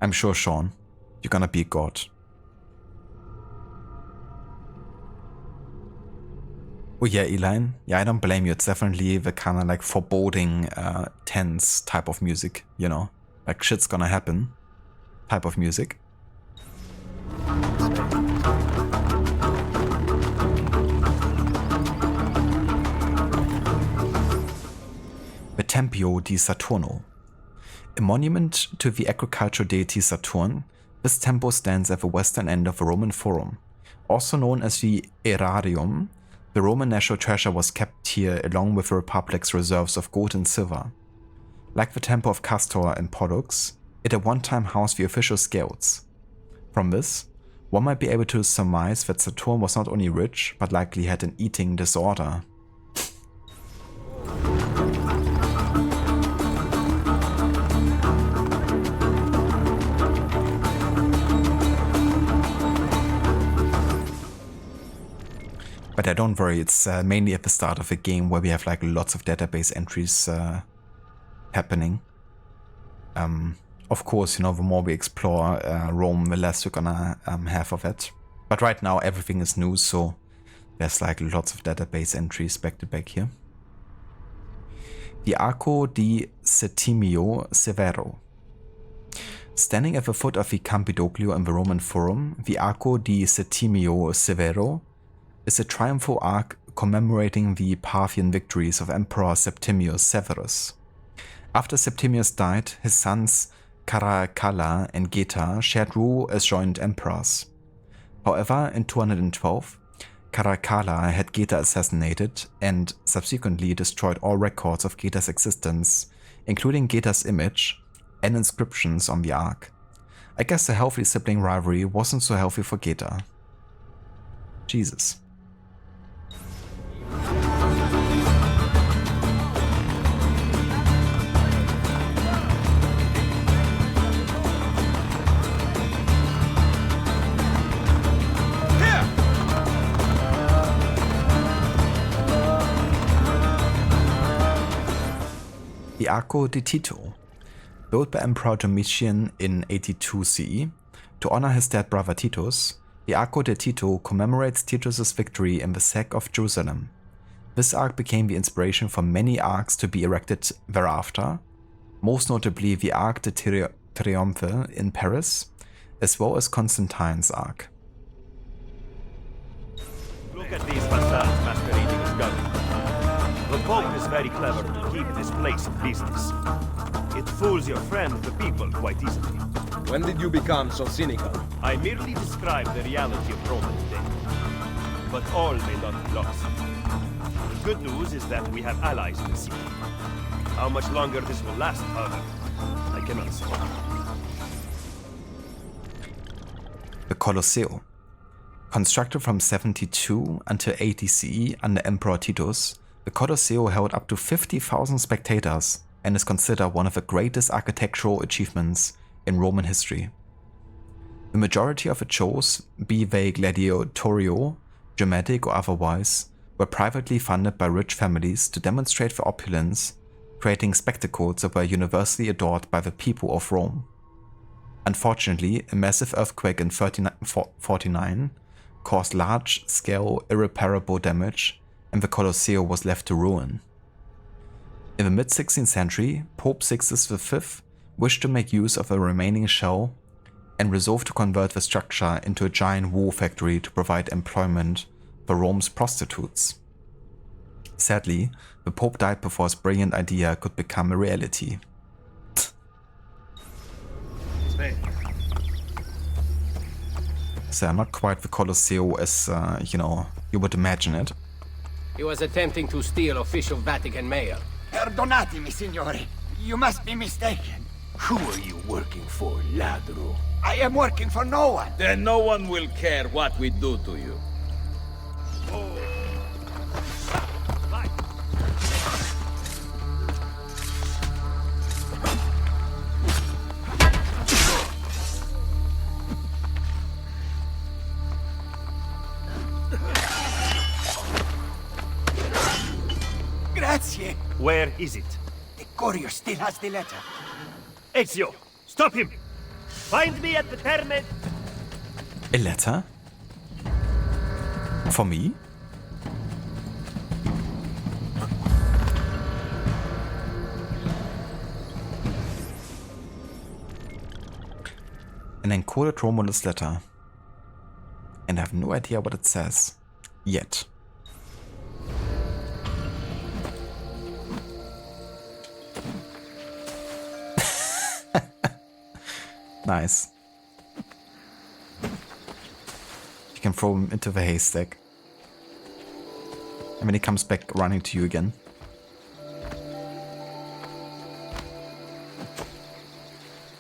I'm sure, Sean, you're gonna be a god. Oh yeah, Elaine. Yeah, I don't blame you. It's definitely the kind of like foreboding, tense type of music, you know? Like shit's gonna happen type of music. The Tempio di Saturno. A monument to the agricultural deity Saturn, this temple stands at the western end of the Roman Forum. Also known as the Aerarium, the Roman national treasure was kept here along with the Republic's reserves of gold and silver. Like the Temple of Castor and Pollux, it at one time housed the official scales. From this, one might be able to surmise that Saturn was not only rich, but likely had an eating disorder. But yeah, don't worry, it's mainly at the start of the game where we have like lots of database entries happening. Of course, you know, the more we explore Rome, the less we're gonna have of it. But right now everything is new, so there's like lots of database entries back to back here. The Arco di Settimio Severo. Standing at the foot of the Campidoglio in the Roman Forum, the Arco di Settimio Severo is a triumphal arch commemorating the Parthian victories of Emperor Septimius Severus. After Septimius died, his sons Caracalla and Geta shared rule as joint emperors. However, in 212, Caracalla had Geta assassinated and subsequently destroyed all records of Geta's existence, including Geta's image and inscriptions on the arch. I guess a healthy sibling rivalry wasn't so healthy for Geta. Jesus. Arco de Tito. Built by Emperor Domitian in 82 CE, to honor his dead brother Titus, the Arco de Tito commemorates Titus's victory in the sack of Jerusalem. This arch became the inspiration for many arcs to be erected thereafter, most notably the Arc de Triomphe in Paris, as well as Constantine's arc. Look at these facades masquerading as government. The Pope is very clever to keep this place in business. It fools your friend, the people, quite easily. When did you become so cynical? I merely describe the reality of Roma today. But all may not be lost. The good news is that we have allies in the city. How much longer this will last, however, I cannot say. The Colosseo. Constructed from 72 until 80 CE under Emperor Titus, the Colosseo held up to 50,000 spectators and is considered one of the greatest architectural achievements in Roman history. The majority of its shows, be they gladiatorial, dramatic or otherwise, were privately funded by rich families to demonstrate their opulence, creating spectacles that were universally adored by the people of Rome. Unfortunately, a massive earthquake in 49 caused large-scale irreparable damage, and the Colosseo was left to ruin. In the mid-16th century, Pope Sixtus V wished to make use of the remaining shell and resolved to convert the structure into a giant wool factory to provide employment for Rome's prostitutes. Sadly, the Pope died before his brilliant idea could become a reality. So not quite the Colosseo as, you would imagine it. He was attempting to steal official Vatican mail. Perdonatemi, signore. You must be mistaken. Who are you working for, ladro? I am working for no one. Then no one will care what we do to you. Grazie. Where is it? The courier still has the letter. Ezio, stop him! Find me at the Terme. A letter? For me? An encoded Romulus letter. And I have no idea what it says. Yet. Nice. You can throw him into the haystack. And then he comes back running to you again.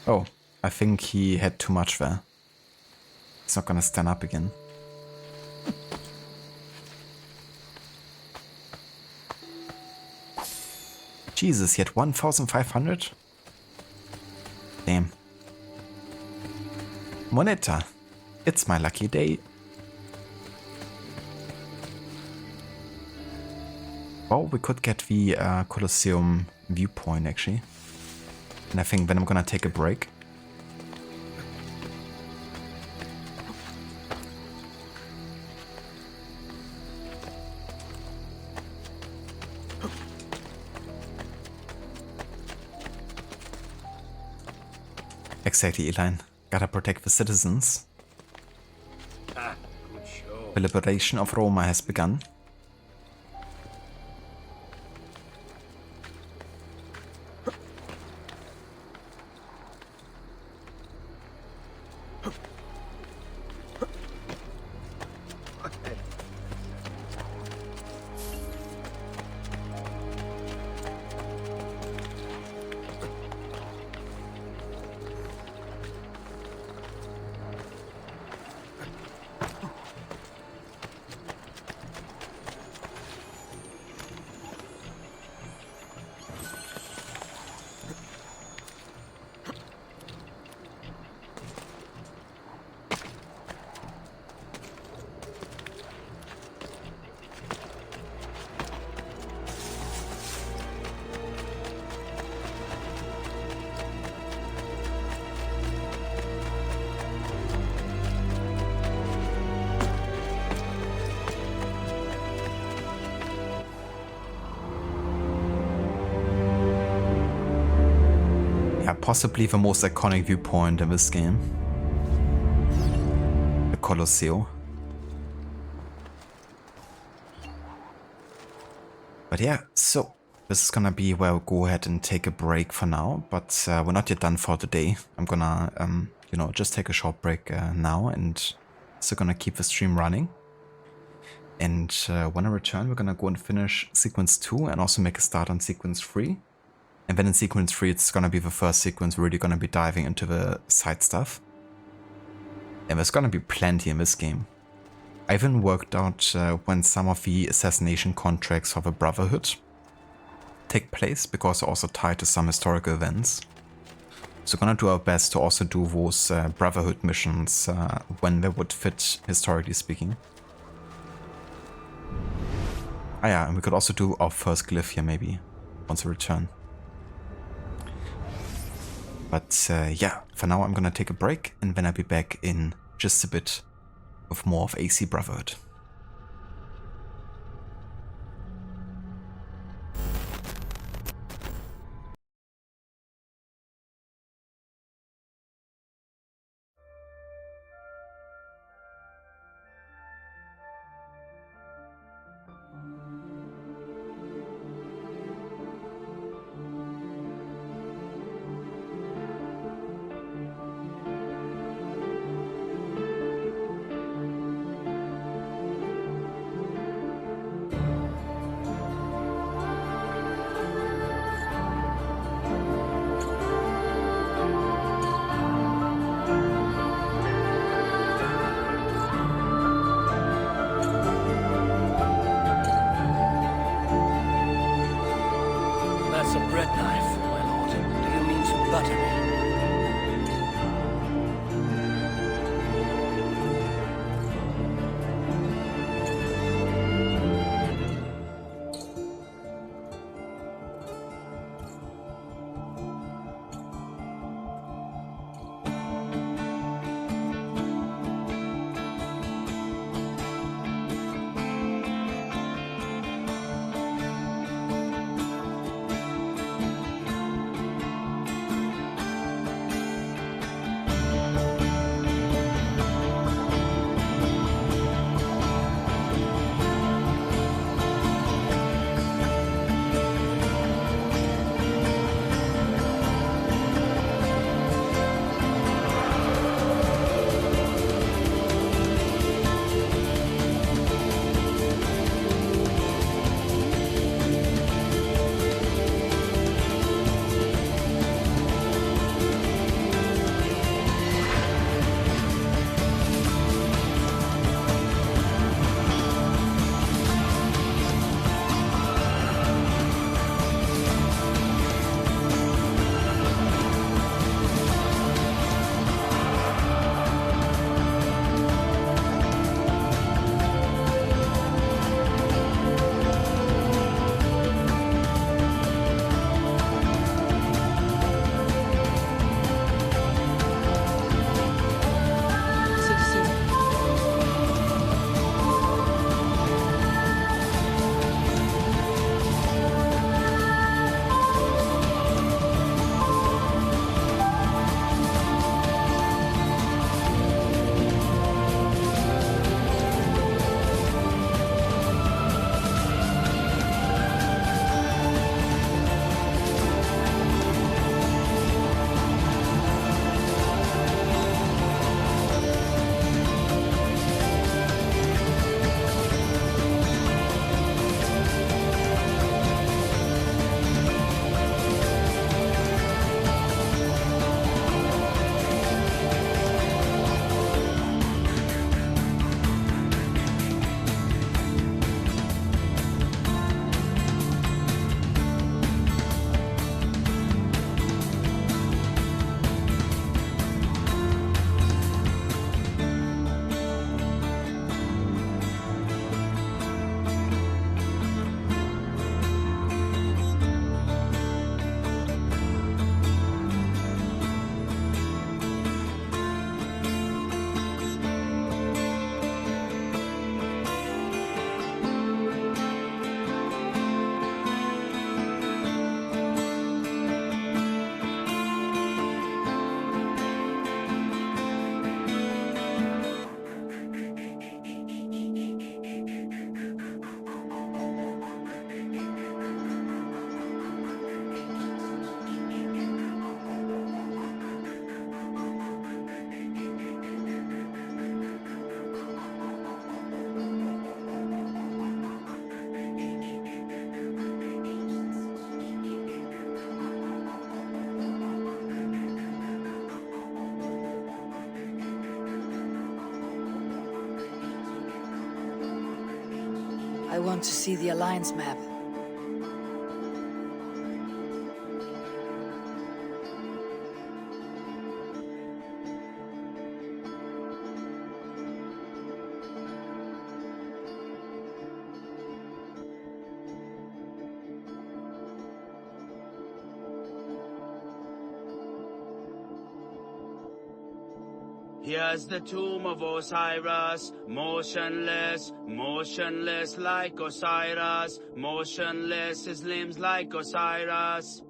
Oh, I think he had too much there. He's not gonna stand up again. Jesus, he had 1,500? Damn. Moneta. It's my lucky day. Well, we could get the Colosseum viewpoint actually. And I think then I'm gonna take a break. Exactly, Eline. Gotta protect the citizens. Good show. The liberation of Roma has begun. yeah, possibly the most iconic viewpoint in this game. The Colosseo. But yeah, so this is gonna be where I'll go ahead and take a break for now, but we're not yet done for today. I'm gonna, you know, just take a short break now, and still gonna keep the stream running. And when I return, we're gonna go and finish sequence 2 and also make a start on sequence 3. And then in sequence 3, it's gonna be the first sequence we're really gonna be diving into the side stuff. And there's gonna be plenty in this game. I even worked out when some of the assassination contracts for the Brotherhood take place, because they're also tied to some historical events. So we're gonna do our best to also do those Brotherhood missions when they would fit, historically speaking. Ah yeah, and we could also do our first glyph here maybe, once we return. But yeah, for now I'm gonna take a break, and then I'll be back in just a bit with more of AC Brotherhood. That's a bread knife, my lord. Do you mean to butter me? I want to see the Alliance map. Here's the tomb of Osiris, motionless, motionless like Osiris, motionless, his limbs like Osiris.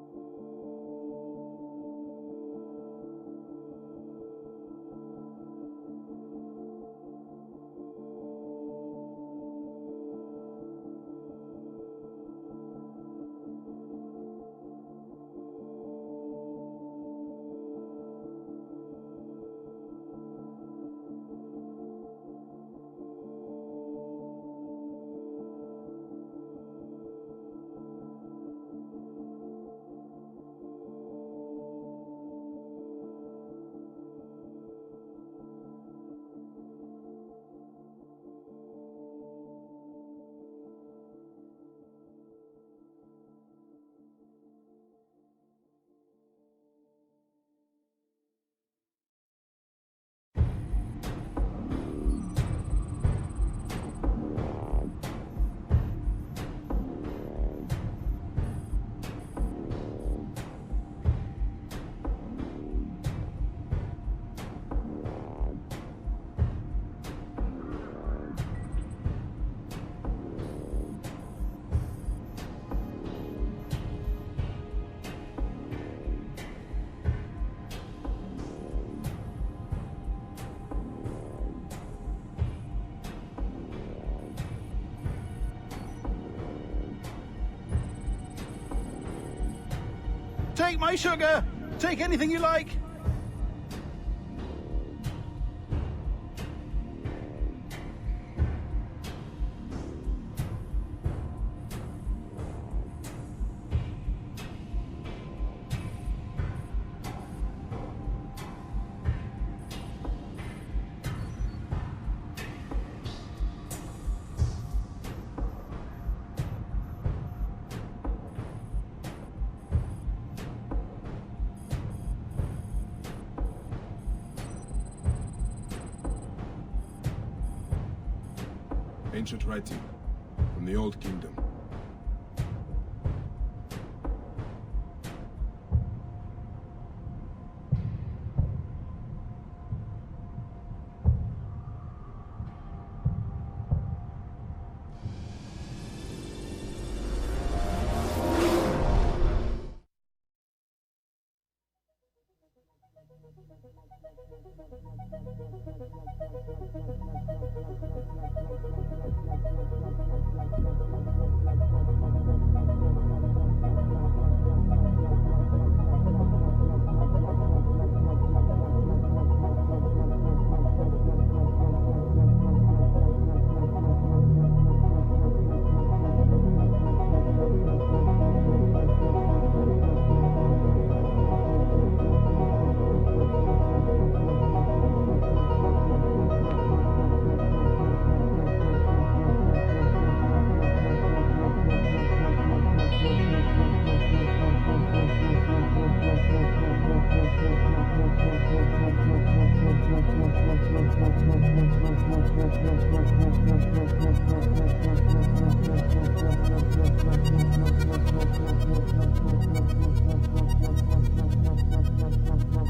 Take my sugar! Take anything you like! Ancient writing from the Old Kingdom.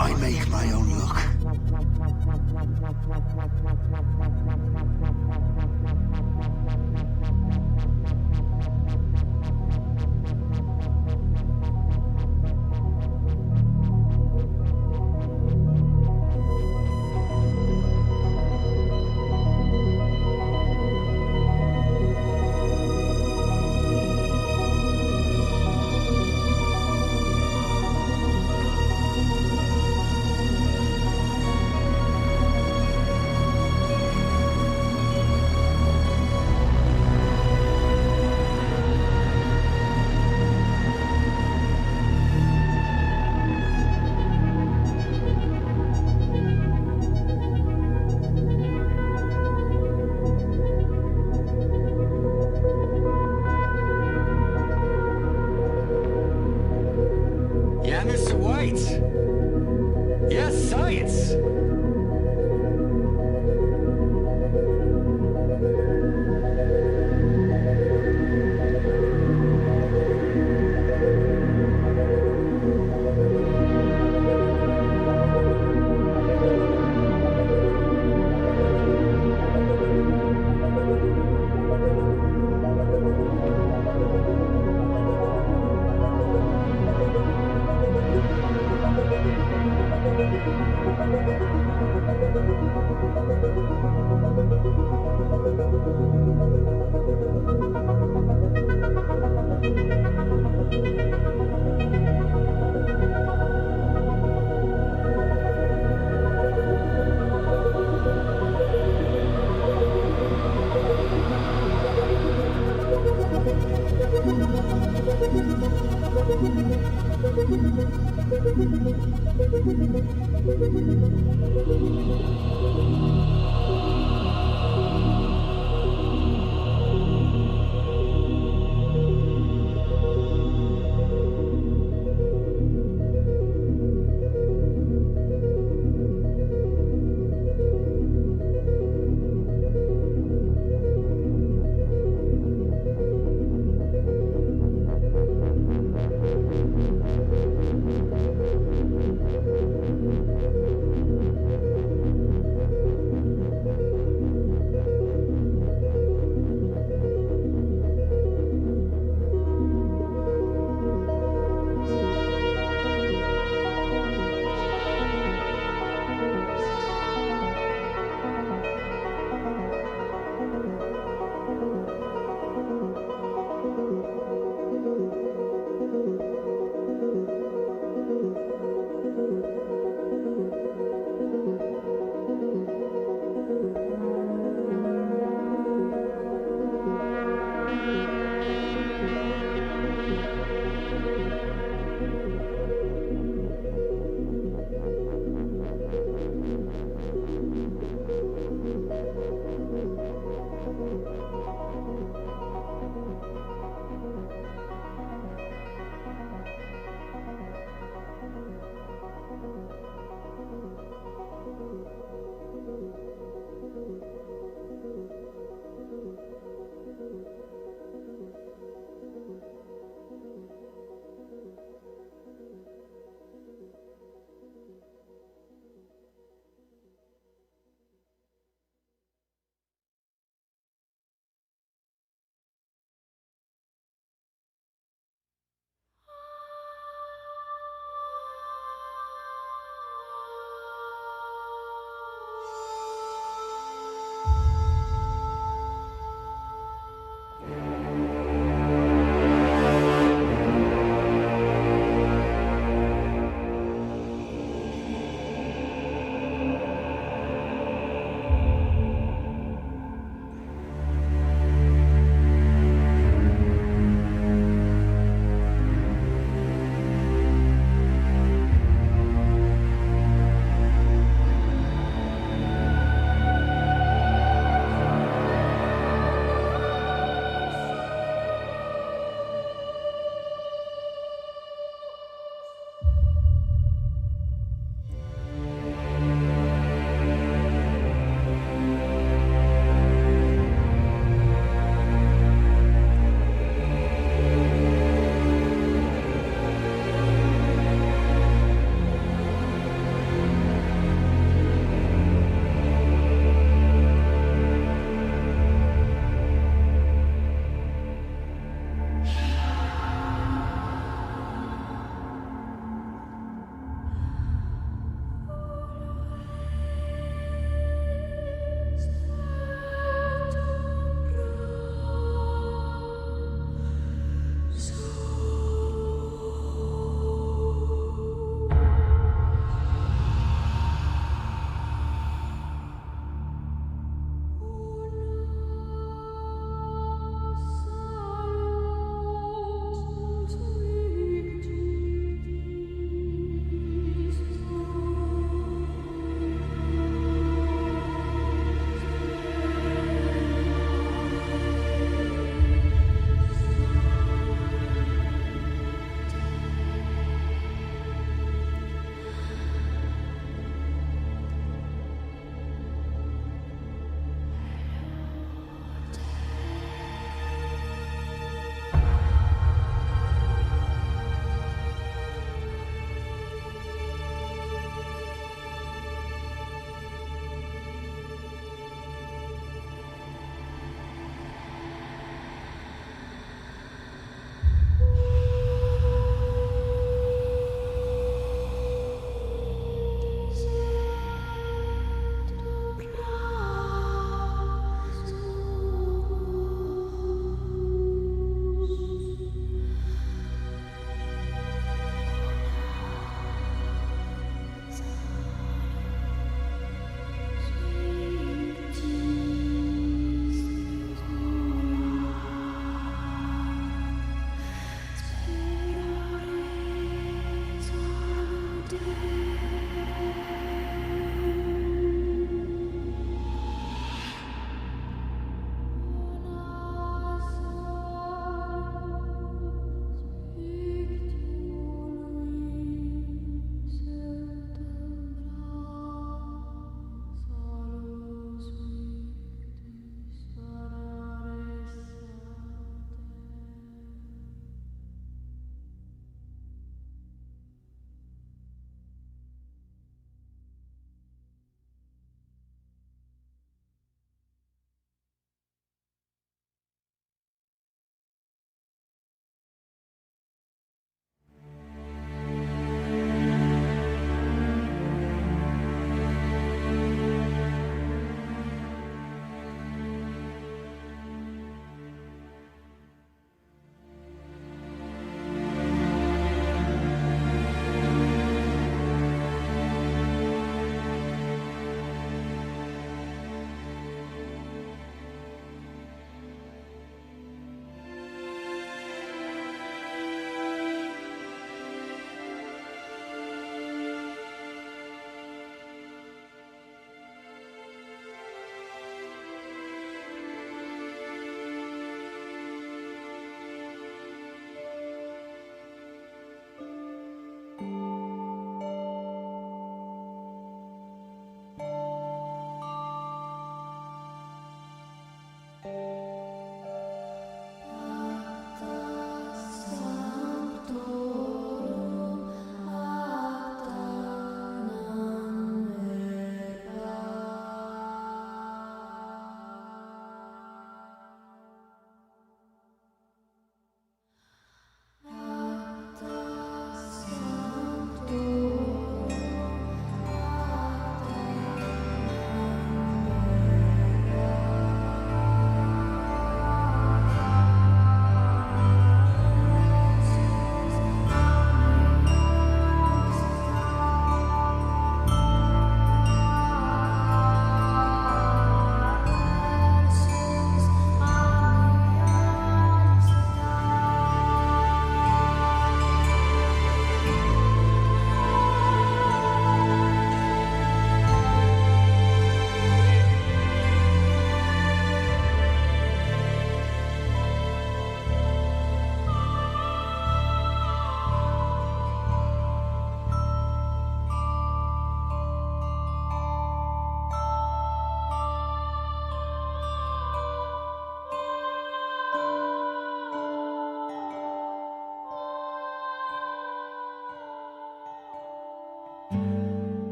I make my own luck.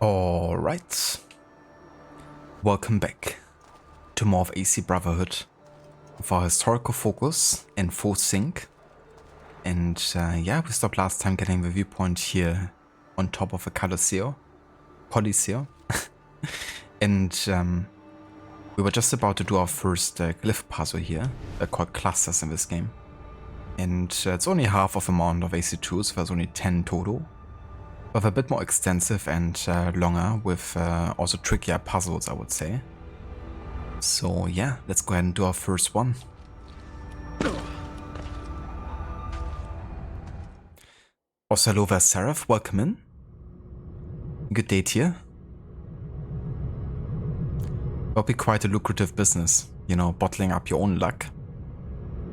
Alright. Welcome back to more of AC Brotherhood with our historical focus in full sync. And yeah, we stopped last time getting the viewpoint here on top of a Coliseo. And we were just about to do our first glyph puzzle here. They're called clusters in this game. And it's only half of the amount of AC2, so there's only 10 total. But a bit more extensive and longer with also trickier puzzles, I would say. So yeah, let's go ahead and do our first one. Also, hello there, Seraph. Welcome in. Good day to you. That'll be quite a lucrative business, you know, bottling up your own luck.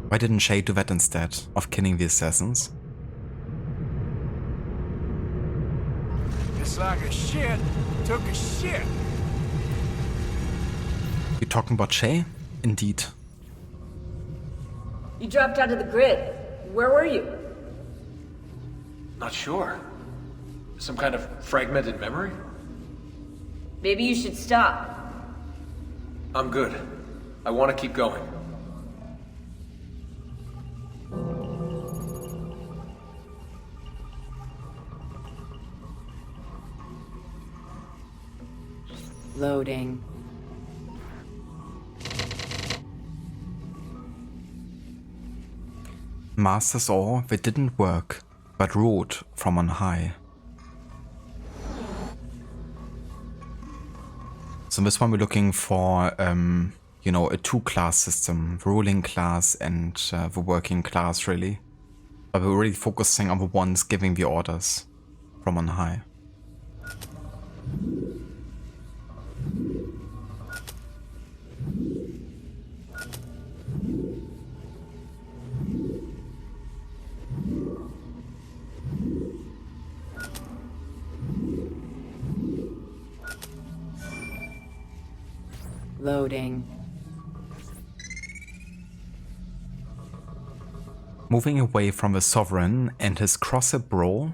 Why didn't Shay do that instead of killing the assassins? It's like a shit took a shit. You talking about Shay? Indeed. You dropped out of the grid. Where were you? Not sure. Some kind of fragmented memory? Maybe you should stop. I'm good. I want to keep going. Loading. Masters or they didn't work, but ruled from on high. So in this one we're looking for, you know, a two-class system, the ruling class and the working class really. But we're really focusing on the ones giving the orders from on high. Loading. Moving away from the sovereign and his crossed brow,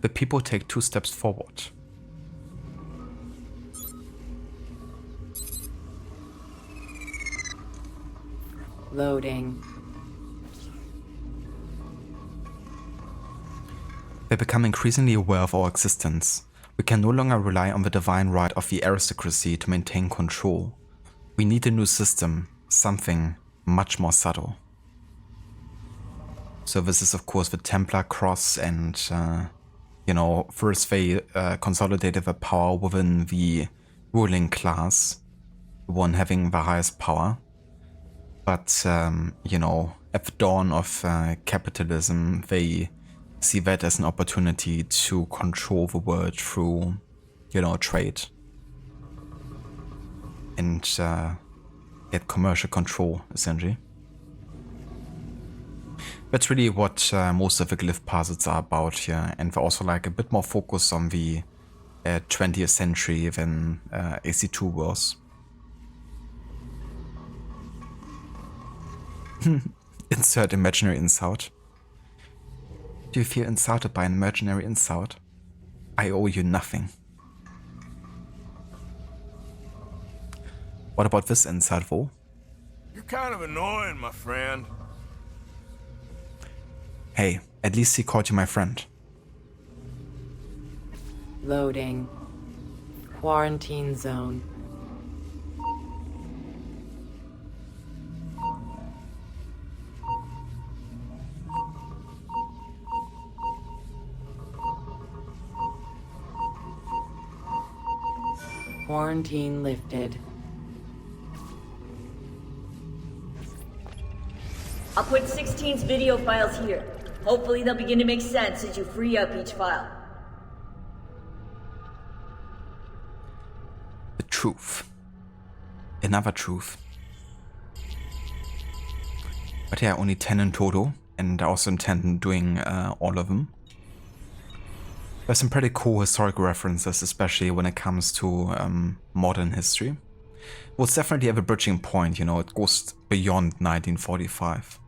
the people take 2 steps forward. Loading. They become increasingly aware of our existence. We can no longer rely on the divine right of the aristocracy to maintain control. We need a new system, something much more subtle. So this is of course the Templar cross and, you know, first they consolidated the power within the ruling class, the one having the highest power. But, you know, at the dawn of capitalism, they see that as an opportunity to control the world through, you know, trade. And get commercial control, essentially. That's really what most of the glyph puzzles are about here, and they're also like a bit more focused on the 20th century than AC2 was. Insert imaginary insult. Do you feel insulted by an imaginary insult? I owe you nothing. What about this insult, though? You're kind of annoying, my friend. Hey, at least he called you my friend. Loading. Quarantine zone. Quarantine lifted. I'll put 16's video files here. Hopefully they'll begin to make sense as you free up each file. The truth. Another truth. But yeah, only 10 in total, and I also intend on doing all of them. There's some pretty cool historical references, especially when it comes to modern history. Well, it's definitely at a bridging point, you know, it goes beyond 1945.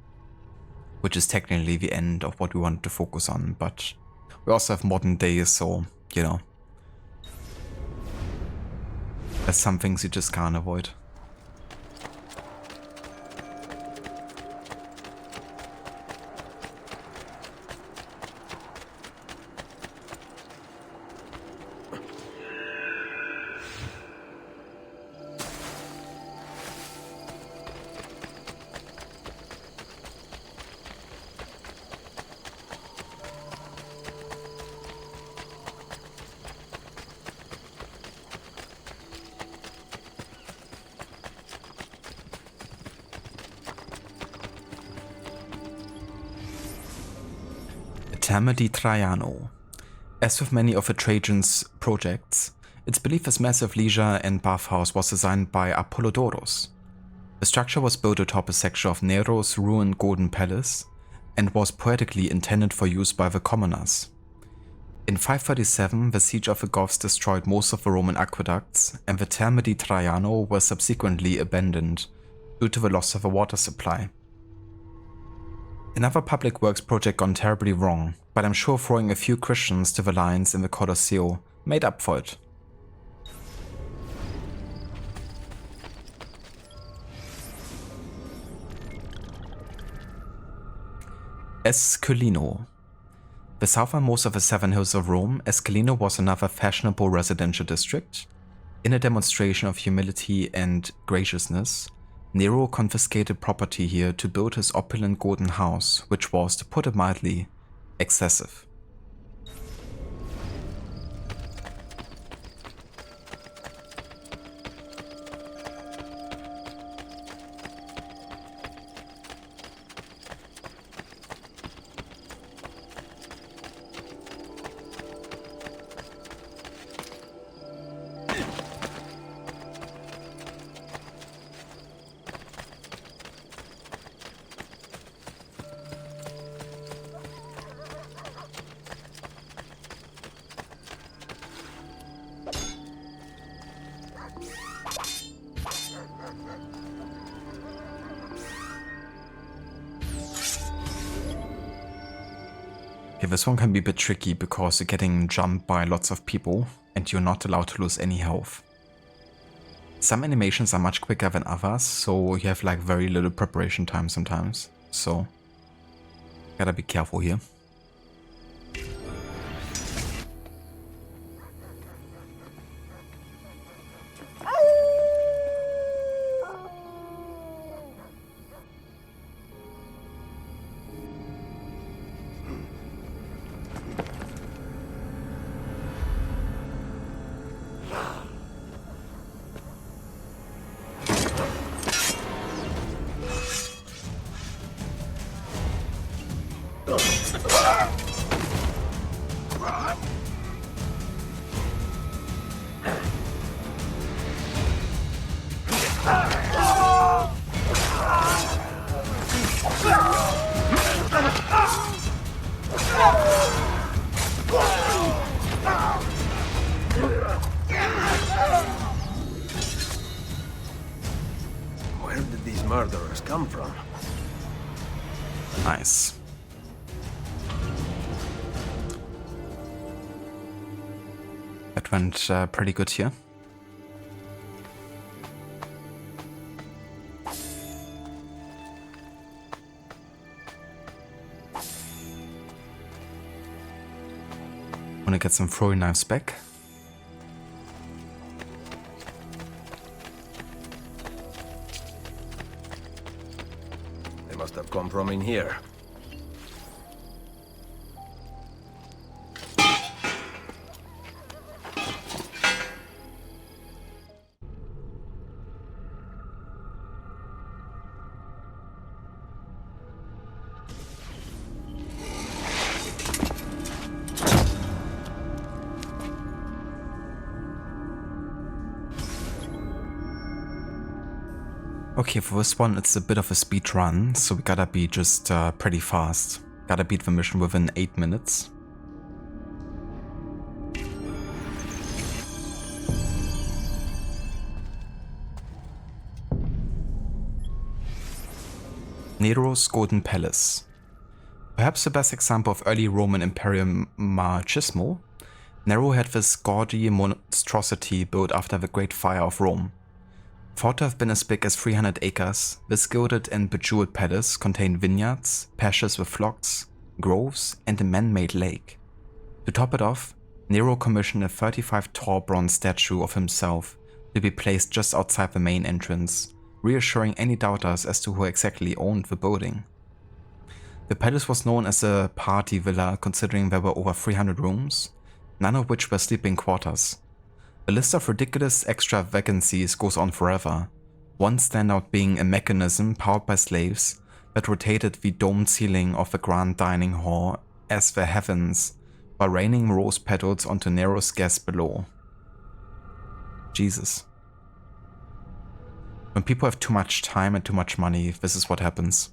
Which is technically the end of what we wanted to focus on, but we also have modern days, so you know. There's some things you just can't avoid. Terme di Traiano. As with many of Trajan's projects, its belief this massive leisure and bathhouse was designed by Apollodorus. The structure was built atop a section of Nero's ruined Golden Palace and was poetically intended for use by the commoners. In 537, the siege of the Goths destroyed most of the Roman aqueducts, and the Terme di Traiano were subsequently abandoned due to the loss of a water supply. Another public works project gone terribly wrong, but I'm sure throwing a few Christians to the lions in the Colosseo made up for it. Esquilino. The southernmost of the seven hills of Rome, Esquilino was another fashionable residential district. In a demonstration of humility and graciousness, Nero confiscated property here to build his opulent golden house, which was, to put it mildly, excessive. Okay, this one can be a bit tricky because you're getting jumped by lots of people and you're not allowed to lose any health. Some animations are much quicker than others, so you have like very little preparation time sometimes, so gotta be careful here. Where did these murderers come from? Nice. That went pretty good here. Wanna get some throwing knives back. They must have come from in here. Okay, for this one it's a bit of a speed run, so we gotta be just pretty fast. Gotta beat the mission within 8 minutes. Nero's Golden Palace. Perhaps the best example of early Roman Imperial machismo, Nero had this gaudy monstrosity built after the Great Fire of Rome. Thought to have been as big as 300 acres, this gilded and bejeweled palace contained vineyards, pastures with flocks, groves, and a man-made lake. To top it off, Nero commissioned a 35-tall bronze statue of himself to be placed just outside the main entrance, reassuring any doubters as to who exactly owned the building. The palace was known as a party villa considering there were over 300 rooms, none of which were sleeping quarters. The list of ridiculous extravagancies goes on forever, one standout being a mechanism powered by slaves that rotated the domed ceiling of the grand dining hall as the heavens while raining rose petals onto Nero's guests below. Jesus. When people have too much time and too much money, this is what happens.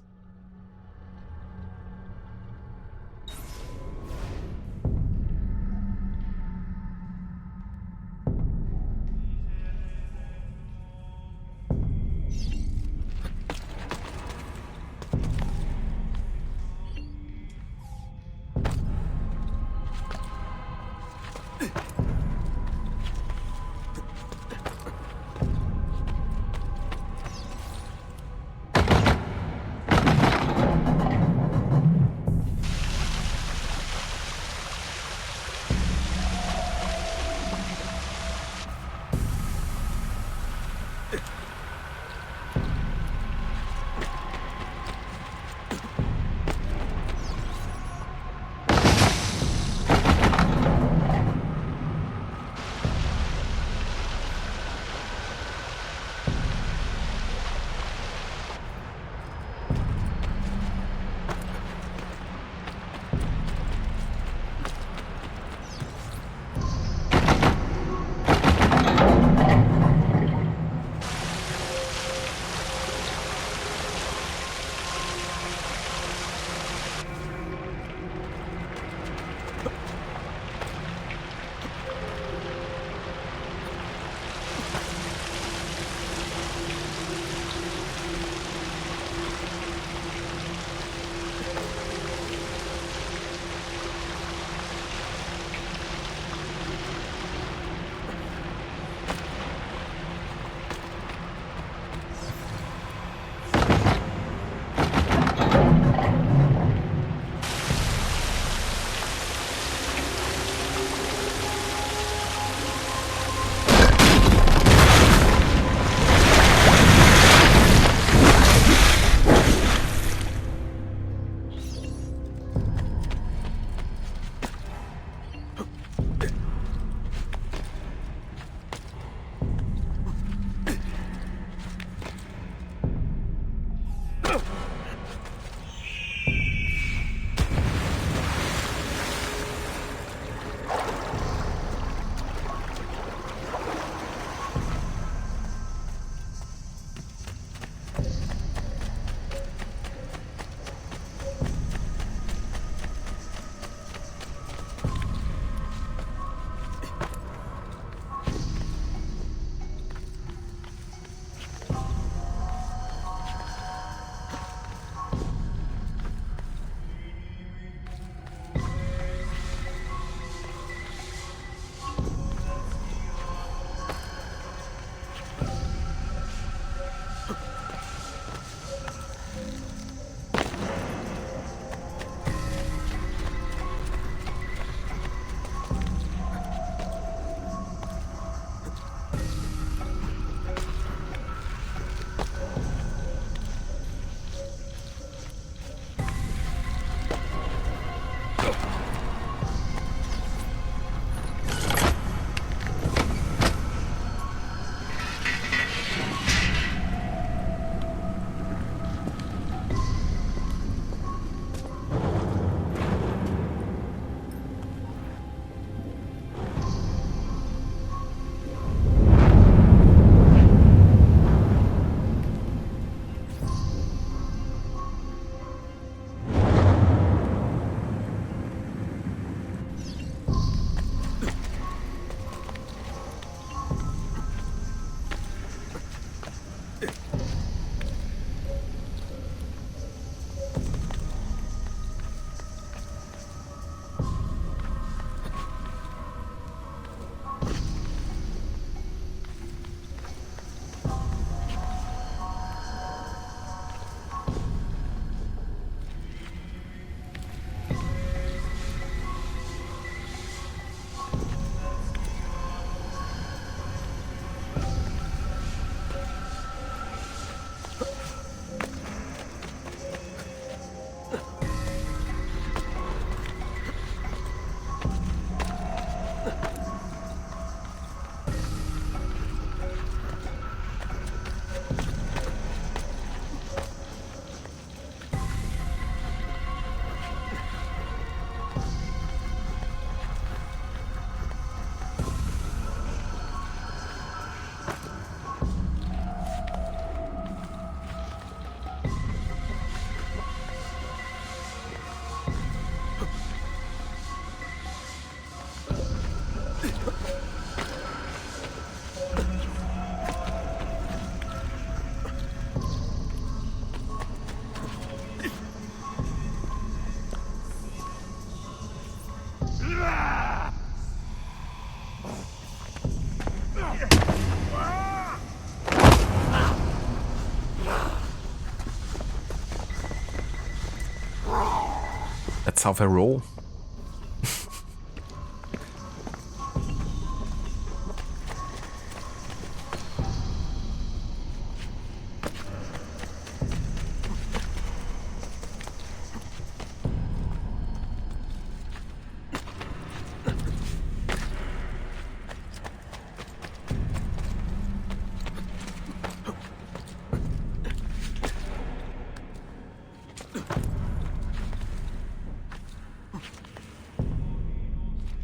That's how they roll.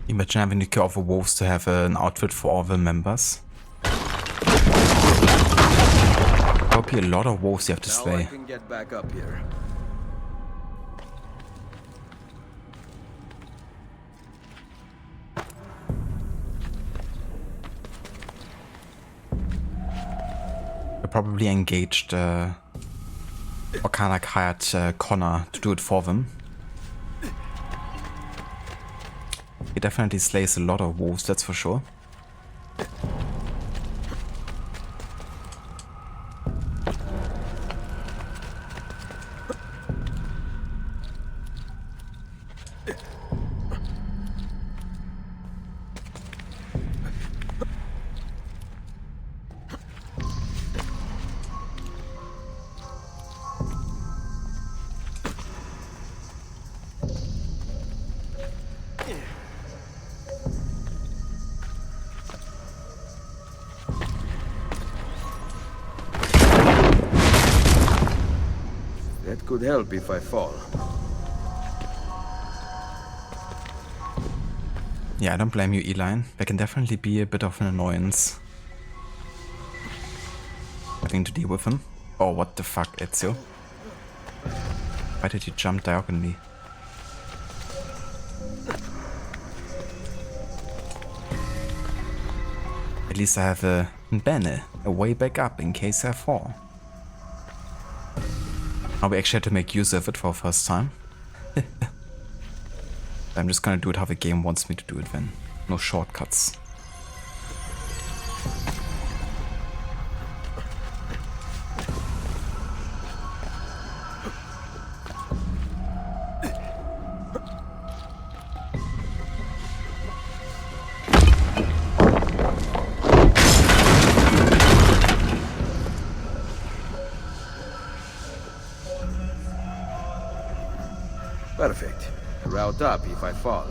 Imagine having to kill all the wolves to have an outfit for all the members. Probably a lot of wolves you have to Now I slay. can get back up here. They probably engaged or kind of like hired Connor to do it for them. He definitely slays a lot of wolves, that's for sure. That could help if I fall. Yeah, I don't blame you, Eli. They can definitely be a bit of an annoyance. Having to deal with him. Oh, what the fuck, Ezio? Why did you jump diagonally? At least I have a Bene, a way back up in case I fall. Now we actually had to make use of it for the first time. I'm just gonna do it how the game wants me to do it then. No shortcuts. Perfect. Route up if I fall.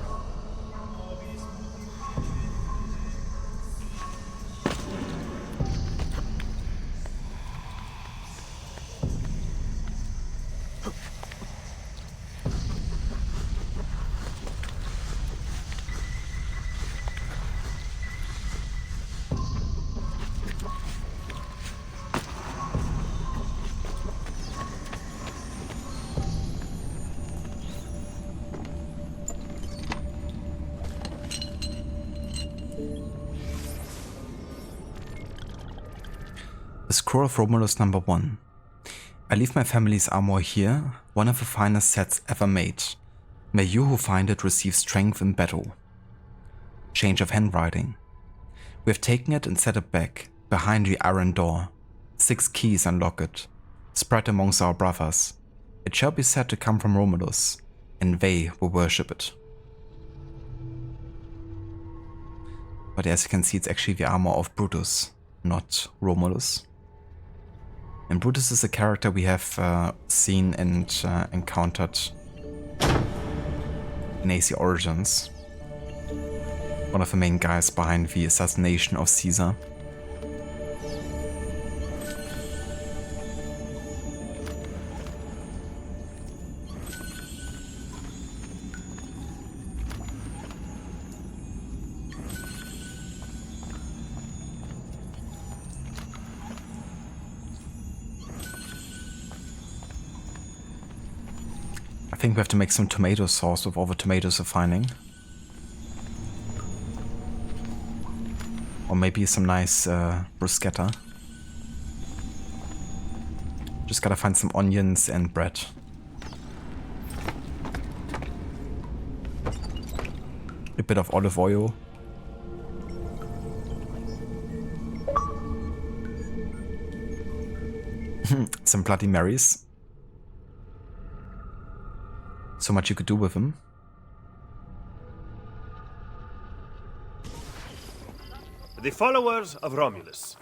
The Scroll of Romulus number 1. I leave my family's armor here, one of the finest sets ever made. May you who find it receive strength in battle. Change of handwriting. We have taken it and set it back, behind the iron door. 6 keys unlock it, spread amongst our brothers. It shall be said to come from Romulus, and they will worship it. But as you can see, it's actually the armor of Brutus, not Romulus. And Brutus is a character we have seen and encountered in AC Origins. One of the main guys behind the assassination of Caesar. I think we have to make some tomato sauce with all the tomatoes we're finding. Or maybe some nice bruschetta. Just gotta find some onions and bread. A bit of olive oil. Some Bloody Marys. So much you could do with him. The followers of Romulus.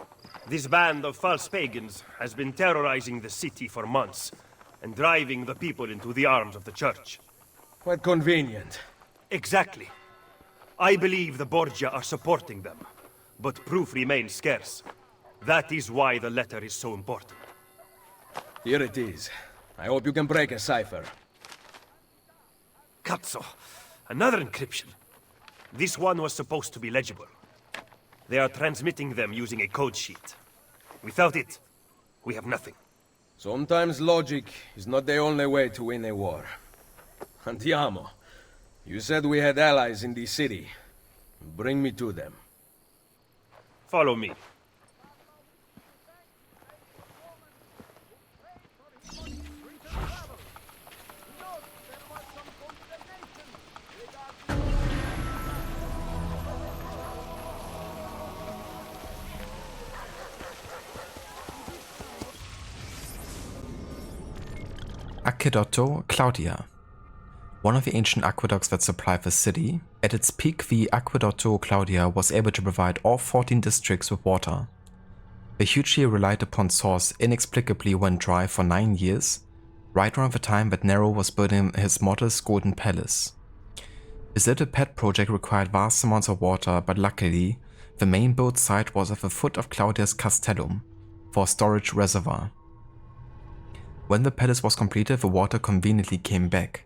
This band of false pagans has been terrorizing the city for months and driving the people into the arms of the church. Quite convenient. Exactly. I believe the Borgia are supporting them, but proof remains scarce. That is why the letter is so important. Here it is. I hope you can break a cipher. Cazzo! Another encryption. This one was supposed to be legible. They are transmitting them using a code sheet. Without it, we have nothing. Sometimes logic is not the only way to win a war. Andiamo. You said we had allies in the city. Bring me to them. Follow me. Aquedotto Claudia. One of the ancient aqueducts that supplied the city. At its peak, the Aquedotto Claudia was able to provide all 14 districts with water. The hugely relied upon source inexplicably went dry for 9 years, right around the time that Nero was building his modest golden palace. His little pet project required vast amounts of water, but luckily, the main build site was at the foot of Claudia's Castellum, for a storage reservoir. When the palace was completed, the water conveniently came back.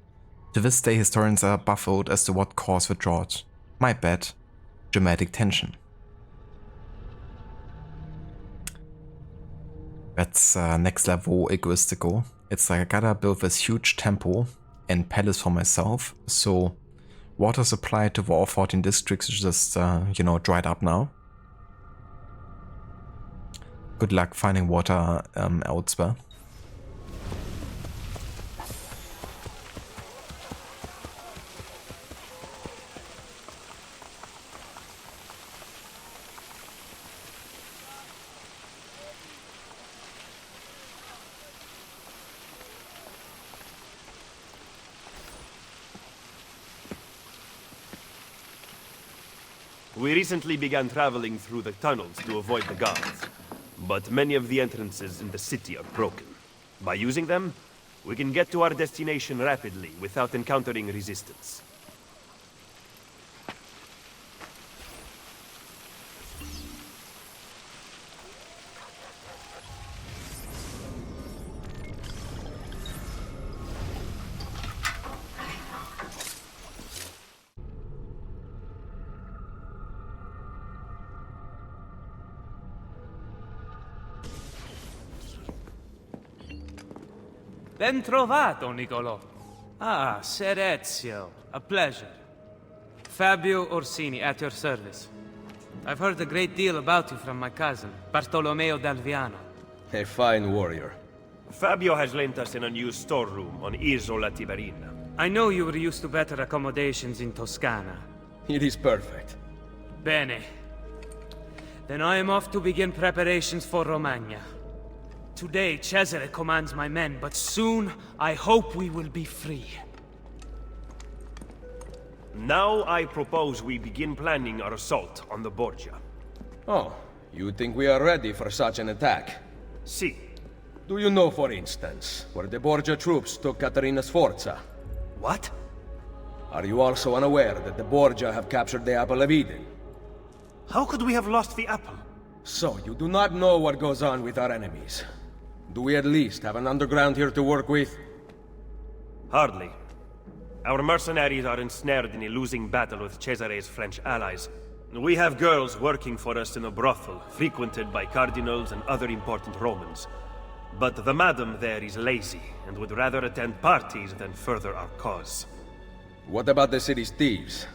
To this day, historians are baffled as to what caused the drought. My bet, dramatic tension. That's next level egoistical. It's like I gotta build this huge temple and palace for myself, so water supply to all 14 districts is just, you know, dried up now. Good luck finding water elsewhere. We recently began traveling through the tunnels to avoid the guards, but many of the entrances in the city are broken. By using them, we can get to our destination rapidly without encountering resistance. Ben trovato, Nicolò. Ah, Ser Ezio. A pleasure. Fabio Orsini, at your service. I've heard a great deal about you from my cousin, Bartolomeo d'Alviano. A fine warrior. Fabio has lent us an unused storeroom on Isola Tiberina. I know you were used to better accommodations in Toscana. It is perfect. Bene. Then I am off to begin preparations for Romagna. Today, Cesare commands my men, but soon, I hope we will be free. Now I propose we begin planning our assault on the Borgia. Oh, you think we are ready for such an attack? Si. Do you know, for instance, where the Borgia troops took Caterina Sforza? What? Are you also unaware that the Borgia have captured the Apple of Eden? How could we have lost the apple? So, you do not know what goes on with our enemies. Do we at least have an underground here to work with? Hardly. Our mercenaries are ensnared in a losing battle with Cesare's French allies. We have girls working for us in a brothel, frequented by cardinals and other important Romans. But the madam there is lazy, and would rather attend parties than further our cause. What about the city's thieves?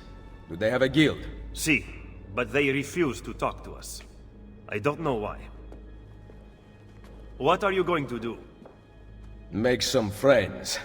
Do they have a guild? Si, but they refuse to talk to us. I don't know why. What are you going to do? Make some friends.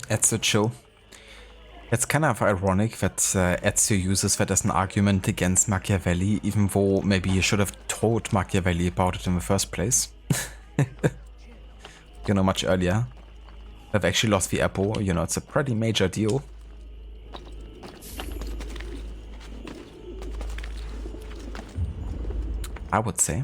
Ezio chill. It's kind of ironic that Ezio uses that as an argument against Machiavelli, even though maybe he should have told Machiavelli about it in the first place. You know, much earlier. They've actually lost the apple, you know, it's a pretty major deal. I would say.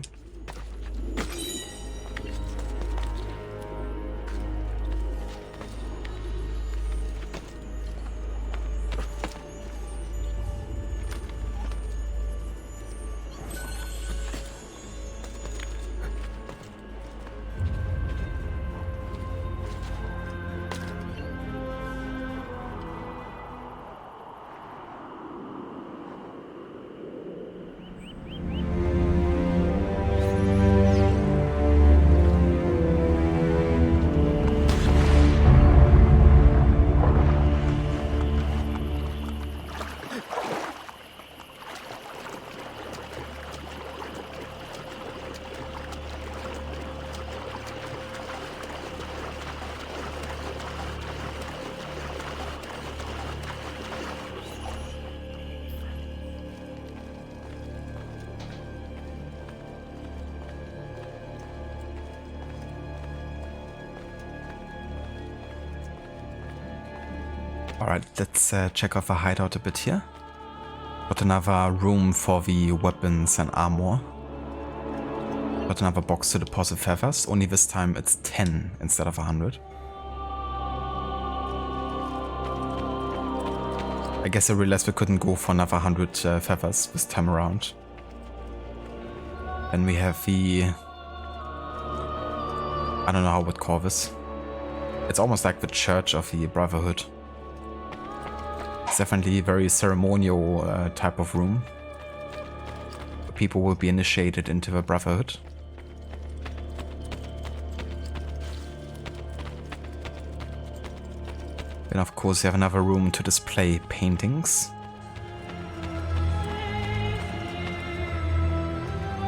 Alright, let's check out the hideout a bit here. Got another room for the weapons and armor. Got another box to deposit feathers, only this time it's 10 instead of 100. I guess I realized we couldn't go for another 100 feathers this time around. Then we have the... I don't know how I would call this. It's almost like the church of the Brotherhood. It's definitely a very ceremonial type of room. People will be initiated into the Brotherhood. Then of course you have another room to display paintings.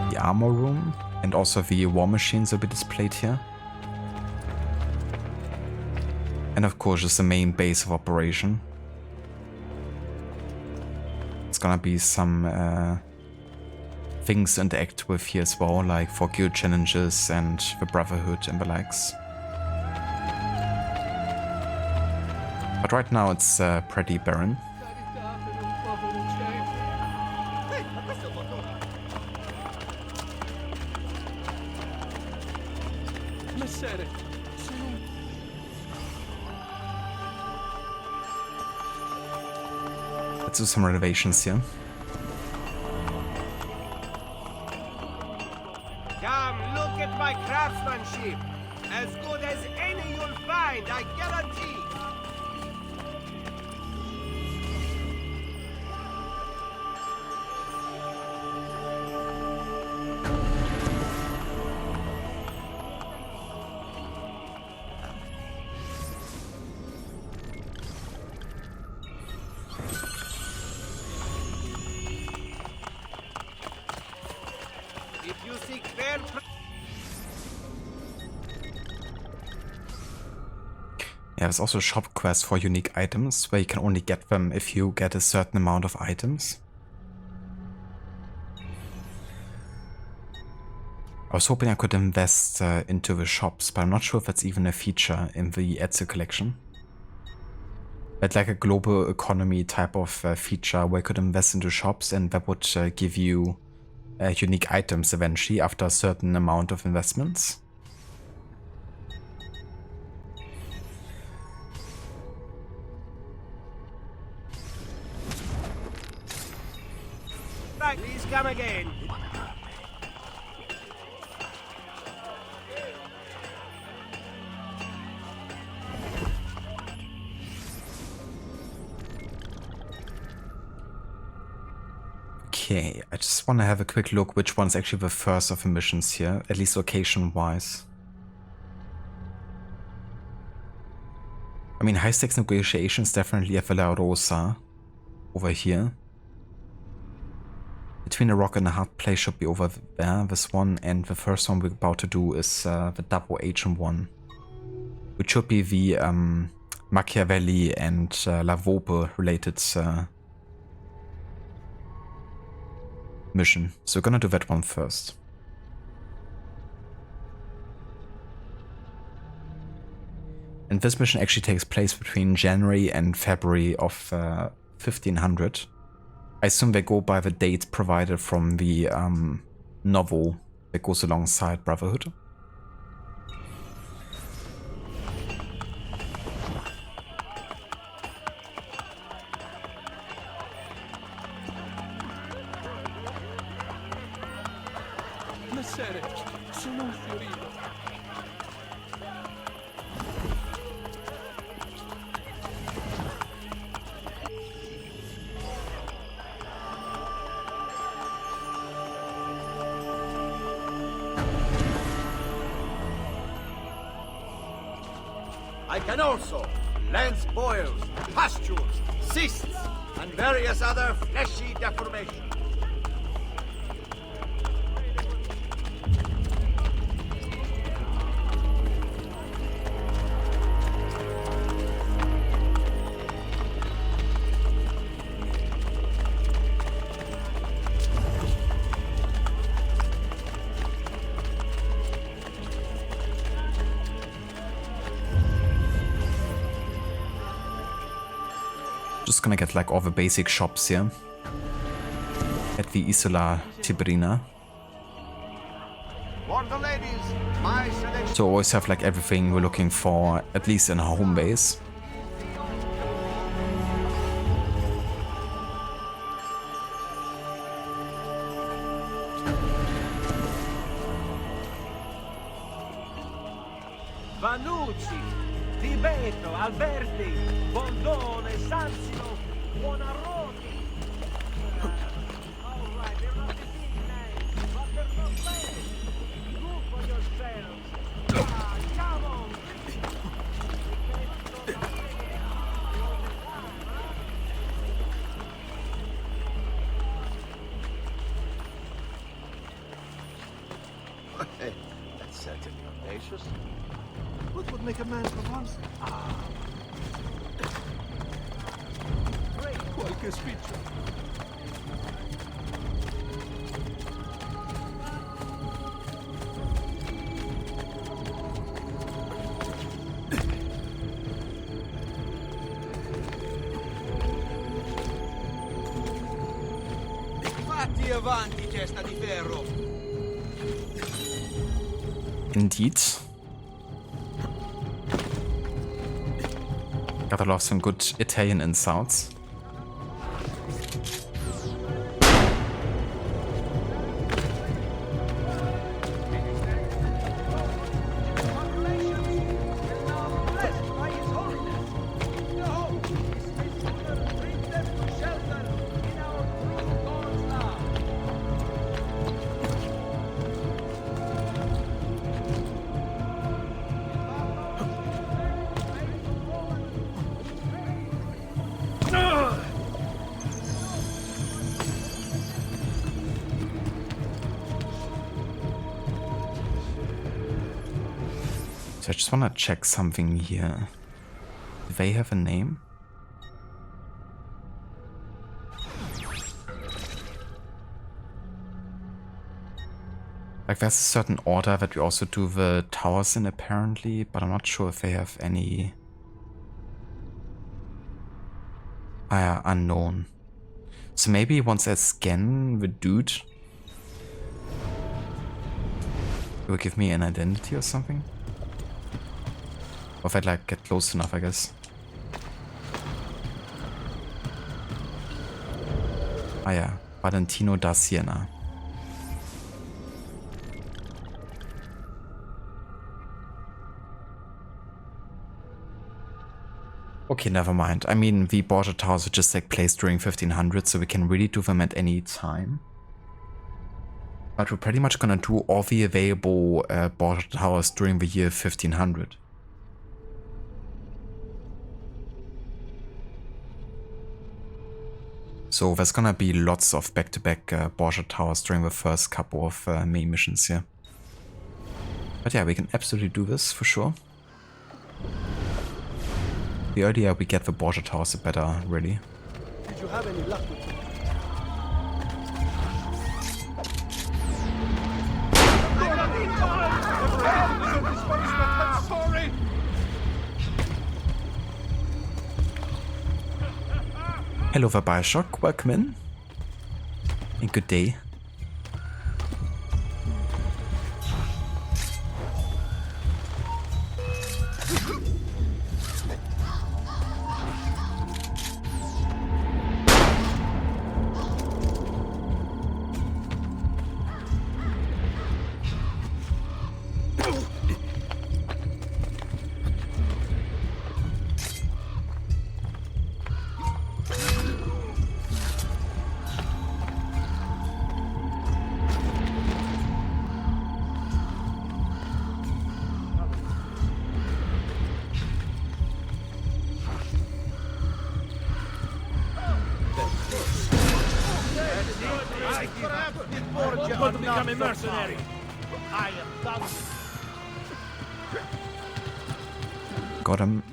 The armor room and also the war machines will be displayed here. And of course just the main base of operation. It's gonna be some things to interact with here as well, like for guild challenges and the Brotherhood and the likes. But right now it's pretty barren. Let's do some renovations here. Come, look at my craftsmanship. As good as any you'll find, I guarantee. Yeah, there's also a shop quest for unique items, where you can only get them if you get a certain amount of items. I was hoping I could invest into the shops, but I'm not sure if that's even a feature in the Ezio collection. But like a global economy type of feature where you could invest into shops and that would give you unique items eventually after a certain amount of investments. Please come again. Okay, I just want to have a quick look which one's actually the first of the missions here, at least location-wise. I mean, high stakes negotiations definitely a Villa Rosa over here. Between a rock and a hard place should be over there, this one, and the first one we're about to do is the double agent one, which should be the Machiavelli and La Volpe related mission. So we're gonna do that one first. And this mission actually takes place between January and February of 1500. I assume they go by the date provided from the novel that goes alongside Brotherhood. Messere, sono un fiorino. I can also lance boils, pustules, cysts, and various other fleshy deformations. Just gonna get like all the basic shops here at the Isola Tiberina. For the ladies, my selection. So always have like everything we're looking for, at least in our home base. Vanucci, Tibeto, Alberti, Bondone, Sanzio, Buonarroti. All right, they're not the big names, but they're not bad. Look for yourselves. Ah, come on. Hey, that's certainly audacious. What would make a man pronounce it? Qualche spiccio. Fatti avanti, testa di ferro. Indeed. Gotta love some good Italian insults. So I just want to check something here. Do they have a name? Like there's a certain order that we also do the towers in apparently, but I'm not sure if they have any. Unknown. So maybe once I scan the dude, it will give me an identity or something. Or if I like get close enough, I guess. Ah yeah, Valentino da Siena. Okay, never mind. I mean, the border towers would just take place during 1500, so we can really do them at any time. But we're pretty much gonna do all the available border towers during the year 1500. So there's gonna be lots of back-to-back Borgia towers during the first couple of main missions here. But yeah, we can absolutely do this for sure. The earlier we get the Borgia towers, the better, really. Did you have any luck with them? Sorry! Hello the Bioshock, welcome in. And good day. I'm going to become a mercenary. I am done. Got him.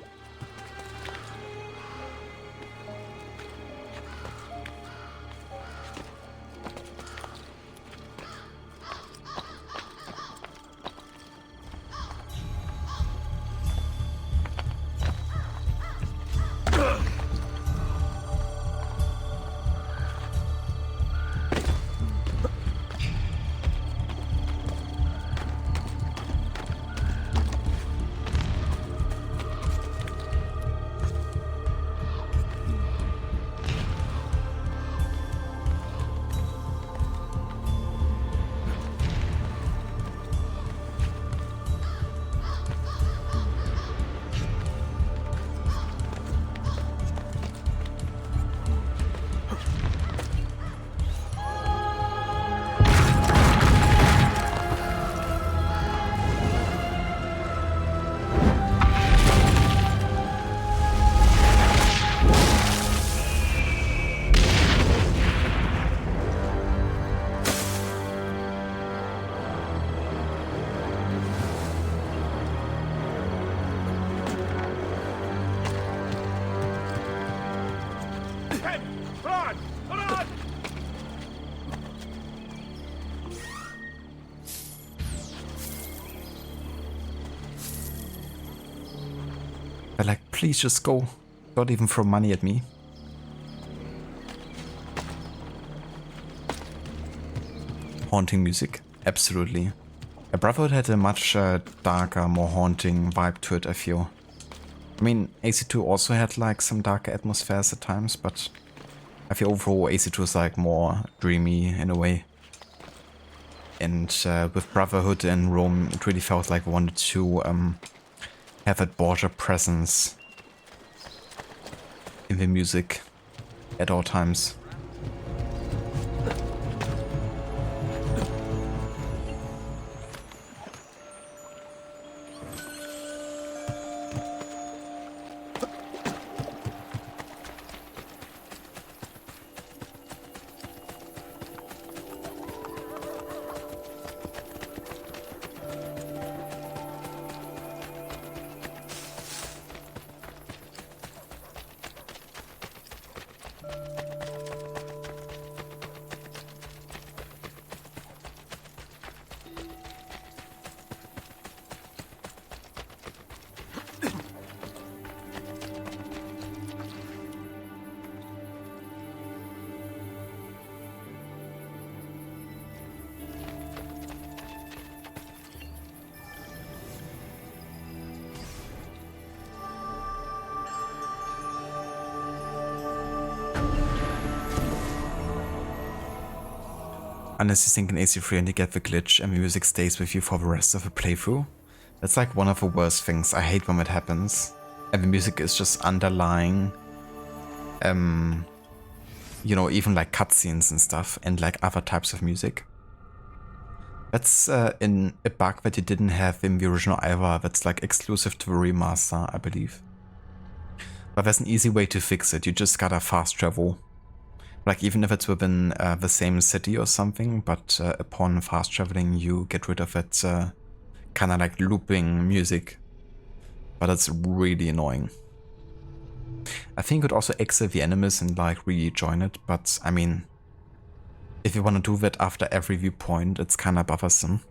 They're like, please just go. Don't even throw money at me. Haunting music, absolutely. Brotherhood had a much darker, more haunting vibe to it, I feel. I mean, AC2 also had like some darker atmospheres at times, but I feel overall AC2 is like more dreamy in a way. And with Brotherhood and Rome, it really felt like I wanted to have that Borgia presence in the music at all times. Unless you sink in AC3 and you get the glitch and the music stays with you for the rest of the playthrough. That's like one of the worst things. I hate when it happens. And the music is just underlying, you know, even like cutscenes and stuff and like other types of music. That's in a bug that you didn't have in the original either. That's like exclusive to the remaster, I believe. But there's an easy way to fix it. You just gotta fast travel Like, even if it's within the same city or something, but upon fast traveling you get rid of it kind of like looping music. But it's really annoying. I think you could also exit the enemies and like rejoin it, but I mean, if you want to do that after every viewpoint, it's kind of bothersome.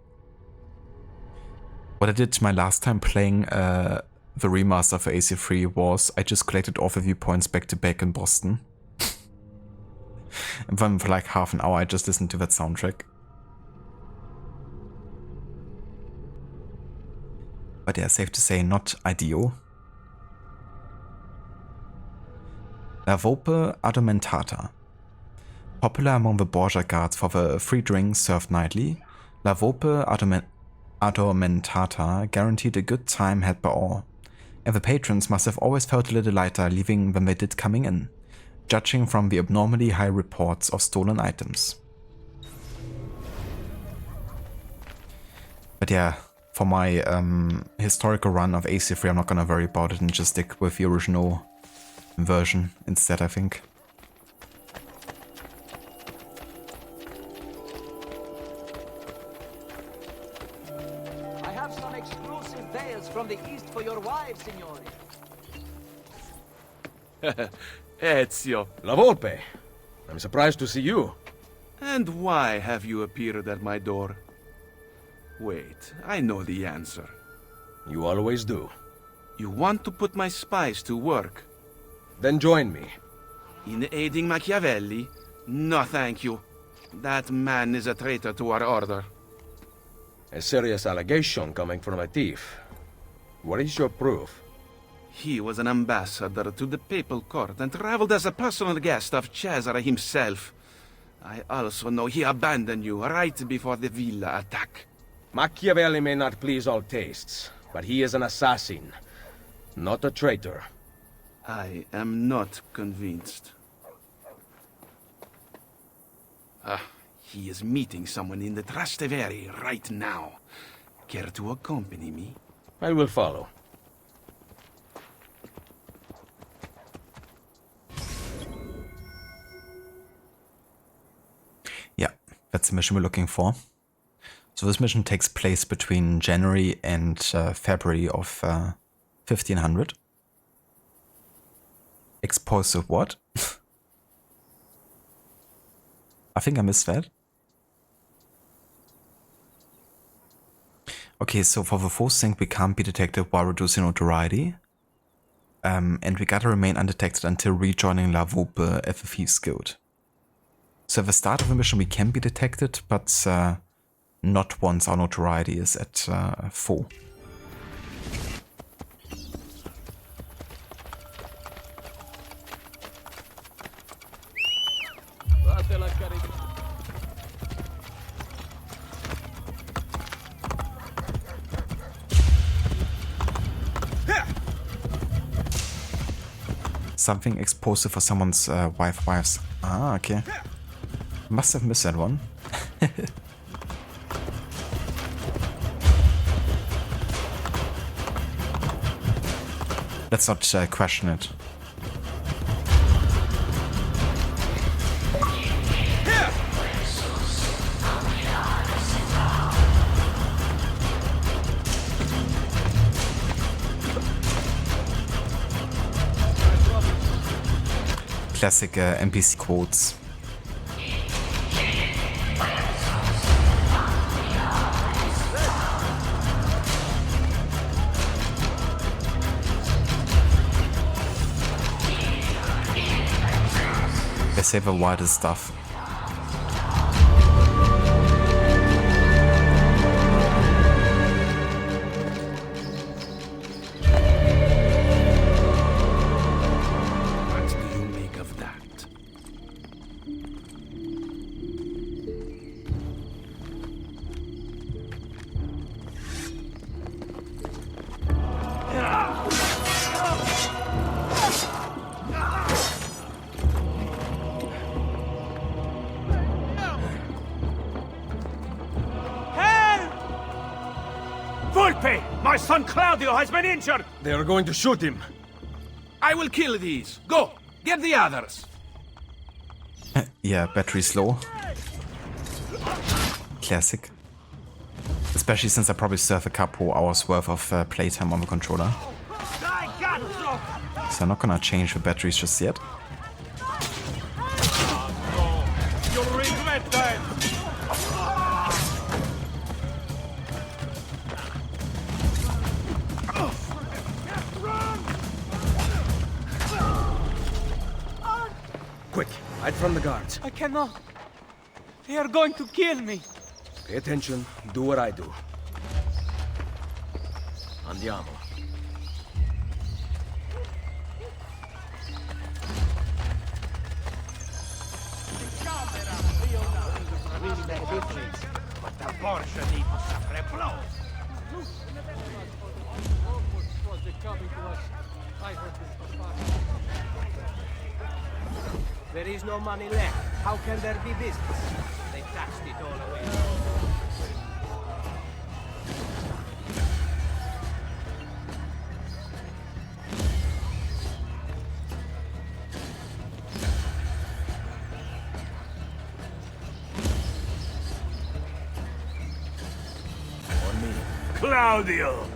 What I did my last time playing the remaster for AC3 was I just collected all the viewpoints back to back in Boston. And then for like half an hour I just listened to that soundtrack. But yeah, safe to say, not ideal. La Volpe Adormentata. Popular among the Borgia guards for the free drinks served nightly, La Volpe Adormentata guaranteed a good time had by all, and the patrons must have always felt a little lighter leaving than they did coming in, judging from the abnormally high reports of stolen items. But yeah, for my historical run of AC3, I'm not gonna worry about it and just stick with the original version instead, I think. I have some exclusive veils from the east for your wives, signore. Ezio. La Volpe. I'm surprised to see you. And why have you appeared at my door? Wait, I know the answer. You always do. You want to put my spies to work? Then join me. In aiding Machiavelli? No, thank you. That man is a traitor to our order. A serious allegation coming from a thief. What is your proof? He was an ambassador to the papal court and traveled as a personal guest of Cesare himself. I also know he abandoned you right before the villa attack. Machiavelli may not please all tastes, but he is an assassin, not a traitor. I am not convinced. He is meeting someone in the Trastevere right now. Care to accompany me? I will follow. Yeah, that's the mission we're looking for. So this mission takes place between January and February of 1500. Explosive what? I think I missed that. Okay, so for the first thing, we can't be detected while reducing notoriety. And we gotta remain undetected until rejoining La Volpe at the Thieves Guild. So at the start of the mission we can be detected, but not once our notoriety is at full. Something explosive for someone's wives. Ah, okay. Must have missed that one. Let's not question it. Classic NPC quotes. They say the wildest stuff. My son Claudio has been injured! They are going to shoot him. I will kill these. Go! Get the others! Yeah, battery's low. Classic. Especially since I probably still have a couple hours worth of playtime on the controller. So I'm not gonna change the batteries just yet. You'll regret that! Quick, hide from the guards. I cannot. They are going to kill me. Pay attention, do what I do. Andiamo. Quanta Porsche di sempre blow! There is no money left. How can there be business? They taxed it all away. Claudio!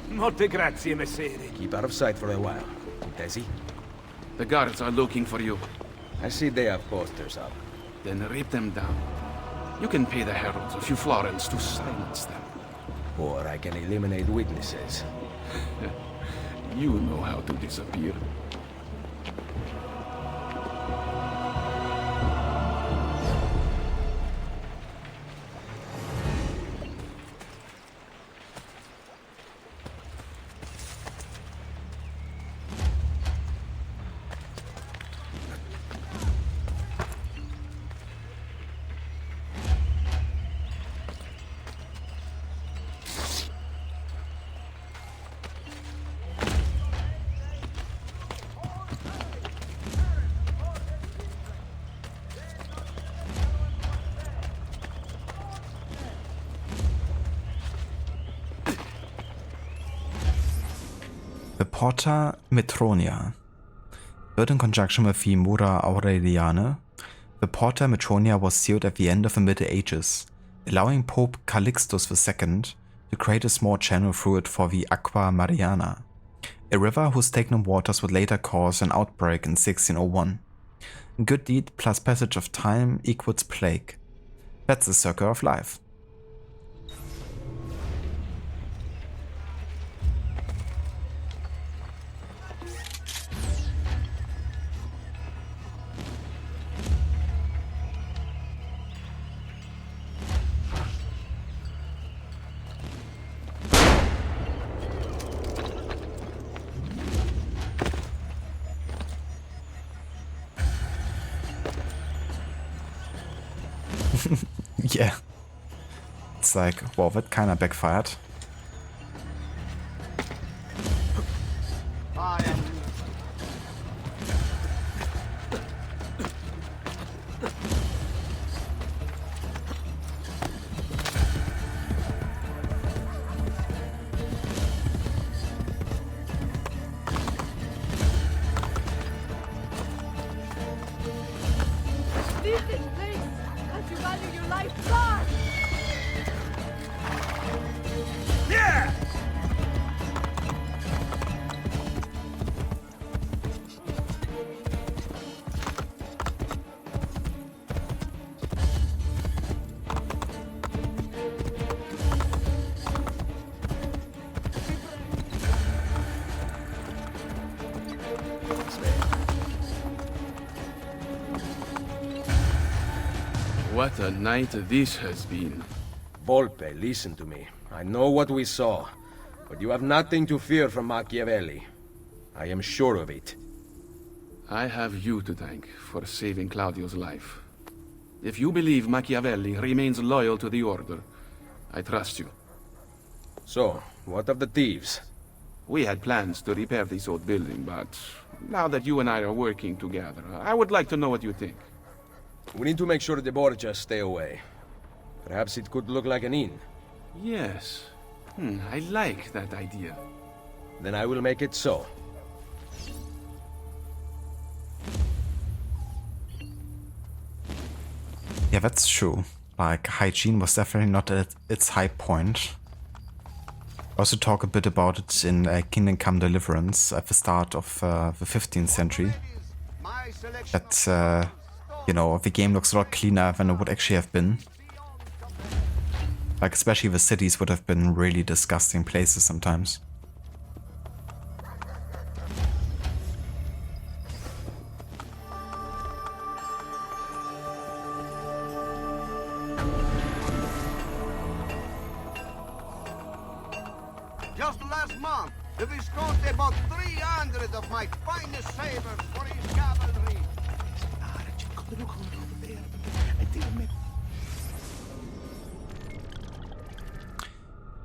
Molte grazie, messere. Keep out of sight for a while. Desi? The guards are looking for you. I see they have posters up. Then rip them down. You can pay the heralds a few florins to silence them. Or I can eliminate witnesses. You know how to disappear. The Porta Metronia. Built in conjunction with the Mura Aureliane, the Porta Metronia was sealed at the end of the Middle Ages, allowing Pope Calixtus II to create a small channel through it for the Aqua Mariana, a river whose stagnant waters would later cause an outbreak in 1601. Good deed plus passage of time equals plague. That's the circle of life. Yeah. It's like, wow, that kinda backfired. Leave this place as you value your life far! Yeah! What a night this has been. Volpe, listen to me. I know what we saw, but you have nothing to fear from Machiavelli. I am sure of it. I have you to thank for saving Claudio's life. If you believe Machiavelli remains loyal to the Order, I trust you. So, what of the thieves? We had plans to repair this old building, but now that you and I are working together, I would like to know what you think. We need to make sure the Borgias stay away. Perhaps it could look like an inn. Yes. I like that idea. Then I will make it so. Yeah, that's true. Like, hygiene was definitely not at its high point. Also talk a bit about it in Kingdom Come Deliverance at the start of the 15th century. That, you know, the game looks a lot cleaner than it would actually have been. Like, especially the cities would have been really disgusting places sometimes. Just last month, the Visconti bought 300 of my finest sabers for his cavalry.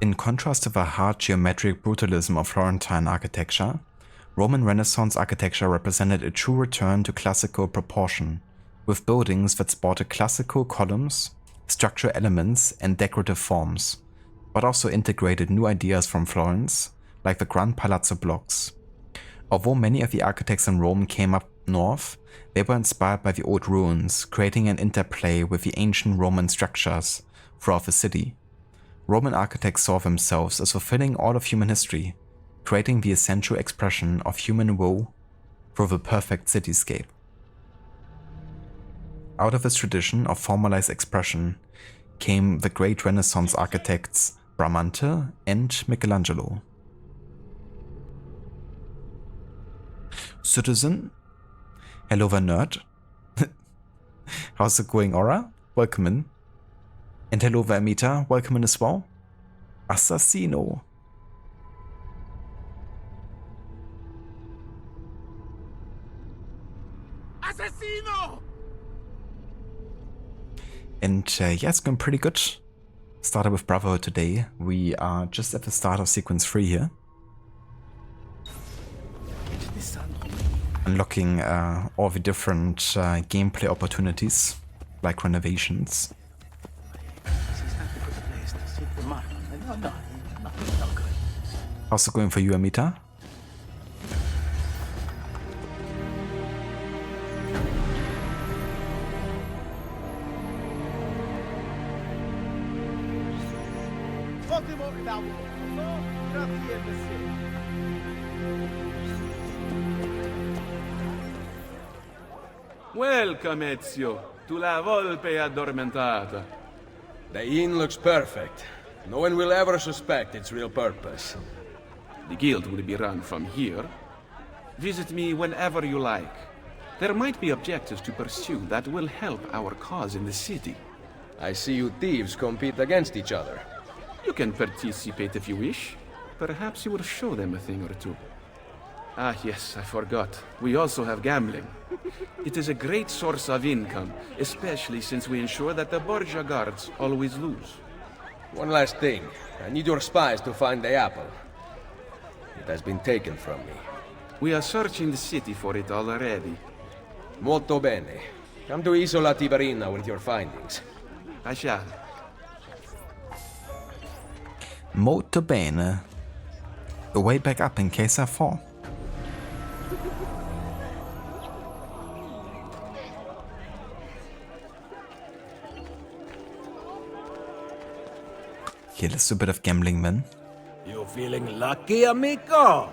In contrast to the hard geometric brutalism of Florentine architecture, Roman Renaissance architecture represented a true return to classical proportion, with buildings that sported classical columns, structural elements, and decorative forms, but also integrated new ideas from Florence, like the Grand Palazzo blocks. Although many of the architects in Rome came up north, they were inspired by the old ruins, creating an interplay with the ancient Roman structures throughout the city. Roman architects saw themselves as fulfilling all of human history, creating the essential expression of human will through the perfect cityscape. Out of this tradition of formalized expression came the great Renaissance architects Bramante and Michelangelo. Citizen? Hello there, nerd. How's it going, Aura? Welcome in. And hello there, Amita. Welcome in as well. Assassino. Assassino! And yeah, it's going pretty good. Started with Brotherhood today. We are just at the start of sequence 3 here. Unlocking all the different gameplay opportunities, like renovations. How's it going for you, Amita? Welcome, Ezio, to La Volpe Addormentata. The inn looks perfect. No one will ever suspect its real purpose. The guild will be run from here. Visit me whenever you like. There might be objectives to pursue that will help our cause in the city. I see you thieves compete against each other. You can participate if you wish. Perhaps you will show them a thing or two. Ah, yes, I forgot. We also have gambling. It is a great source of income, especially since we ensure that the Borgia guards always lose. One last thing. I need your spies to find the apple. It has been taken from me. We are searching the city for it already. Molto bene. Come to Isola Tiberina with your findings. I shall. Molto bene. The way back up in case I fall. Okay, let's do a bit of gambling then. You feeling lucky, amigo?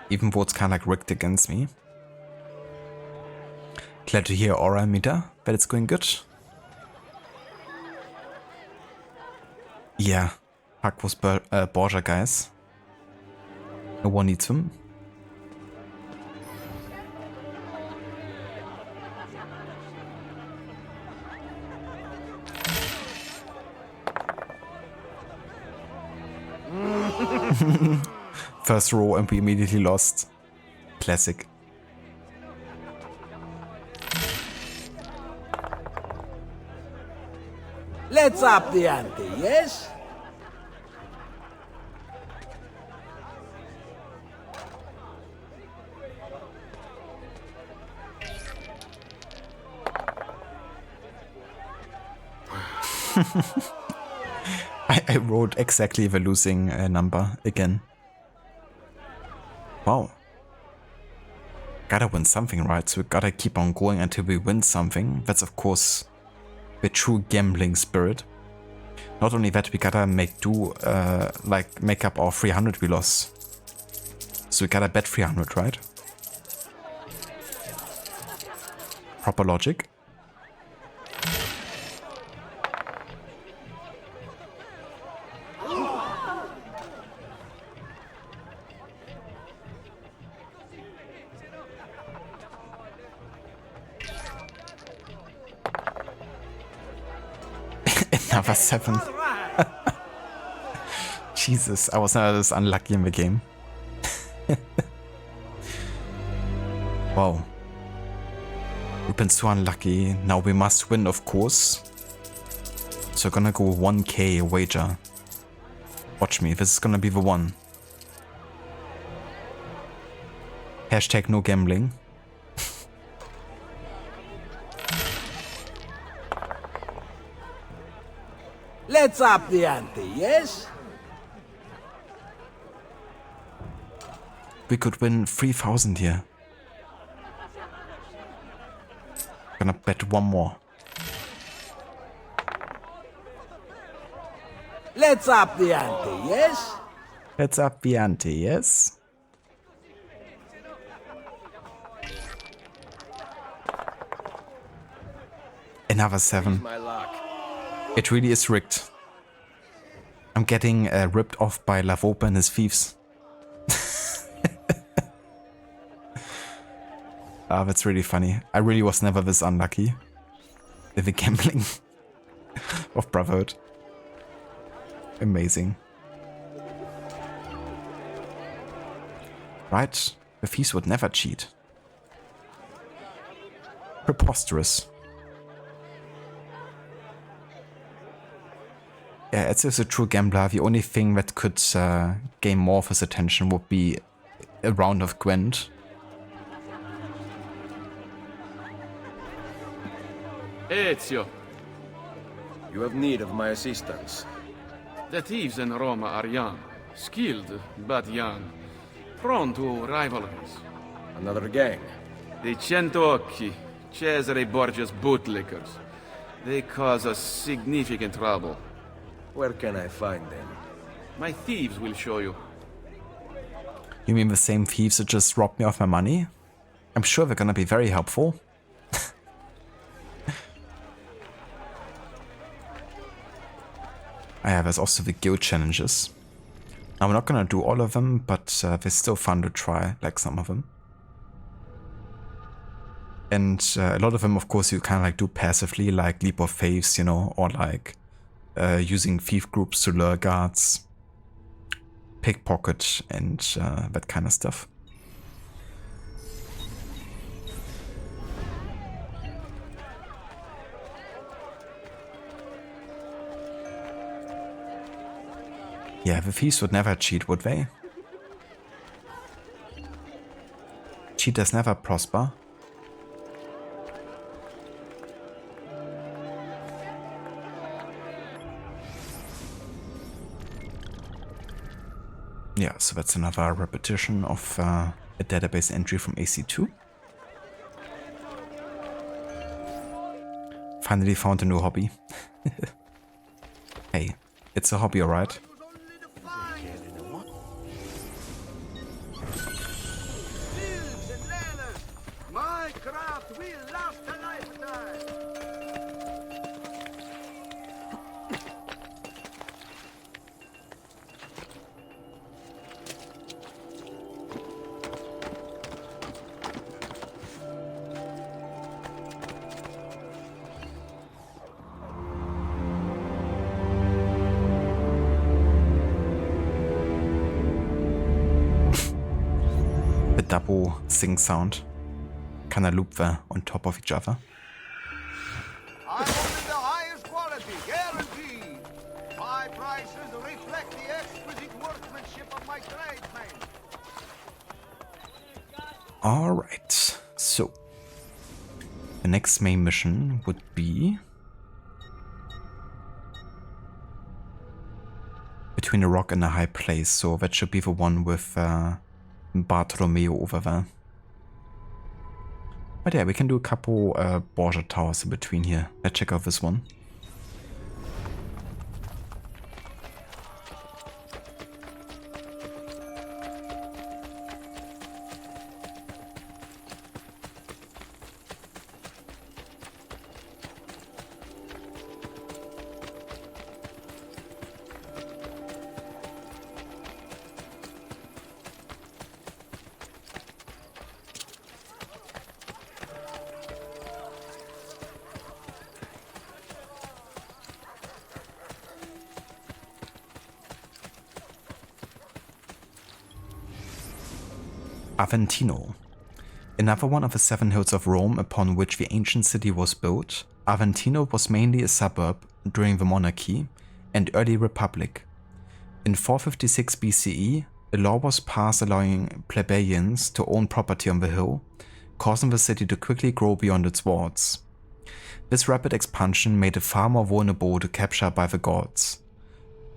Even though it's kind of like rigged against me. Glad to hear, Aura Amita, that it's going good. Yeah, fuck those Borgia guys. No one needs them. First row and we immediately lost. Classic. Let's up the ante, yes? I wrote exactly the losing number again. Wow. Gotta win something, right? So we gotta keep on going until we win something. That's of course the true gambling spirit. Not only that, we gotta make up our 300 we lost. So we gotta bet 300, right? Proper logic. Another 7. Jesus, I was never this unlucky in the game. Wow. We've been so unlucky. Now we must win, of course. So we're gonna go 1k wager. Watch me, this is gonna be the one. Hashtag no gambling. Let's up the ante, yes? We could win 3,000 here. Gonna bet one more. Let's up the ante, yes? Let's up the ante, yes? Another 7. It really is rigged. I'm getting ripped off by Lavopa and his thieves. Ah, that's really funny. I really was never this unlucky with the gambling of Brotherhood. Amazing. Right? The thieves would never cheat. Preposterous. Yeah, Ezio's a true gambler. The only thing that could gain more of his attention would be a round of Gwent. Ezio, You have need of my assistance. the thieves in Roma are young, skilled but young, prone to rivalries. Another gang. The Centocchi, Cesare Borgia's bootlickers. They cause us significant trouble. Where can I find them? My thieves will show you. You mean the same thieves that just robbed me of my money? I'm sure they're gonna be very helpful. Yeah, there's also the guild challenges. Now, we're not gonna do all of them, but they're still fun to try, like some of them. And a lot of them, of course, you kind of like do passively, like Leap of Faith, you know, or like using thief groups to lure guards, pickpocket, and that kind of stuff. Yeah, the thieves would never cheat, would they? Cheaters never prosper. Yeah, so that's another repetition of a database entry from AC2. Finally found a new hobby. Hey, it's a hobby, alright? My craft will last a lifetime! The double sing sound. Kind of loop there on top of each other. I wanted the highest quality, guaranteed. My prices reflect the exquisite workmanship of my tradesmen. Alright, so the next main mission would be between a rock and a high place, so that should be the one with Bartolomeo over there. But yeah, we can do a couple border towers in between here. Let's check out this one. Aventino. Another one of the 7 hills of Rome upon which the ancient city was built, Aventino was mainly a suburb during the monarchy and early republic. In 456 BCE, a law was passed allowing plebeians to own property on the hill, causing the city to quickly grow beyond its walls. This rapid expansion made it far more vulnerable to capture by the Goths.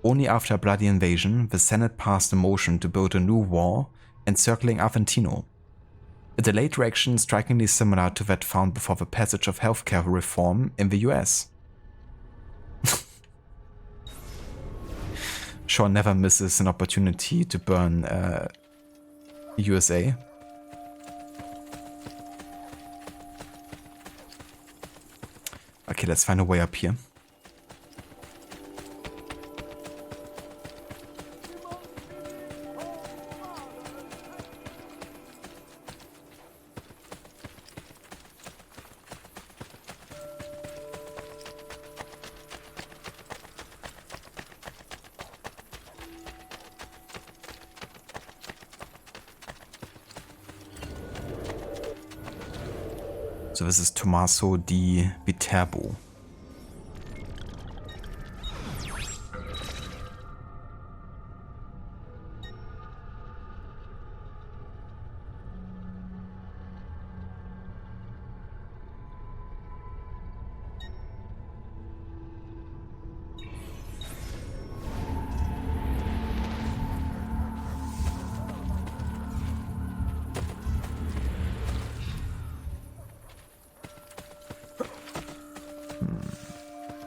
Only after a bloody invasion, the Senate passed a motion to build a new wall encircling Aventino. A delayed direction strikingly similar to that found before the passage of healthcare reform in the US. Shaw never misses an opportunity to burn USA. Okay, let's find a way up here. So this is Tommaso di Viterbo.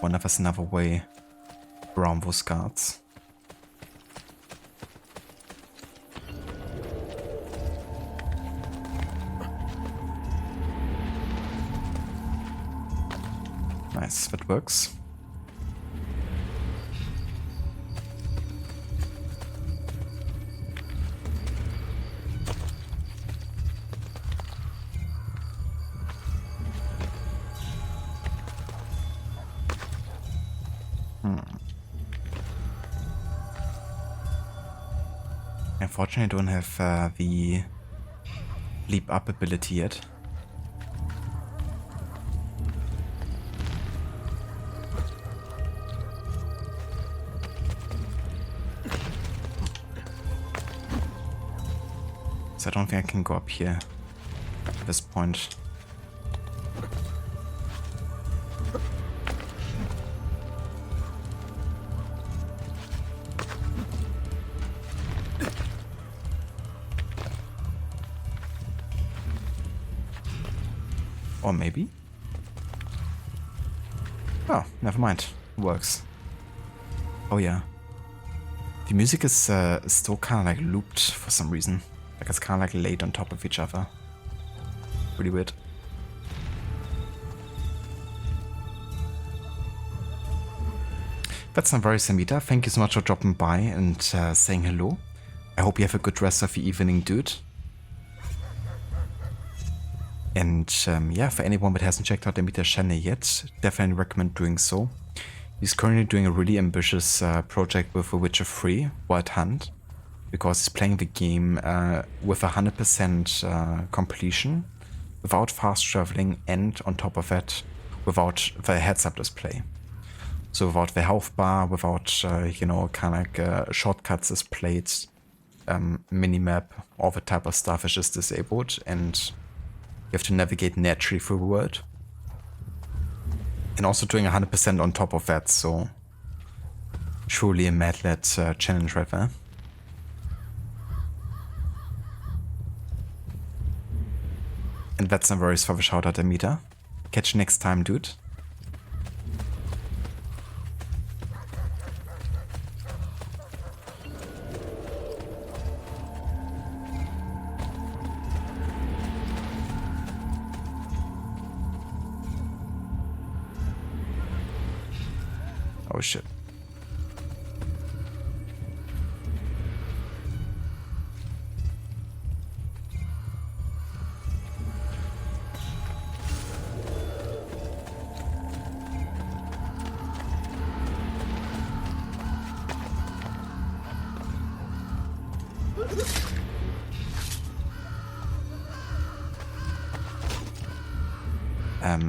Wonder if there's another way around those guards. Nice, that works. Unfortunately, I don't have the leap up ability yet. So I don't think I can go up here at this point. Or maybe? Oh, never mind. Works. Oh yeah. The music is still kind of like looped for some reason. Like it's kind of like laid on top of each other. Really weird. That's not very Samita. Thank you so much for dropping by and saying hello. I hope you have a good rest of the evening, dude. And yeah, for anyone that hasn't checked out Amita's channel yet, definitely recommend doing so. He's currently doing a really ambitious project with The Witcher 3, Wild Hunt, because he's playing the game with 100% completion, without fast traveling, and on top of that, without the heads-up display. So without the health bar, without, you know, kind of like shortcuts displayed, minimap, all the type of stuff is just disabled, and you have to navigate naturally through the world. And also doing 100% on top of that, so truly a mad-led challenge right there. And And that's no worries for the shout out, Amita. Catch you next time, dude. Oh shit.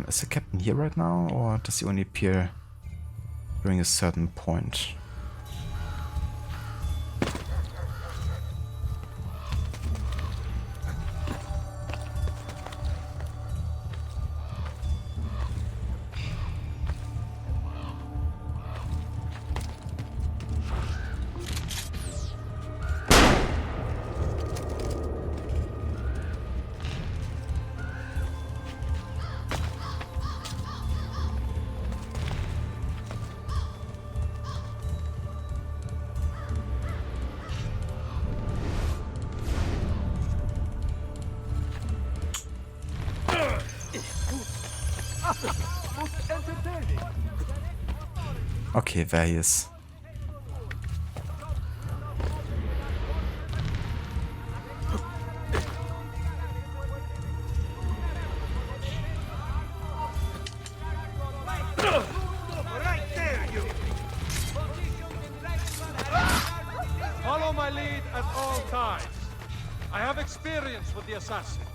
Is the captain here right now, or does he only appear during a certain point? Okay, there he is. Follow my lead at all times. I have experience with the assassins.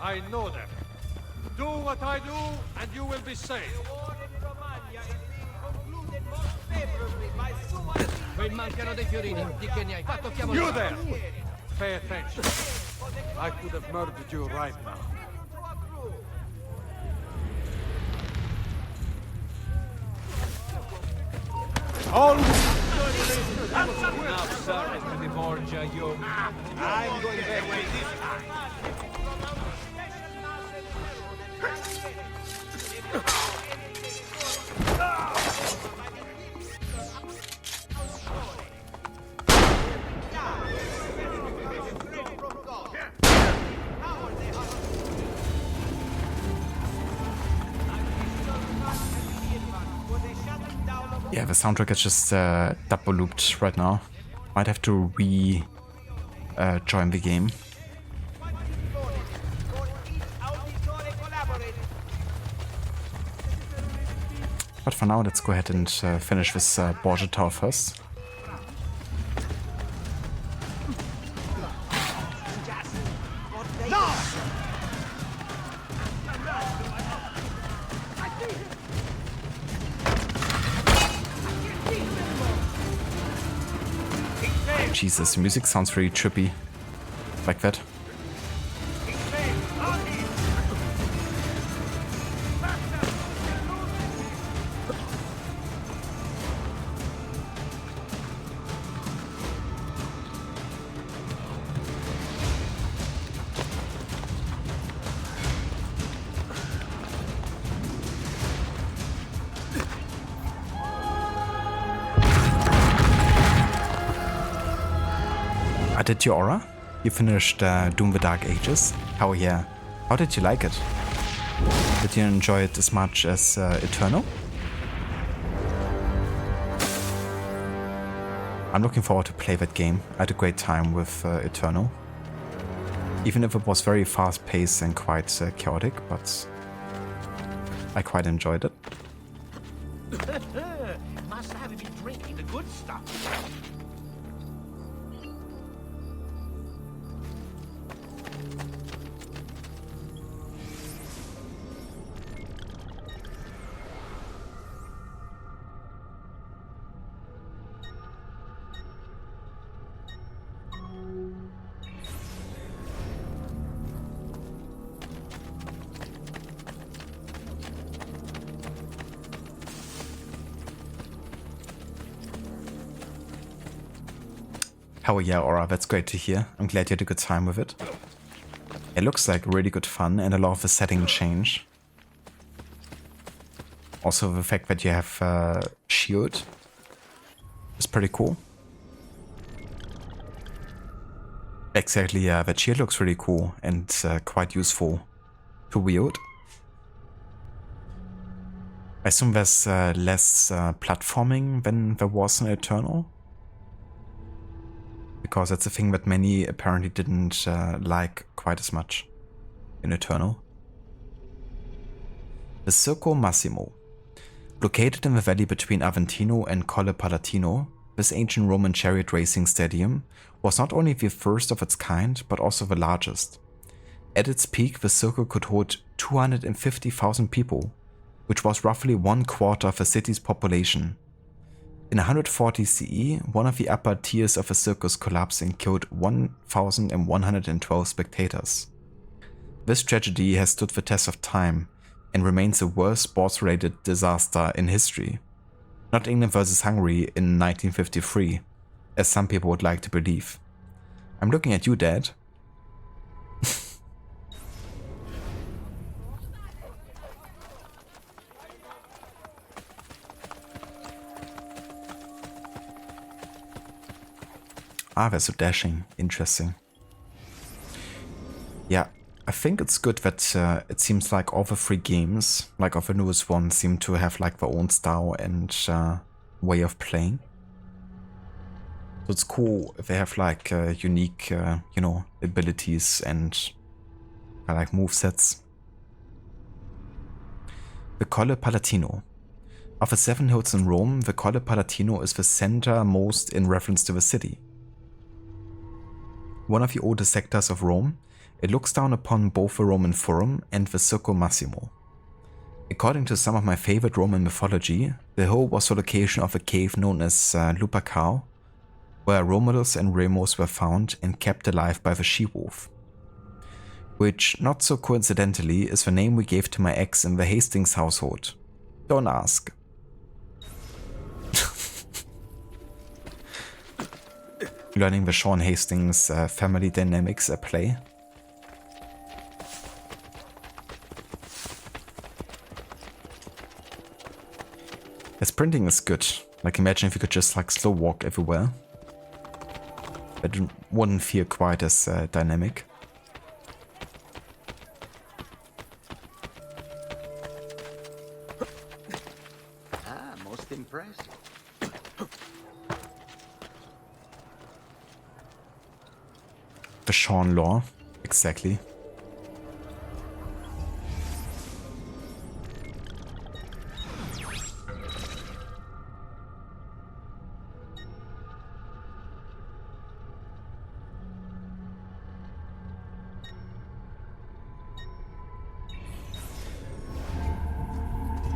I know them. Do what I do, and you will be safe. You there! Pay attention. I could have murdered you right now. All now, sir, Mr. Borgia, you. I'm going that way this time. Yeah, the soundtrack is just double looped right now. Might have to join the game. But for now, let's go ahead and finish this Borgia Tower first. Jesus, the music sounds very trippy. Like that. Did you, Aura? You finished Doom the Dark Ages? How yeah? How did you like it? Did you enjoy it as much as Eternal? I'm looking forward to play that game. I had a great time with Eternal. Even if it was very fast-paced and quite chaotic, but I quite enjoyed it. Must have been drinking the good stuff. Oh yeah, Aura, that's great to hear. I'm glad you had a good time with it. It looks like really good fun and a lot of the setting change. Also the fact that you have shield is pretty cool. Exactly, yeah, that shield looks really cool and quite useful to wield. I assume there's less platforming than there was in Eternal. Because that's a thing that many apparently didn't like quite as much in Eternal. The Circo Massimo. Located in the valley between Aventino and Colle Palatino, this ancient Roman chariot racing stadium was not only the first of its kind, but also the largest. At its peak, the Circo could hold 250,000 people, which was roughly 1/4 of the city's population. In 140 CE, one of the upper tiers of the circus collapsed and killed 1,112 spectators. This tragedy has stood the test of time and remains the worst sports-related disaster in history. Not England versus Hungary in 1953, as some people would like to believe. I'm looking at you, Dad. Ah, they're so dashing. Interesting. Yeah, I think it's good that it seems like all the 3 games, like all the newest ones, seem to have like their own style and way of playing. So it's cool if they have like unique, you know, abilities and like movesets. The Colle Palatino. Of the 7 hills in Rome, the Colle Palatino is the centermost in reference to the city. One of the oldest sectors of Rome, it looks down upon both the Roman Forum and the Circo Massimo. According to some of my favorite Roman mythology, the hill was the location of a cave known as LUPO, where Romulus and Remus were found and kept alive by the she-wolf. Which, not so coincidentally, is the name we gave to my ex in the Hastings household. Don't ask. Learning the Sean Hastings family dynamics at play. The sprinting is good. Like imagine if you could just like slow walk everywhere. It wouldn't feel quite as dynamic. Ah, most impressive. The Sean lore, exactly.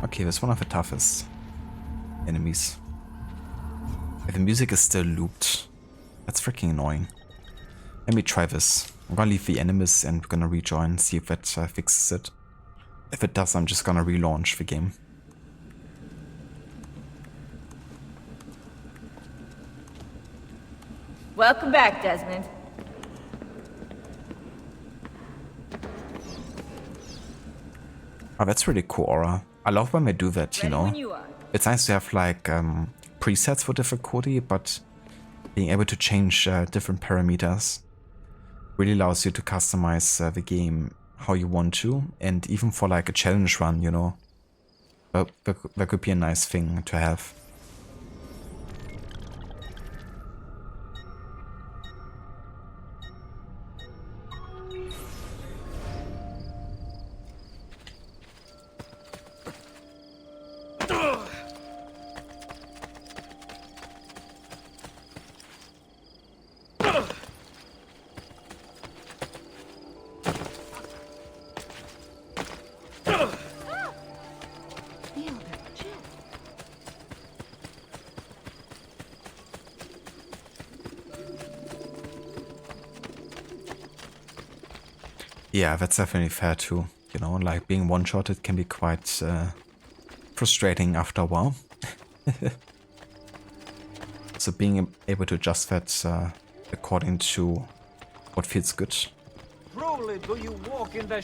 Okay, that's one of the toughest enemies. The music is still looped. That's freaking annoying. Let me try this. I'm gonna leave the enemies and we're gonna rejoin, see if that fixes it. If it does, I'm just gonna relaunch the game. Welcome back, Desmond. Oh, that's really cool, Aura. I love when they do that, you know. When you are. It's nice to have like presets for difficulty, but being able to change different parameters really allows you to customize the game how you want to, and even for like a challenge run, you know, that could be a nice thing to have. Yeah, that's definitely fair too. You know, like being one-shotted can be quite frustrating after a while. So being able to adjust that according to what feels good. Through only do you walk in the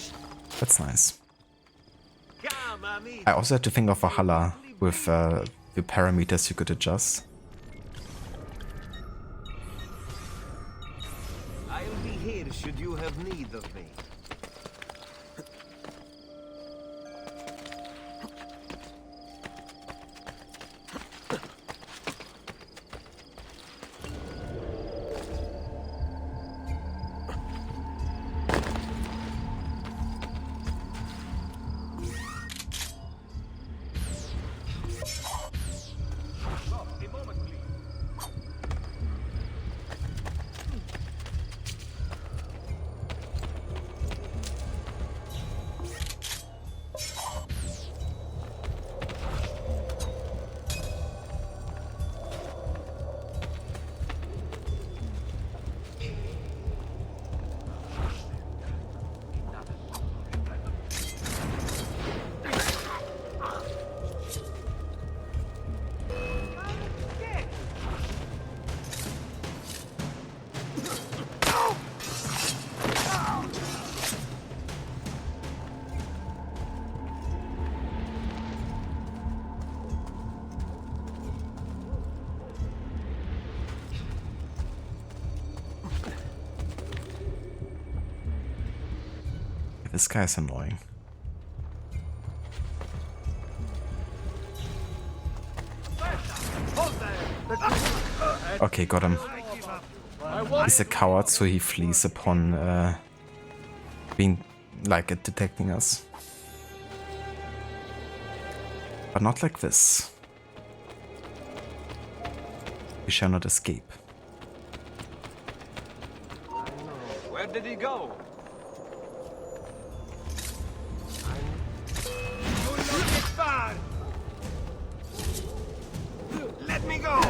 That's nice. I also had to think of Valhalla with the parameters you could adjust. I'll be here should you have need of me. This guy's annoying. Okay, got him. He's a coward, so he flees upon being like detecting us. But not like this. We shall not escape. Where did he go? Let me go!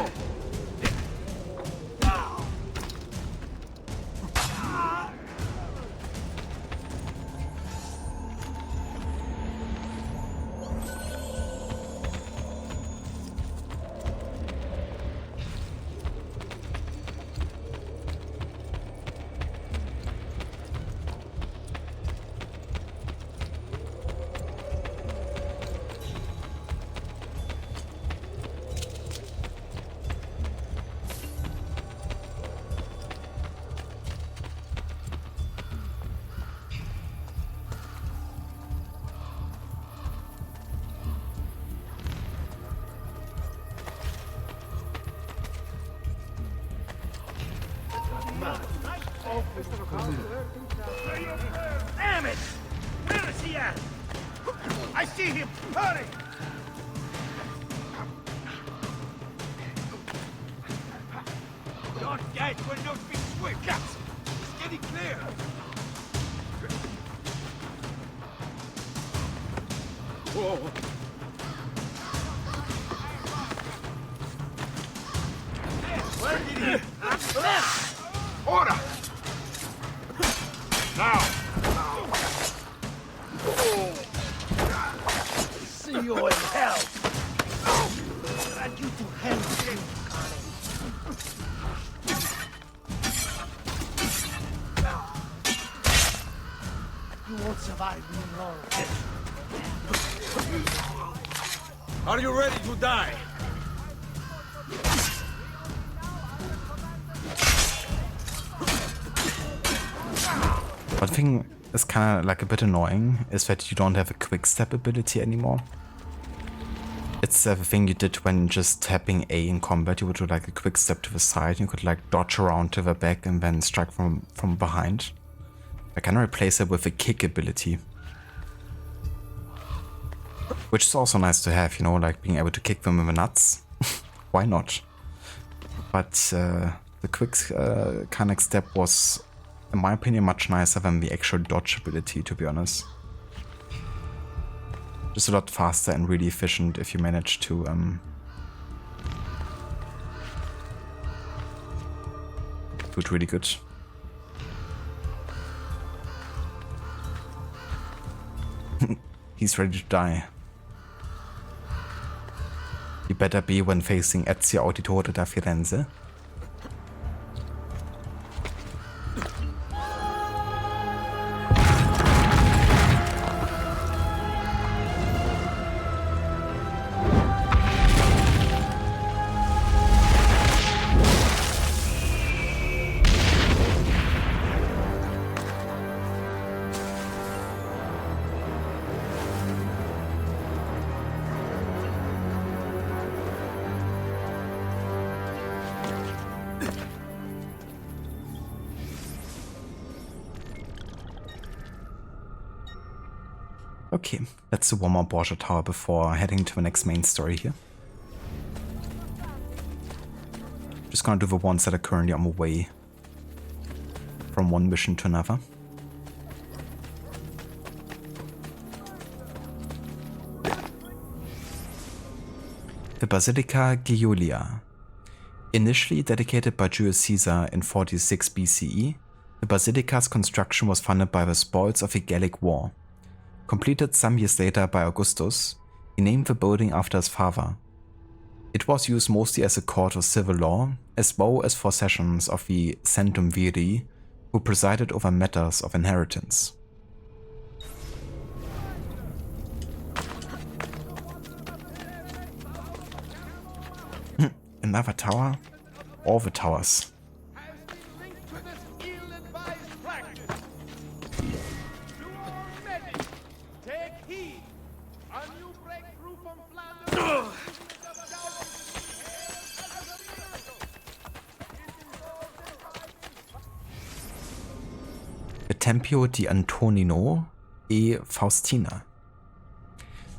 Damn it! Where is he at? I see him! Hurry! Your gate will not be swift! Cats! It's getting clear! Whoa! Where did he... Order! Now! See you in hell! Drag you to hell, you won't survive me long. Are you ready to die? One thing is kind of like a bit annoying is that you don't have a quick step ability anymore. It's the thing you did when just tapping A in combat. You would do like a quick step to the side. You could like dodge around to the back and then strike from behind. I can replace it with a kick ability, which is also nice to have, you know, like being able to kick them in the nuts. Why not? But the quick connect step was, in my opinion, much nicer than the actual dodge ability, to be honest. Just a lot faster and really efficient if you manage to do it really good. He's ready to die. He better be when facing Ezio Auditore da Firenze. Okay, let's do one more Borgia Tower before heading to the next main story here. Just gonna do the ones that are currently on the way from one mission to another. The Basilica Giulia. Initially dedicated by Julius Caesar in 46 BCE, the basilica's construction was funded by the spoils of the Gallic War. Completed some years later by Augustus, he named the building after his father. It was used mostly as a court of civil law, as well as for sessions of the Centum Viri, who presided over matters of inheritance. Another tower? All the towers. The Tempio di Antonino e Faustina.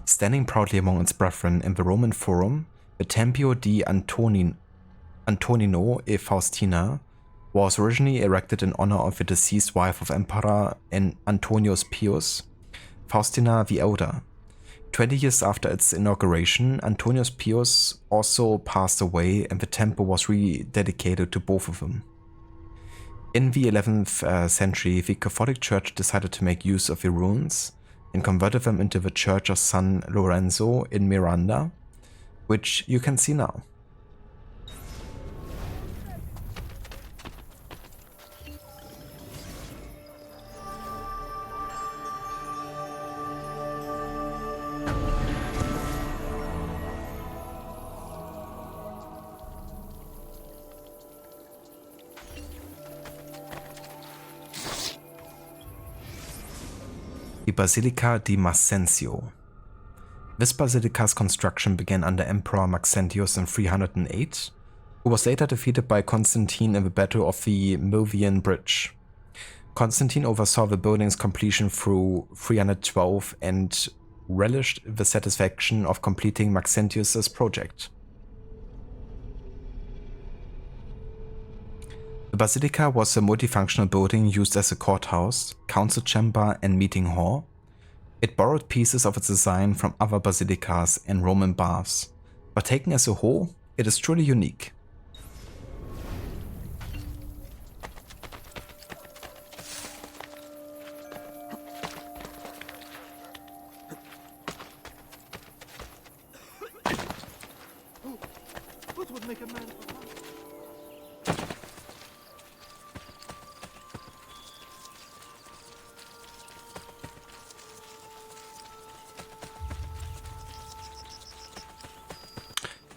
Standing proudly among its brethren in the Roman Forum, the Tempio di Antonino e Faustina was originally erected in honor of the deceased wife of Emperor Antonius Pius, Faustina the Elder. 20 years after its inauguration, Antonius Pius also passed away and the temple was rededicated to both of them. In the 11th century, the Catholic Church decided to make use of the ruins and converted them into the Church of San Lorenzo in Miranda, which you can see now. The Basilica di Maxentio. This basilica's construction began under Emperor Maxentius in 308, who was later defeated by Constantine in the Battle of the Milvian Bridge. Constantine oversaw the building's completion through 312 and relished the satisfaction of completing Maxentius's project. The basilica was a multifunctional building used as a courthouse, council chamber, and meeting hall. It borrowed pieces of its design from other basilicas and Roman baths, but taken as a whole, it is truly unique. What would make a man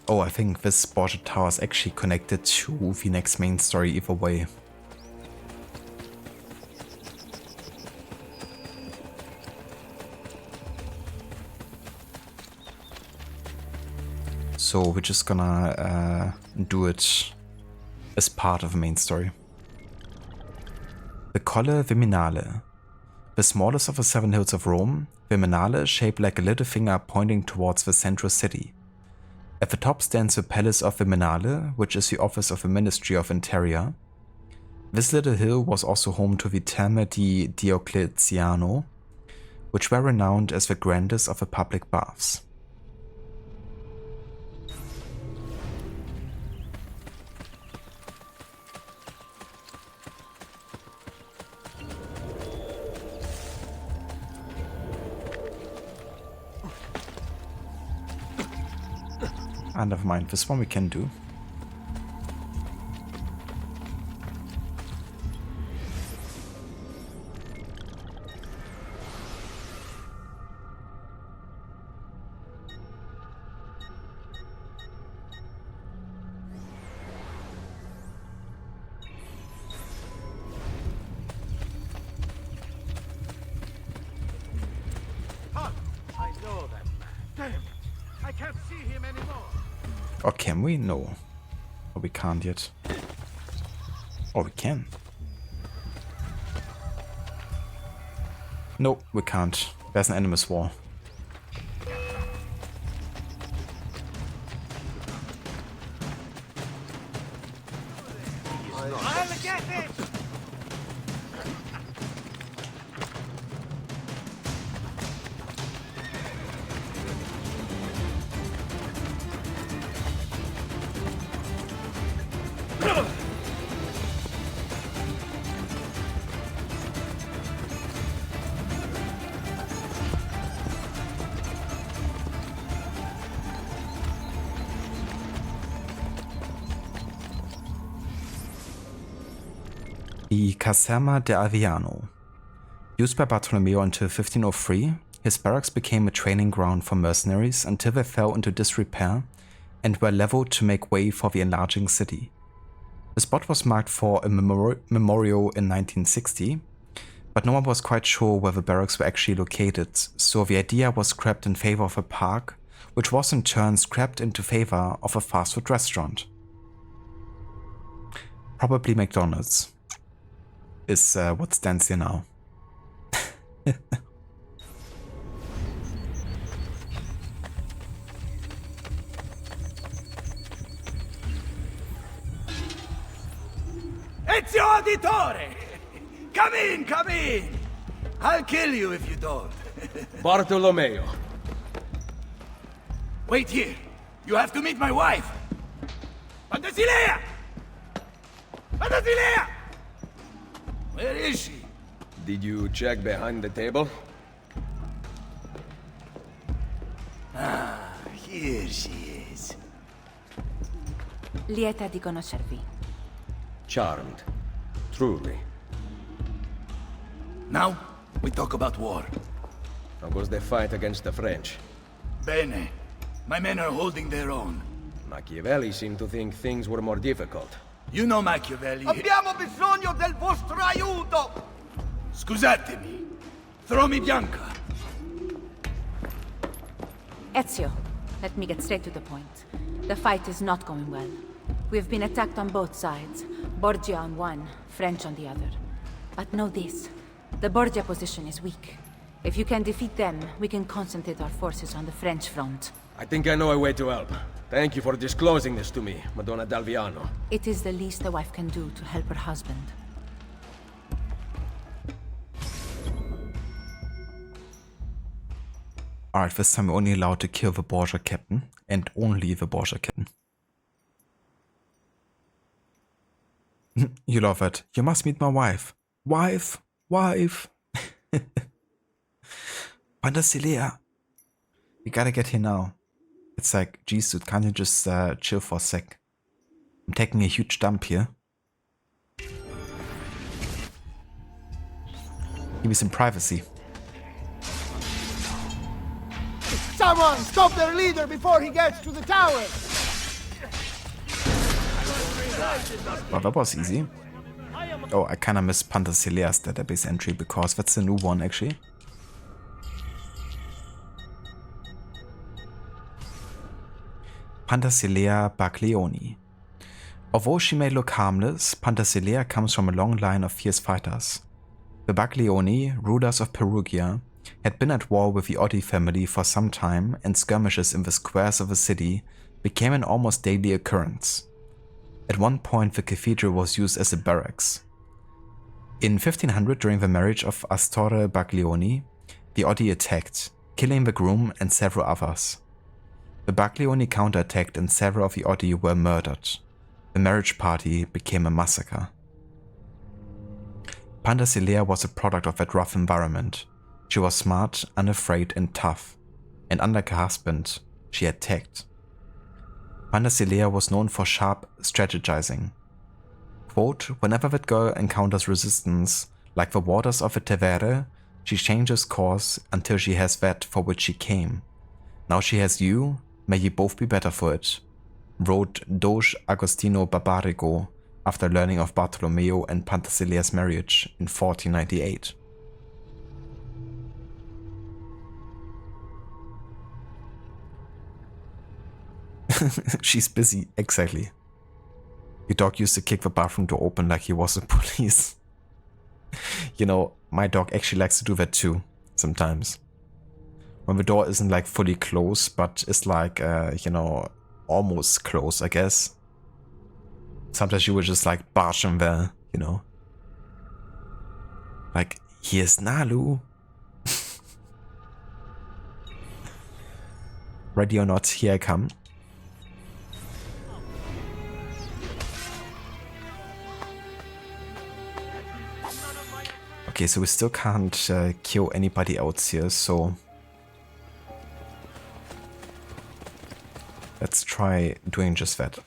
Oh, I think this Borgia Tower is actually connected to the next main story either way. So we're just gonna do it as part of the main story. The Colle Viminale. The smallest of the 7 hills of Rome, Viminale is shaped like a little finger pointing towards the central city. At the top stands the Palace of Viminale, which is the office of the Ministry of Interior. This little hill was also home to the Terme di Diocletiano, which were renowned as the grandest of the public baths. Never mind, this one we can do. I know that man. Damn! I can't see him anymore. Or can we? No. Or we can't yet. Or we can. No, we can't. There's an enemy's wall. I'll get it! The Caserma de Aviano. Used by Bartolomeo until 1503, his barracks became a training ground for mercenaries until they fell into disrepair and were leveled to make way for the enlarging city. The spot was marked for a memorial in 1960, but no one was quite sure where the barracks were actually located, so the idea was scrapped in favor of a park, which was in turn scrapped into favor of a fast food restaurant. Probably McDonald's is what stands here now. Ezio Auditore! Come in, come in! I'll kill you if you don't. Bartolomeo. Wait here. You have to meet my wife. Pantasilea! Pantasilea! Where is she? Did you check behind the table? Ah, here she is. Lieta di conoscervi. Charmed. Truly. Now, we talk about war. How was the fight against the French? Bene. My men are holding their own. Machiavelli seemed to think things were more difficult. You know Machiavelli. Abbiamo bisogno del vostro aiuto! Scusatemi. Throw me Bianca. Ezio, let me get straight to the point. The fight is not going well. We've been attacked on both sides. Borgia on one, French on the other. But know this. The Borgia position is weak. If you can defeat them, we can concentrate our forces on the French front. I think I know a way to help. Thank you for disclosing this to me, Madonna d'Alviano. It is the least a wife can do to help her husband. Alright, this time we're only allowed to kill the Borgia captain, and only the Borgia captain. You love it. You must meet my wife. Wife! Wife! Pantasilea! You gotta get here now. It's like, geez, dude, can't you just chill for a sec? I'm taking a huge dump here. Give me some privacy. Someone stop their leader before he gets to the tower! Well, that was easy. Oh, I kinda missed Pantasilea's database entry because that's the new one actually. Pantasilea Baglioni. Although she may look harmless, Pantasilea comes from a long line of fierce fighters. The Baglioni, rulers of Perugia, had been at war with the Oddi family for some time, and skirmishes in the squares of the city became an almost daily occurrence. At one point the cathedral was used as a barracks. In 1500, during the marriage of Astore Baglioni, the Oddi attacked, killing the groom and several others. The Baglioni counterattacked and several of the Oddi were murdered. The marriage party became a massacre. Pantasilea was a product of that rough environment. She was smart, unafraid and tough, and unlike her husband, she attacked. Pantasilea was known for sharp strategizing. Quote, whenever that girl encounters resistance, like the waters of a Tevere, she changes course until she has that for which she came. Now she has you, may ye both be better for it, wrote Doge Agostino Barbarigo after learning of Bartolomeo and Pantasilea's marriage in 1498. She's busy, exactly. Your dog used to kick the bathroom door open like he was the police. You know, my dog actually likes to do that too, sometimes. when the door isn't like fully closed, but it's like, you know, almost closed, I guess. Sometimes you will just like barge in there, you know. Like, here's Nalu. Ready or not, here I come. Okay, so we still can't kill anybody else here, so let's try doing just that.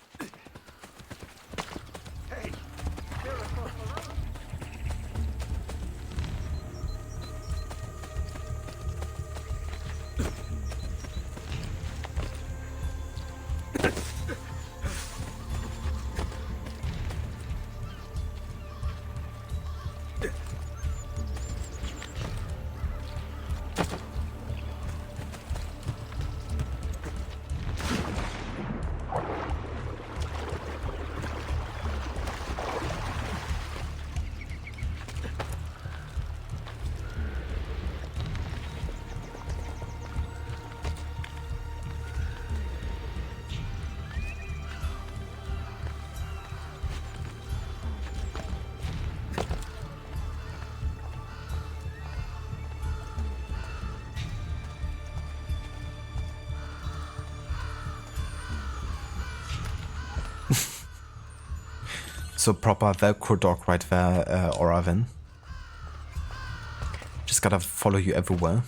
So proper Velcro dog right there, Oravin. Just gotta follow you everywhere.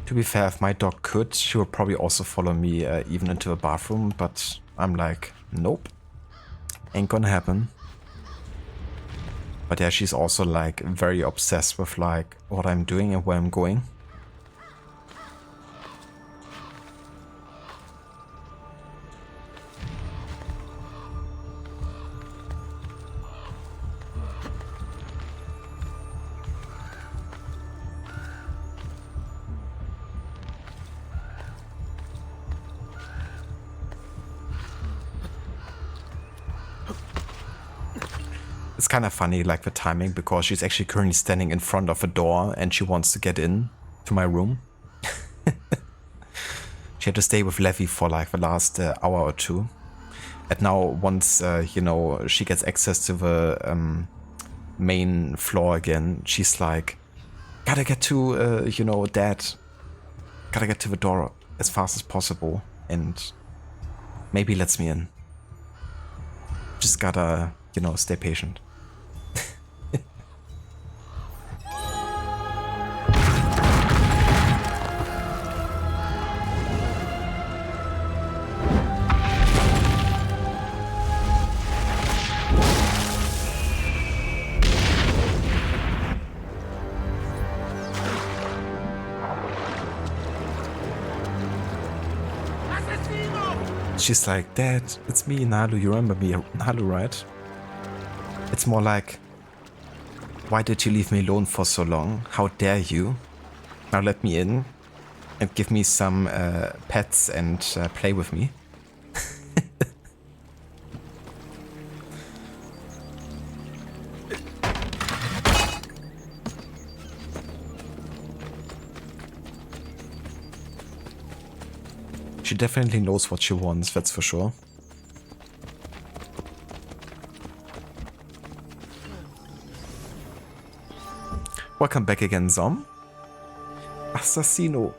To be fair, if my dog could, she would probably also follow me even into the bathroom, but I'm like, nope. Ain't gonna happen. But yeah, she's also like very obsessed with like what I'm doing and where I'm going. It's kind of funny, like the timing, because she's actually currently standing in front of a door and she wants to get in to my room. She had to stay with Levy for like the last hour or two. And now once, you know, she gets access to the main floor again, she's like, gotta get to, you know, Dad. Gotta get to the door as fast as possible and maybe lets me in. Just gotta, you know, stay patient. She's like, Dad, it's me, Nalu. You remember me, Nalu, right? It's more like, why did you leave me alone for so long? How dare you? Now let me in and give me some pets and play with me. She definitely knows what she wants, that's for sure. Welcome back again, Zom. Assassino.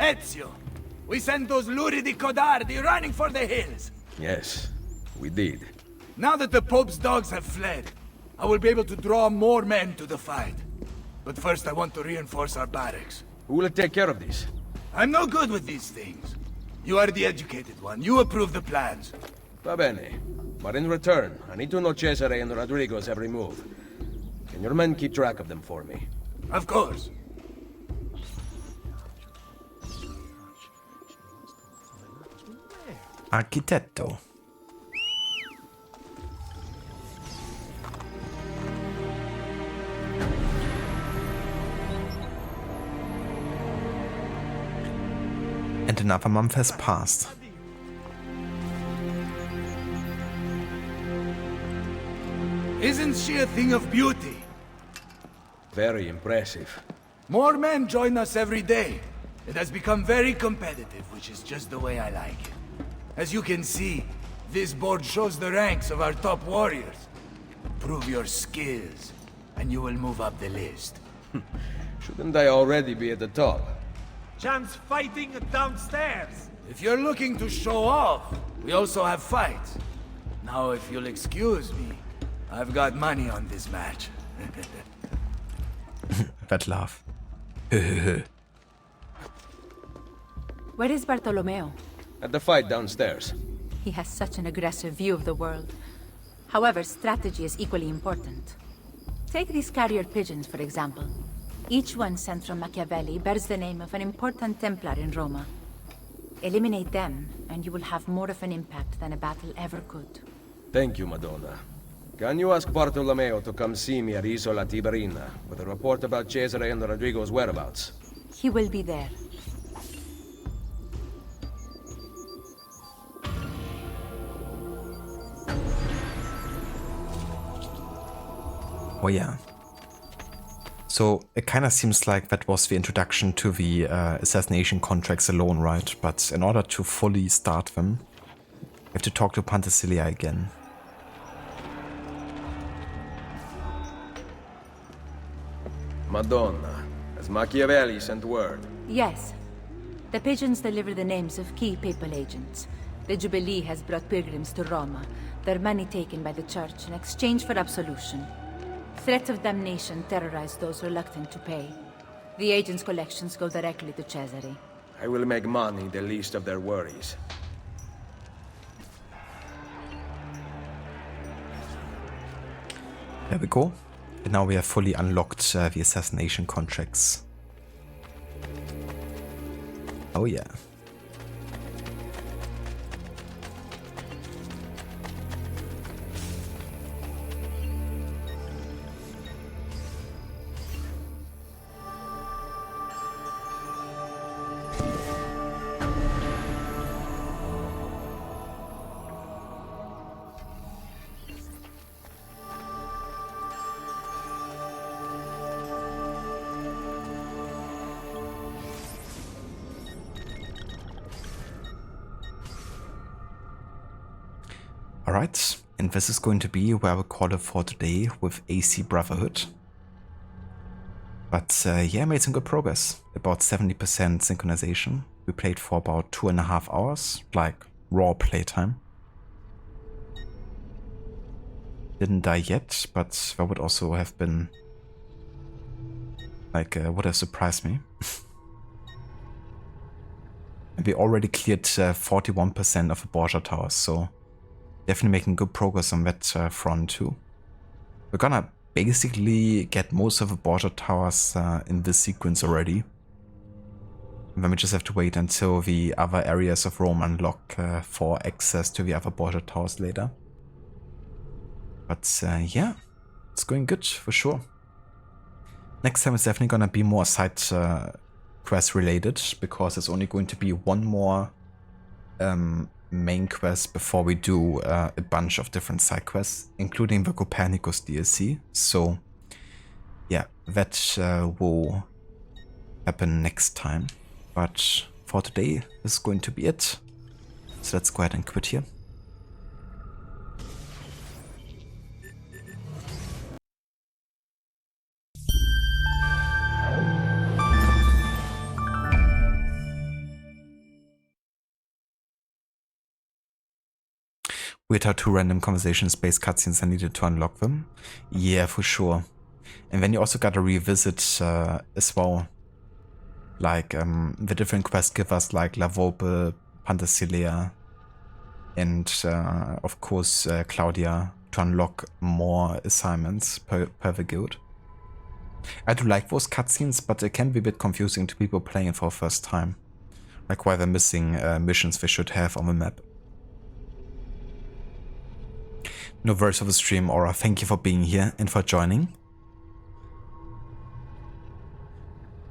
Ezio, we sent those luridi codardi running for the hills. Yes, we did. Now that the Pope's dogs have fled, I will be able to draw more men to the fight. But first I want to reinforce our barracks. Who will take care of this? I'm no good with these things. You are the educated one. You approve the plans. Va bene. But in return, I need to know Cesare and Rodrigo's every move. Can your men keep track of them for me? Of course. Architetto. And another month has passed. Isn't she a thing of beauty? Very impressive. More men join us every day. It has become very competitive, which is just the way I like it. As you can see, this board shows the ranks of our top warriors. Prove your skills, and you will move up the list. Shouldn't I already be at the top? Chance fighting downstairs. If you're looking to show off, we also have fights. Now, if you'll excuse me, I've got money on this match. That laugh. Where is Bartolomeo? At the fight downstairs. He has such an aggressive view of the world. However, strategy is equally important. Take these carrier pigeons, for example. Each one sent from Machiavelli bears the name of an important Templar in Roma. Eliminate them, and you will have more of an impact than a battle ever could. Thank you, Madonna. Can you ask Bartolomeo to come see me at Isola Tiberina with a report about Cesare and Rodrigo's whereabouts? He will be there. Oh yeah. So it kind of seems like that was the introduction to the assassination contracts alone, right? But in order to fully start them, we have to talk to Penthesilea again. Madonna, has Machiavelli sent word? Yes. The pigeons deliver the names of key papal agents. The Jubilee has brought pilgrims to Roma, their money taken by the church in exchange for absolution. Threats of damnation terrorize those reluctant to pay. The agents' collections go directly to Cesare. I will make money the least of their worries. There we go. And now we have fully unlocked the assassination contracts. Oh yeah. Alright, and this is going to be where we call it for today with AC Brotherhood. But yeah, made some good progress. About 70% synchronization. We played for about 2.5 hours, like raw playtime. Didn't die yet, but that would also have been like would have surprised me. And we already cleared 41% of the Borgia towers, so definitely making good progress on that front too. We're gonna basically get most of the Borgia towers in this sequence already. And then we just have to wait until the other areas of Rome unlock for access to the other Borgia towers later. But yeah, it's going good for sure. Next time is definitely gonna be more side quest related, because it's only going to be one more main quest before we do a bunch of different side quests, including the Copernicus DLC. So yeah, that will happen next time. But for today, this is going to be it. So let's go ahead and quit here. Weird how 2 random conversation-based cutscenes I needed to unlock them. Yeah, for sure. And then you also gotta revisit as well, like the different quest givers like La Volpe, Pantasilea, and of course Claudia to unlock more assignments per the guild. I do like those cutscenes, but it can be a bit confusing to people playing it for the first time. Like why they're missing missions they should have on the map. No worries for the stream, Aura. Thank you for being here and for joining.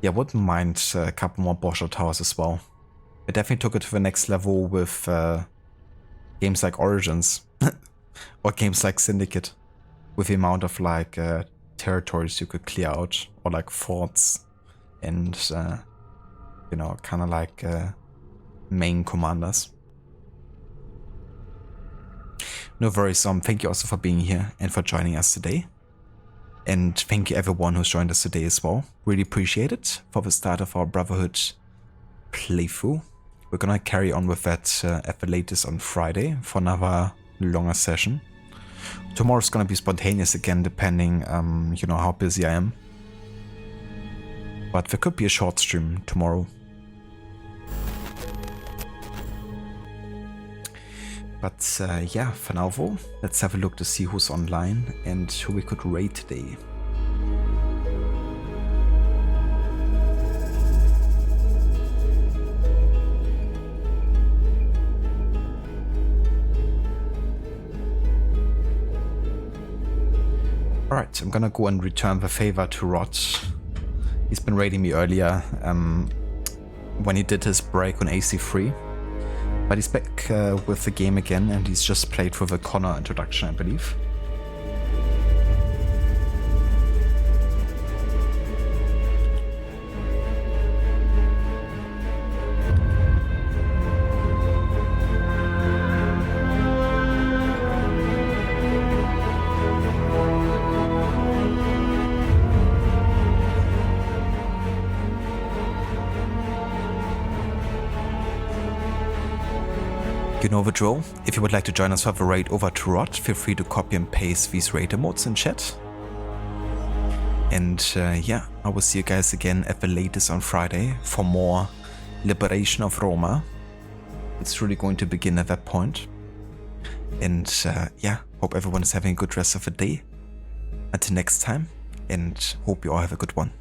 Yeah, wouldn't mind a couple more Borgia towers as well. I definitely took it to the next level with games like Origins or games like Syndicate, with the amount of like territories you could clear out, or like forts and you know, kind of like main commanders. No worries, thank you also for being here and for joining us today. And thank you everyone who's joined us today as well. Really appreciate it for the start of our Brotherhood playthrough. We're gonna carry on with that at the latest on Friday for another longer session. Tomorrow's gonna be spontaneous again, depending you know, how busy I am. But there could be a short stream tomorrow. But yeah, for now though, let's have a look to see who's online and who we could raid today. Alright, I'm gonna go and return the favor to Rod. He's been raiding me earlier when he did his break on AC3. But he's back with the game again, and he's just played for the Connor introduction, I believe. You know the drill. If you would like to join us for the raid over to Rod, feel free to copy and paste these raid emotes in chat. And yeah, I will see you guys again at the latest on Friday for more Liberation of Roma. It's really going to begin at that point. And yeah, hope everyone is having a good rest of the day. Until next time, and hope you all have a good one.